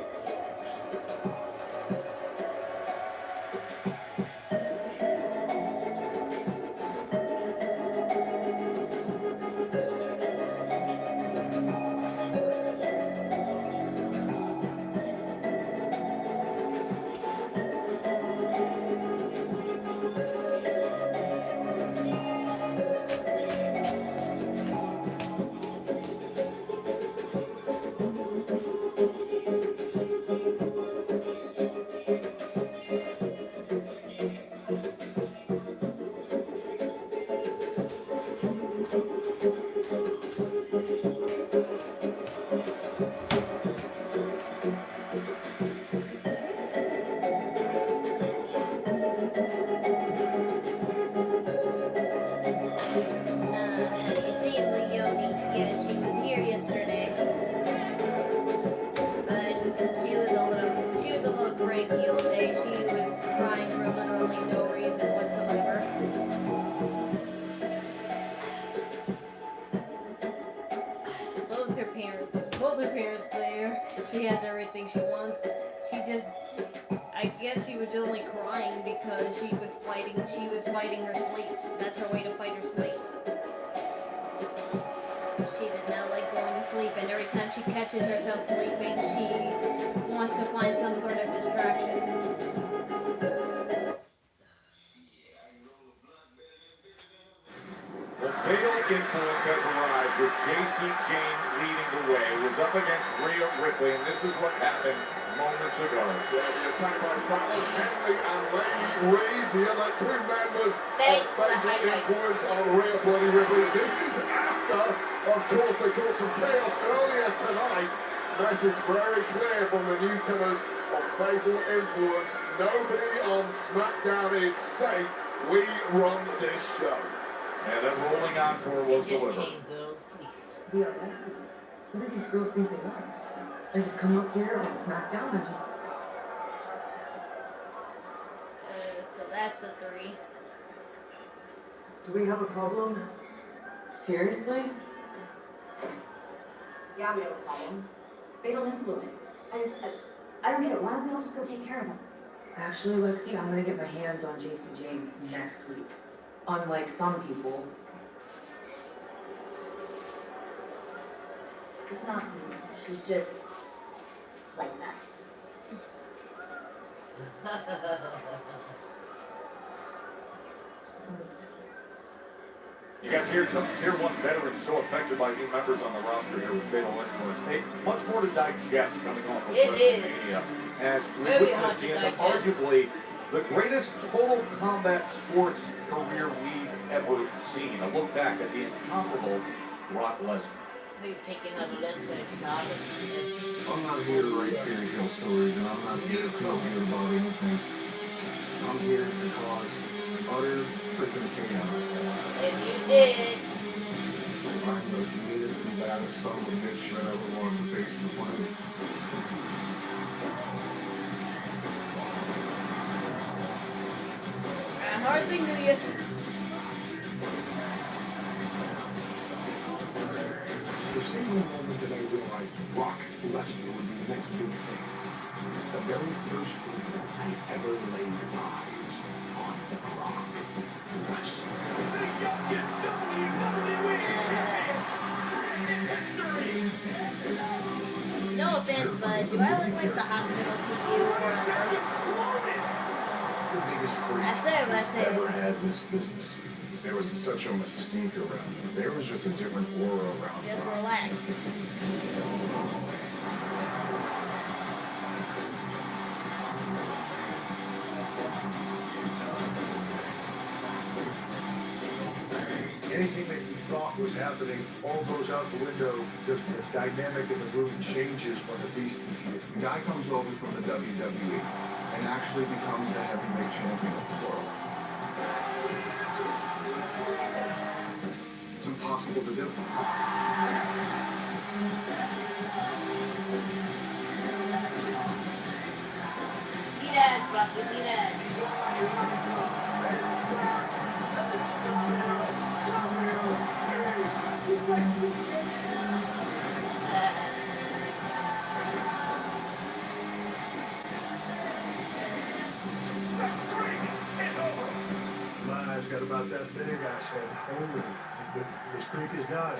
appearance there. She has everything she wants. She just, I guess she was only crying because she was fighting her sleep. That's her way to fight her sleep. She did not like going to sleep, and every time she catches herself sleeping, she wants to find some sort of distraction. The fatal influence has arrived with Jacy Jayne leading the way. It was up against Rhea Ripley, and this is what happened moments ago. The attack by Father Henry and Lady Reed, the other two members of fatal influence on Rhea Bloody Ripley. This is after, of course, they caused some chaos earlier tonight. Message very clear from the newcomers of fatal influence. Nobody on Smackdown is safe. We run this show. And a rolling encore was delivered. Yeah, what do these girls think they are? They just come up here on Smackdown and just... So that's the 3. Do we have a problem? Seriously? Yeah, we have a problem. Fatal influence. I don't get it. Why don't we all just go take care of them? Actually, Lexi, I'm gonna get my hands on Jacy Jayne next week. Unlike some people. It's not me. She's just like that. You got tier 1 veterans so affected by new members on the roster here with fatal influence. Hey, much more to digest coming off of WrestleMania. As we witness the end of arguably the greatest total combat sports career we've ever seen. A look back at the incomparable Brock Lesnar. They've taken a lesser shot. I'm not here to write fairy tale stories, and I'm not here to feel good about anything. I'm here to cause utter freaking chaos. And you did. I'm the meanest and baddest son of a bitch that ever walked the face of the planet. I hardly knew you. The single moment that I realized Brock Lesnar would be the next big thing, the very first time I ever laid eyes on Brock Lesnar. The youngest WWE champion in history. No offense, but do I look like the hospital to you or a nurse? The biggest freak I said what I said. ever had in this business. There was such a mystique around him. There was just a different aura around him. Just relax. Anything that you thought was happening all goes out the window. Just the dynamic in the room changes when the beast is here. The guy comes over from the WWE and actually becomes the heavyweight champion of the world. It's impossible to do. See that, Brock, see that. My eyes got about that big, I said, holy, the streak is done.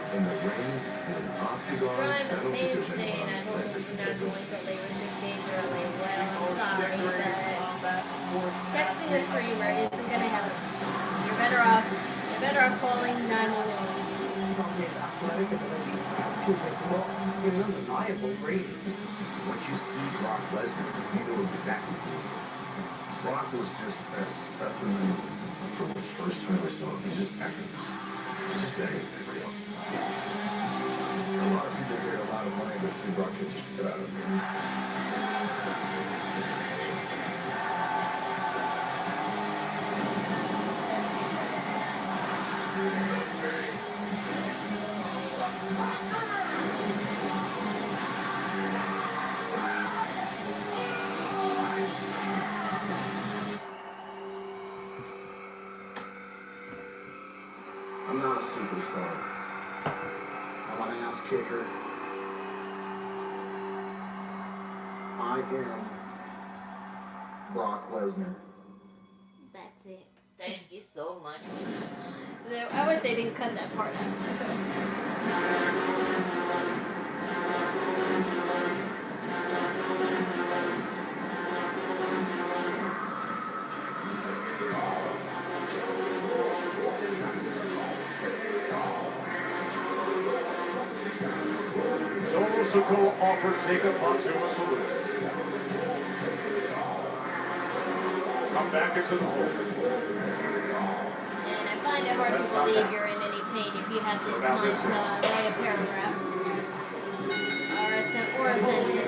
In the ring, in an octagon, Trying to mainstay, and I hope I'm not going to labor 6 days early. Well, I'm sorry, but texting a streamer isn't going to help. You're better off calling 911. His athletic ability to his not an undeniable rating. Once you see Brock Lesnar, you know exactly who he is. Brock was just a specimen from the first time I saw him. He's just effortless. He's just better than everybody else. A lot of people pay a lot of money to see Brock get out of here. I'm not a superstar. I'm butt ass kicker. I am Brock Lesnar. That's it. Thank you so much. I wish they didn't cut that part out. Solo Sikoa offered Jacob Fatu a solution. Come back into the hole. And I find it hard to believe you're in any pain if you have this time to write a paragraph or a sentence.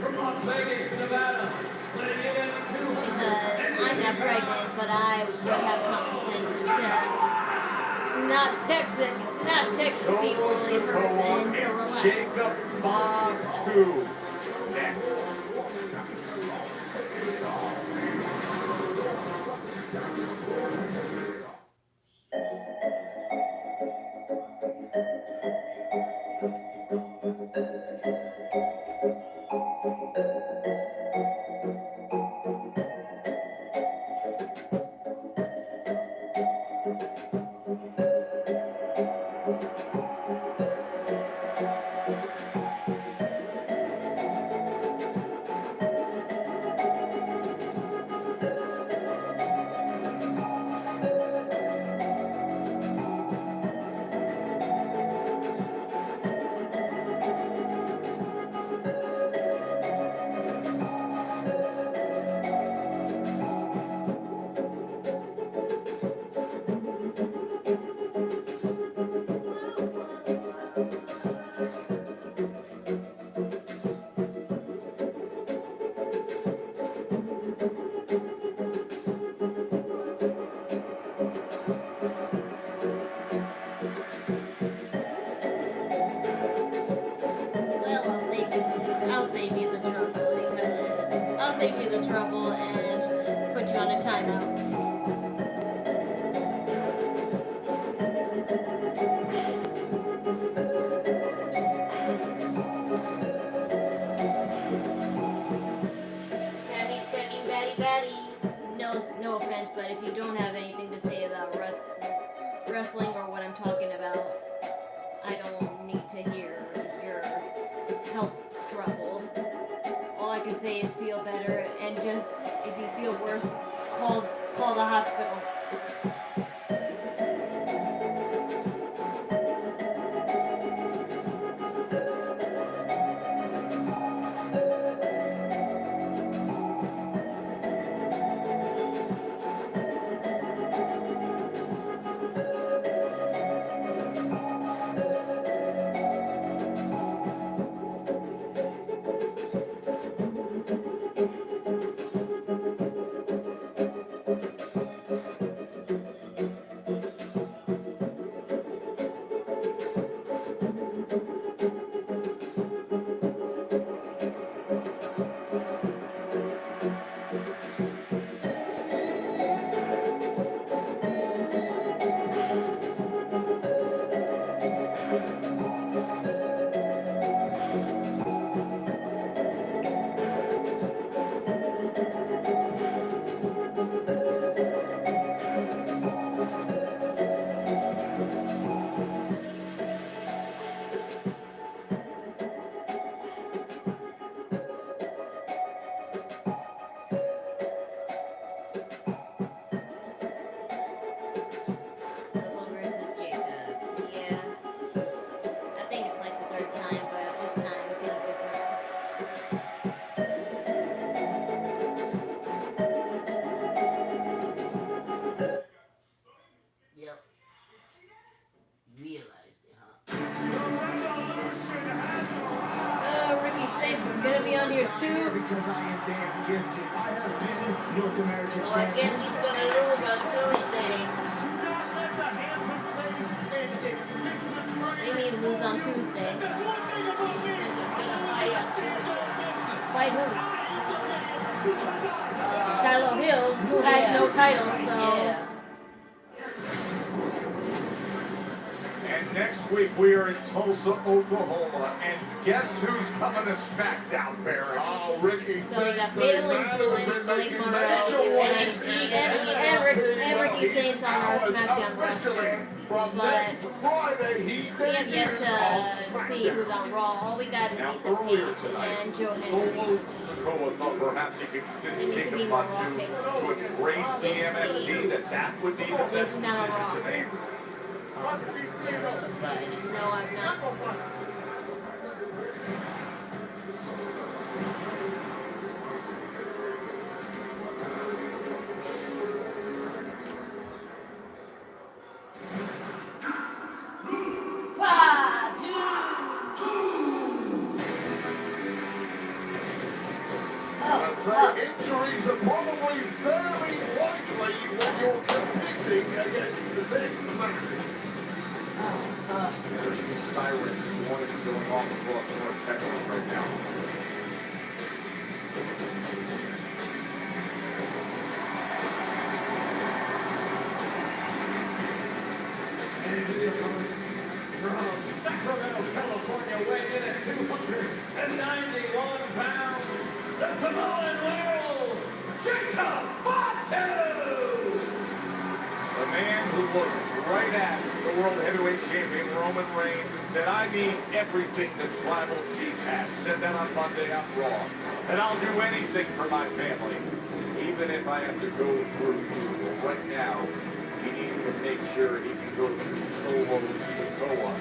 From Las Vegas, Nevada. Because I'm not pregnant, but I would have common sense to not text people in person to relax. Jacob Fatu next. Save you the trouble and put you on a timeout. No offense, but if you don't have anything to say about wrestling or what I'm talking about, I don't need to hear your health troubles. All I can say is feel better, and just if you feel worse, call the hospital. Because I am damn gifted. I have been North American champion. I guess he's gonna lose on Tuesday. What do you mean lose on Tuesday? He's gonna fight on Tuesday. Fight who? Shiloh Hills, who has no title, so. Yeah. week we are in Tulsa, Oklahoma, and guess who's coming to Smackdown, Barry? Oh, Ricky So we got Saints, Fatal a man who's Influence, been Blake making Monroe, major waves NXT, in and Ricky Saints on our hours SmackDown officially roster. from But next Friday, he we have yet debuts on to see SmackDown. who's on Raw. All we got is Now, Ethan earlier Page tonight, and Joe Henry. Solo Sikoa thought perhaps he could needs take to a be more butt Raw to picks. embrace the MFT, that would be the best Jason's not on decision Raw. to make. But no, I'm not. I'd say injuries are probably fairly likely when you're competing against this man. There's these sirens and warnings going off across North Texas right now. From Sacramento, California, weighing in at 291 pounds, the Samoan werewolf, Jacob Fatu! The man who looked right at the World Heavyweight Champion Roman Reigns and said, I need everything that Tribal Chief has. Said that on Monday on Raw. And I'll do anything for my family, even if I have to go through you. Well, right now, he needs to make sure he can go through Solo Sikoa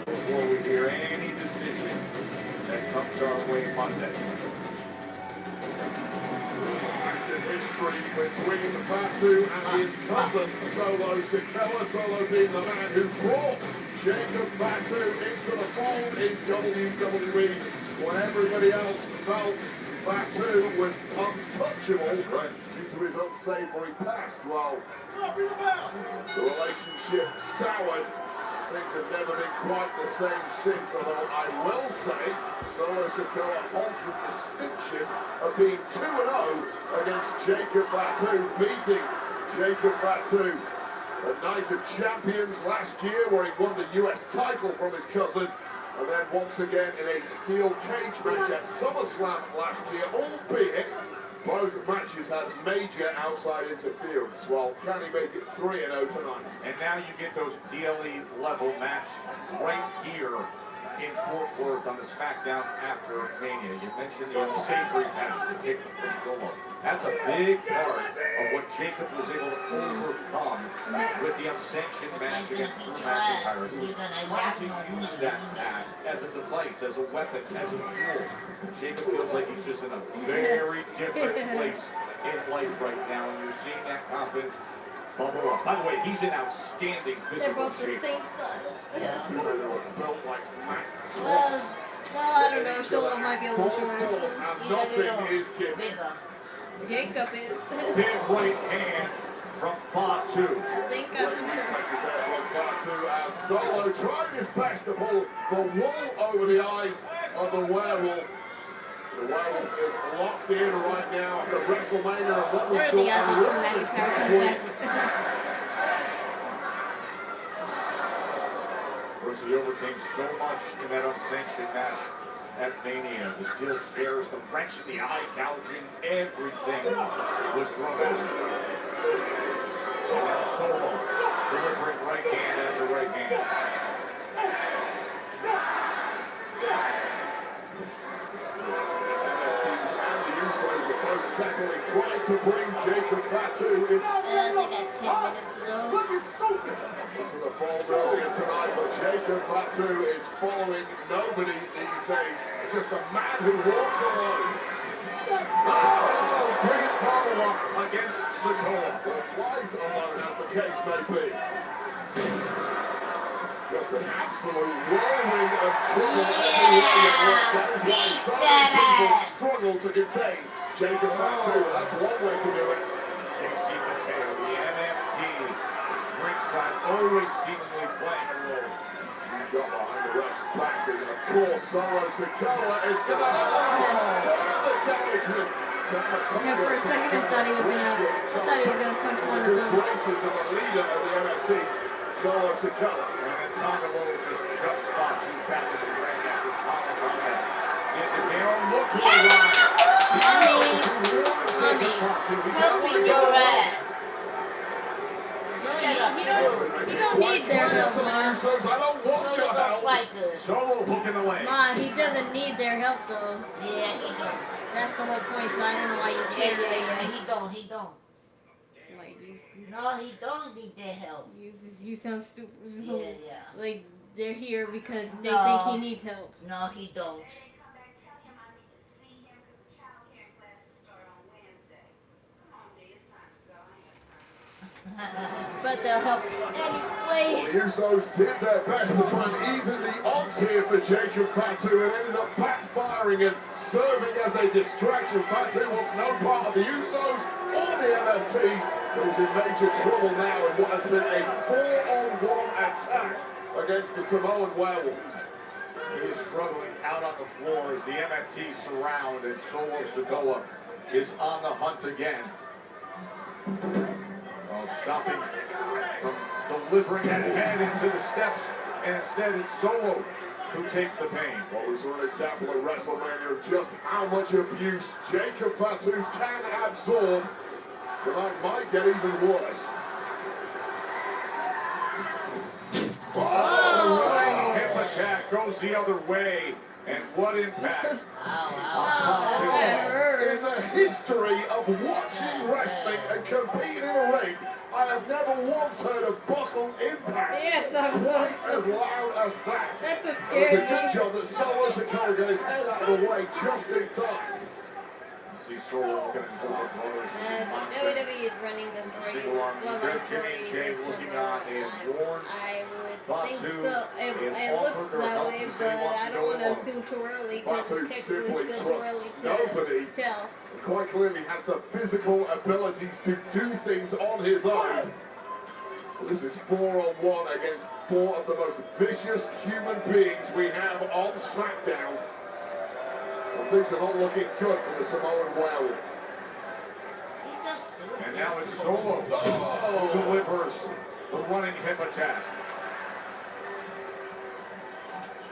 before we hear any decision that comes our way Monday. Massive history between Fatu and his cousin Solo Sikoa. Solo being the man who brought Jacob Fatu into the fold in WWE when everybody else felt Fatu was untouchable due to his unsavory past. Well, the relationship soured. Things have never been quite the same since, although I will say Solo Sikoa holds the distinction of being 2-0 against Jacob Fatu, beating Jacob Fatu at Night of Champions last year, where he won the US title from his cousin, and then once again in a steel cage match at SummerSlam last year, albeit both matches had major outside interference. Well, can he make it 3-0 tonight? And now you get those PLE level match right here in Fort Worth on the Smackdown after Mania. You mentioned the unsavory pass that kicked from Solo. That's a big part of what Jacob was able to overcome with the unsanctioned match against Drew McIntyre. He was trying to use that pass as a device, as a weapon, as a tool. Jacob feels like he's just in a very different place in life right now, and you're seeing that confidence bubble up. By the way, he's in outstanding They're physical both the shape. same size. Yeah. Built like Mac Well, I don't know. Solo might be a little short. and nothing is given. Jacob is. Big right hand from Fatu. I think I'm As Solo tried his best to pull the wool over the eyes of the werewolf. The werewolf is locked in right now after WrestleMania and what we Where are saw the odds on that Raw this McIntyre past comes week. Of course, he overcame so much in that unsanctioned match at Mania. The steel chairs, the wrench in the eye gouging, everything was thrown at him. And now Solo delivering right hand after right hand. Secondly, trying to bring Jacob Fatu in. they got 10 minutes though. To the fall earlier tonight, but Jacob Fatu is following nobody these days. Just a man who walks alone. Oh, great follow-up against Sikoa. Or flies alone, as the case may be. Just an absolute whirlwind of trouble everywhere you look. That is why so many people struggle to contain Jacob Fatu. That's one way to do it. Jacy Jayne, the MFT, ringside, always seemingly playing a role. Got behind the ref's back, and of course, Solo Sikoa is going to the damage with Yeah, for a second I thought he was gonna punch one of them. Graces of the leader of the NFTs. Solo Sikoa. And then Tonga just Fatu back in the ring after Tonga did the down look for the line. Mommy, your ass. You don't need their help, Ma. Says, I don't want your help. Solo hooking away. Ma, he doesn't need their help though. Yeah, he don't. That's the whole point, so I don't know why you cheer. Yeah, he don't. Like, No, he don't need their help. You sound stupid. Yeah. Like, they're here because they No. think he needs help. No, he don't. But they'll help anyway. The Usos did their best to try and even the odds here for Jacob Fatu and ended up backfiring and serving as a distraction. Fatu wants no part of the Usos or the MFTs, but is in major trouble now in what has been a 4-on-1 attack against the Samoan Werewolf. He is struggling out on the floor as the MFT surround and Solo Sikoa is on the hunt again. Stopping from delivering that head into the steps, and instead it's Solo who takes the pain. Well, we saw an example of WrestleMania of just how much abuse Jacob Fatu can absorb. Tonight might get even worse. Oh, hip attack goes the other way, and what impact. In the history of watching wrestling and competing in a ring, I have never once heard a buckle impact Yes, I've quite as loud as that. That's what And scared it's a good me. job that Solo Sikoa got his head out of the way just in time. See Solo looking at Solo Brothers. WWE is running the story. Single arm, Bloodline Jacy story Jayne this looking summer. on and Warren. I would Fatu think so. It looks that way, but I don't want to assume too early because Fatu it's simply technically still too trusts early nobody. to tell. Quite clearly has the physical abilities to do things on his own. But this is 4-on-1 against 4 of the most vicious human beings we have on SmackDown. And things are not looking good for the Samoan Werewolf. And now it's Solo who delivers the running hip attack.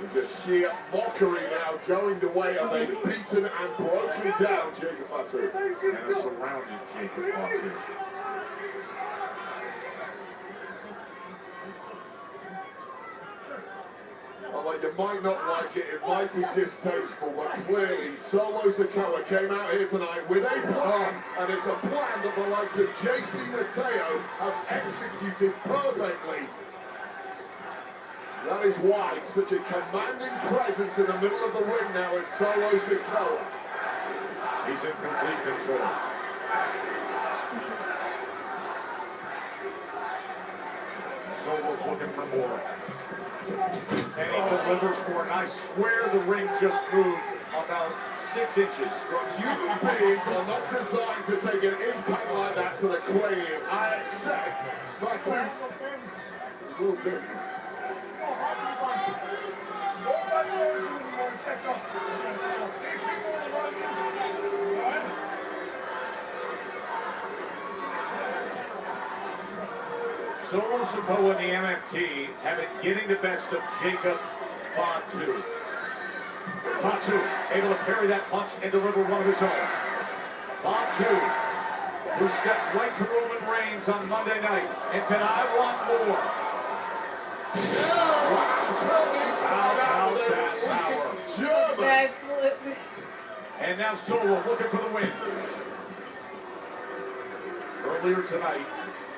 With just sheer mockery now going the way of a beaten and broken down Jacob Fatu. And a surrounded Jacob Fatu. Although you might not like it, it might be distasteful, but clearly Solo Sikoa came out here tonight with a plan, and it's a plan that the likes of Jacy Jayne have executed perfectly. That is why such a commanding presence in the middle of the ring now is Solo Sikoa. He's in complete control. Solo's looking for more. And he delivers for it. I swear the ring just moved about 6 inches. Human beings are not designed to take an impact like that to the cranium. I accept, but a little different. Solo Sikoa and the MFT have been getting the best of Jacob Fatu. Fatu able to parry that punch and deliver one of his own. Fatu, who stepped right to Roman Reigns on Monday night and said, I want more. How about that power? And now Solo looking for the win. Earlier tonight,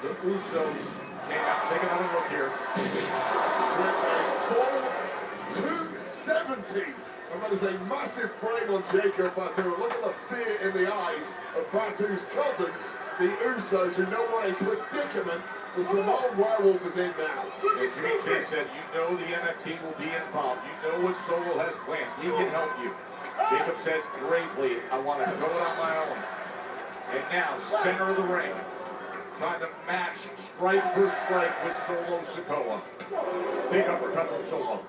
the Usos came out. Take another look here. With a full 270. And that is a massive frame on Jacob Fatu. And look at the fear in the eyes of Fatu's cousins, the Usos, who know what a predicament the Samoan Werewolf is in now. As Jay said, you know the MFT will be involved. You know what Solo has planned. He can help you. Jacob said bravely, I want to go it on my own. And now, center of the ring, trying to match strike for strike with Solo Sikoa. Big uppercut from Solo.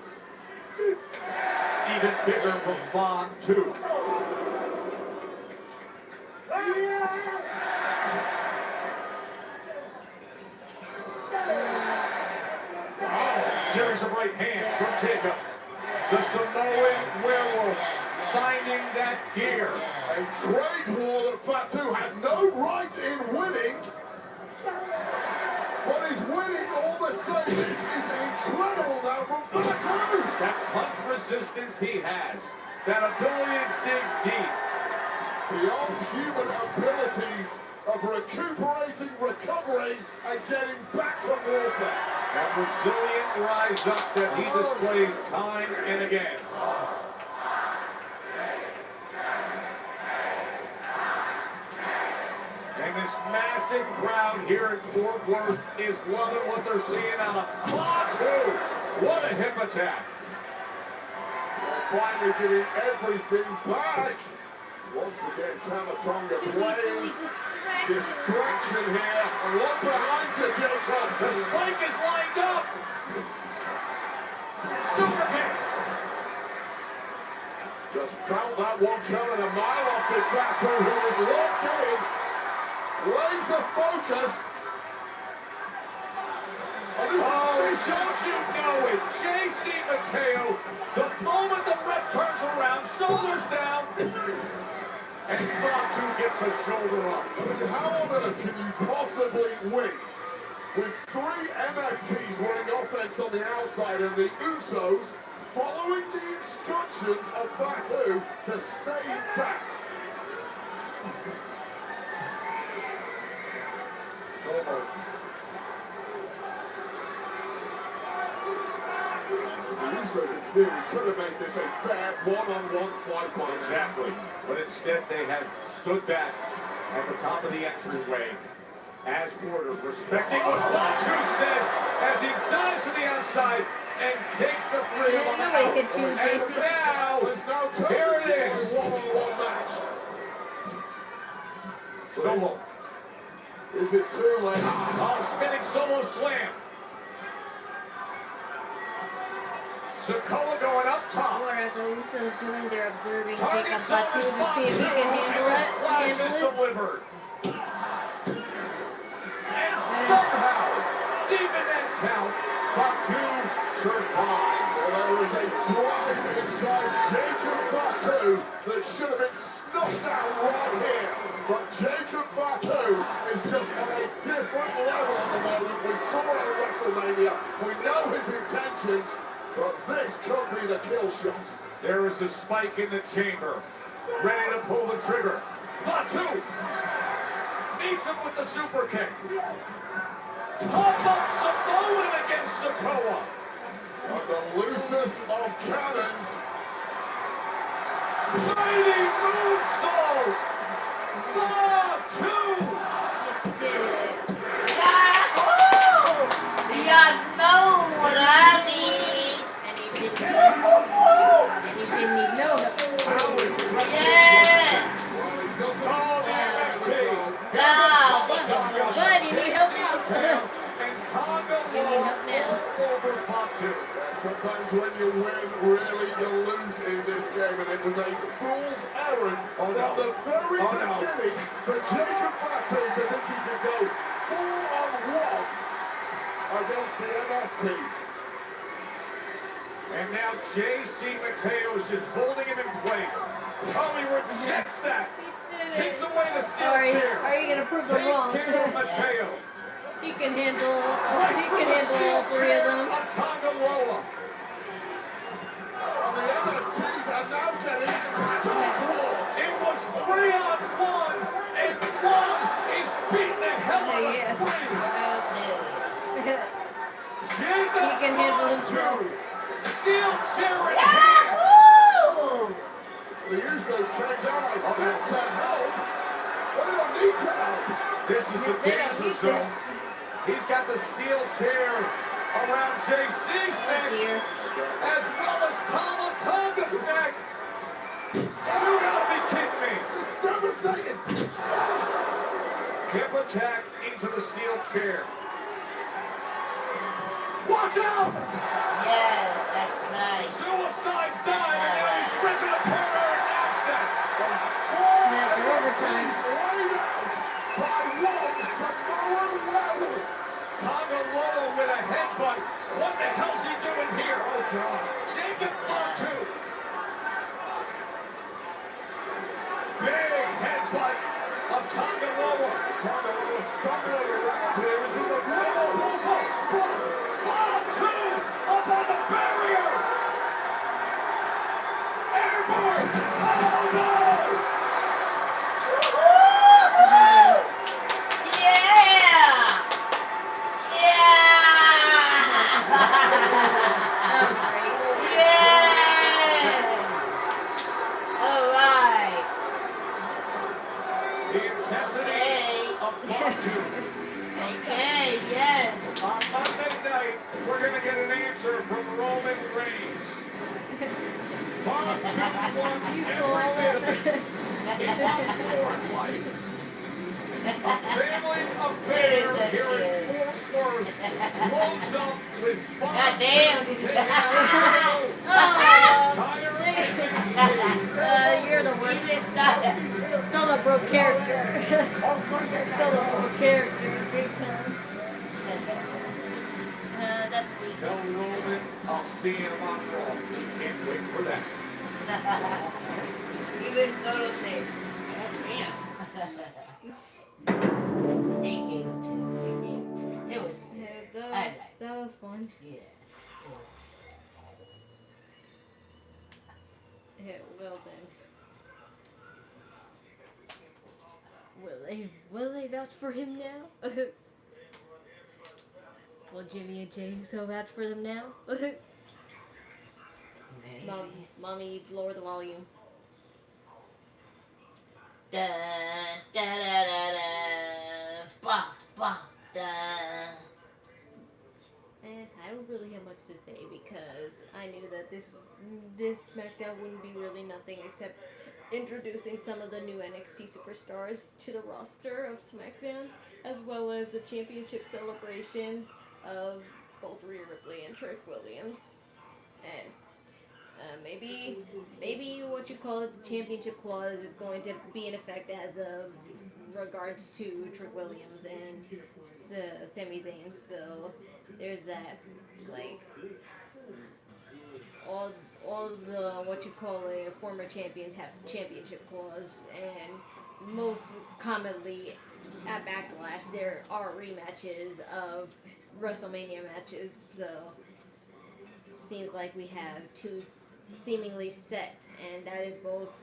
Even bigger from Fatu. right hands from Jacob. The Samoan werewolf finding that gear. A trade war that Fatu had no right in winning. But he's winning all the same. This is incredible now from Fatu. That punch resistance he has. That ability to dig deep. Beyond human abilities of recuperating, recovery, and getting back to warfare. That Brazilian rise up that he displays time and again. And this massive crowd here in Fort Worth is loving what they're seeing out of Fatu. What a hip attack. Finally giving everything back. Once again, Tamatonga playing distraction here. And look behind you, Jacob. The spike is lined up. Super kick. Just felt that one coming a mile off the Fatu, who was locked in. Laser focus. Don't you know it? Jacy Mateo, the moment the ref turns around, shoulders down, and Fatu gets the shoulder up. I mean, how on earth can you possibly win with 3 MFTs running offense on the outside and the Usos following the instructions of Fatu to stay back? Solo. The Usos in theory could have made this a fair one-on-one fight by Exactly. But instead they have stood back at the top of the entryway as ordered, respecting what Fatu said as he dives to the outside and takes the 3 of them out. Nobody hit you, And Jacy. now, here it is. One-on-one match. Solo. Is it too late? Oh, spinning solo slam. Sokoa going up top. What are the Usos doing? They're observing Target Jacob Fatu to see if he can handle it. Handle this. Delivered. And somehow, deep in that count, Fatu survived. Well, there was a drive inside Jacob Fatu that should have been snuffed out right here. But Jacob Fatu is just on a different level at the moment. We saw it at WrestleMania. We know his intentions, but this could be the kill shot. There is a spike in the chamber. Ready to pull the trigger. Fatu meets him with the super kick. Pop up Samoan against Sokoa. But the loosest of cannons. Mighty moonsault. Fatu. Did it. You know what I mean. And he didn't need no help. Yes. No, but you need help now. And Tonga You need help now. over Fatu. Sometimes when you win, really you lose in this game, and it was a fool's errand from the very beginning for Jacob Fatu to think he could go 4-on-1 against the MFTs. And now Jacy Mateo is just holding him in place. Oh, he rejects that. Takes away the steel chair. Are you gonna prove them wrong? Takes care of Mateo. He can handle all 3 of them. Tonga Lola. And the MFTs are now getting back to the floor. It was 3-on-1, and 1 is beating the hell out of 3. He can handle himself. Steel chair in hand. The Usos came down a bit to help. They don't need to help. This is the danger zone. He's got the steel chair around JC's neck, as well as Tonga's neck. You gotta be kidding me. It's devastating. Hip attack into the steel chair. Watch out! Yes, that's right. Suicide dive, and now he's ripping apart Eric Ashton. After overtime. Laid out by one Samoan werewolf. Tonga Lola with a headbutt What the hell's he doing here? Jacob Fatu. Big headbutt of Tonga Loa. Tonga Loa stumbling around here. Is in the middle. Fatu up on the barrier. Airborne. Oh no! On Monday night, we're going to get an answer from Roman Reigns. Part 2 wants every bit of it. It wants more in life. A family affair here in Fort Worth blows up with fun taking out you're the worst. Solo broke character. Solo broke character, big time. That's sweet. Tell Roman I'll see him on Raw. Can't wait for that. Even Solo said, oh, damn. They gave it to. It was. That was fun. Yeah. Yeah, well then. Will they vouch for him now? Will Jimmy and James so vouch for them now? Mommy, lower the volume. Da da da da da. Ba ba da. I don't really have much to say because I knew that this Smackdown wouldn't be really nothing except introducing some of the new NXT superstars to the roster of Smackdown, as well as the championship celebrations of both Rhea Ripley and Trick Williams. And maybe what you call it, the championship clause, is going to be in effect as of regards to Trick Williams and Sami Zayn. So there's that, like, all the what you call it, former champions have championship clause, and most commonly at Backlash there are rematches of WrestleMania matches. So seems like we have two seemingly set, and that is both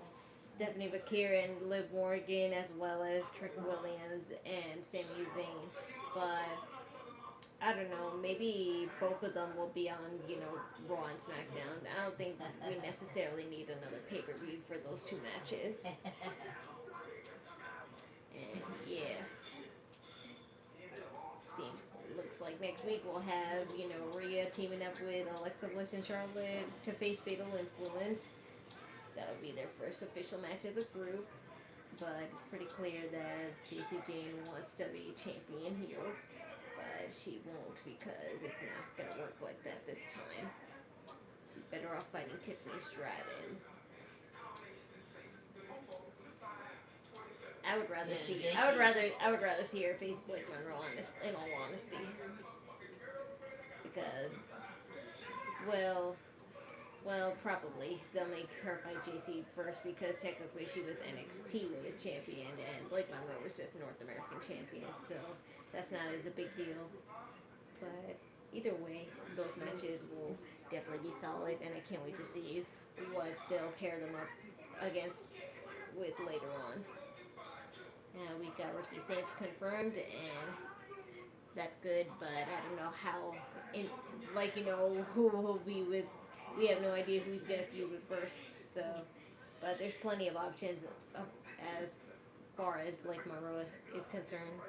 Stephanie McKeer and Liv Morgan, as well as Trick Williams and Sami Zayn. But I don't know, maybe both of them will be on, Raw and SmackDown. I don't think we necessarily need another pay-per-view for those two matches. And yeah. Looks like next week we'll have, Rhea teaming up with Alexa Bliss and Charlotte to face Fatal Influence. That'll be their first official match as a group. But it's pretty clear that Jacy Jayne wants to be champion here. But she won't, because it's not going to work like that this time. She's better off fighting Tiffany Stratton. I would rather see her face Blake Monroe, in all honesty. Because, well, probably they'll make her fight Jacy first, because technically she was NXT Women's Champion and Blake Monroe was just North American Champion, so that's not as a big deal. But either way, those matches will definitely be solid, and I can't wait to see what they'll pair them up against with later on. We got Ricky Saints confirmed, and that's good, but I don't know how, who will be with. We have no idea who's going to feud with first, so, but there's plenty of options as far as Blake Monroe is concerned.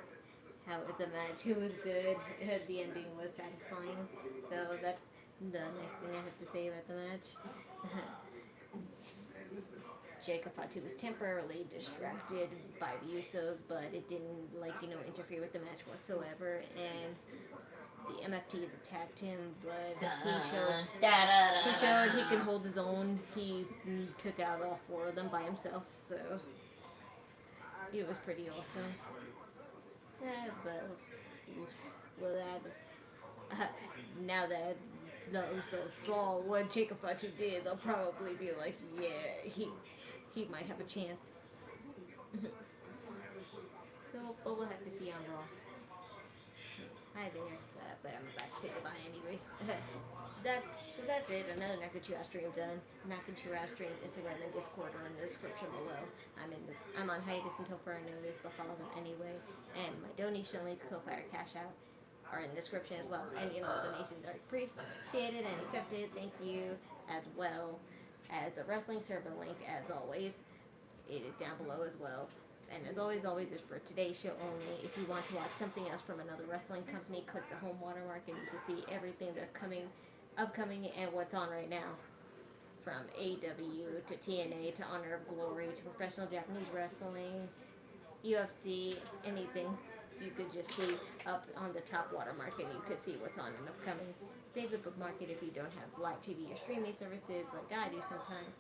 How the match, it was good, the ending was satisfying, so that's the next thing I have to say about the match. Jacob Fatu was temporarily distracted by the Usos, but it didn't, interfere with the match whatsoever, and the MFT attacked him, but he showed he can hold his own. He took out all four of them by himself, so it was pretty awesome. now that the Usos saw what Jacob Fatu did, they'll probably be like, yeah, he might have a chance. So, but we'll have to see on Raw. Hi there, but I'm about to say goodbye anyway. that's it. Another Knockin Chu Out stream done. Knockin Chu Out stream, Instagram and Discord are in the description below. I'm on hiatus until further notice, but follow them anyway. And my donation links, Ko-Fi or Cashapp, are in the description as well. And donations are appreciated and accepted. Thank you, as well as the wrestling server link. As always, it is down below as well. And as always, it's for today's show only. If you want to watch something else from another wrestling company, click the home watermark and you can see everything that's upcoming, and what's on right now. From AEW to TNA to Honor of Glory to professional Japanese wrestling, UFC, anything. You could just see up on the top watermark and you could see what's on and upcoming. Save the bookmark it if you don't have live TV or streaming services like I do sometimes.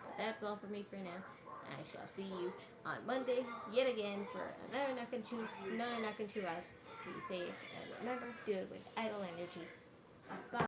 But that's all for me for now. I shall see you on Monday, yet again, for another Knockin Chu Out. Be safe, and remember, do it with idle energy. Bye.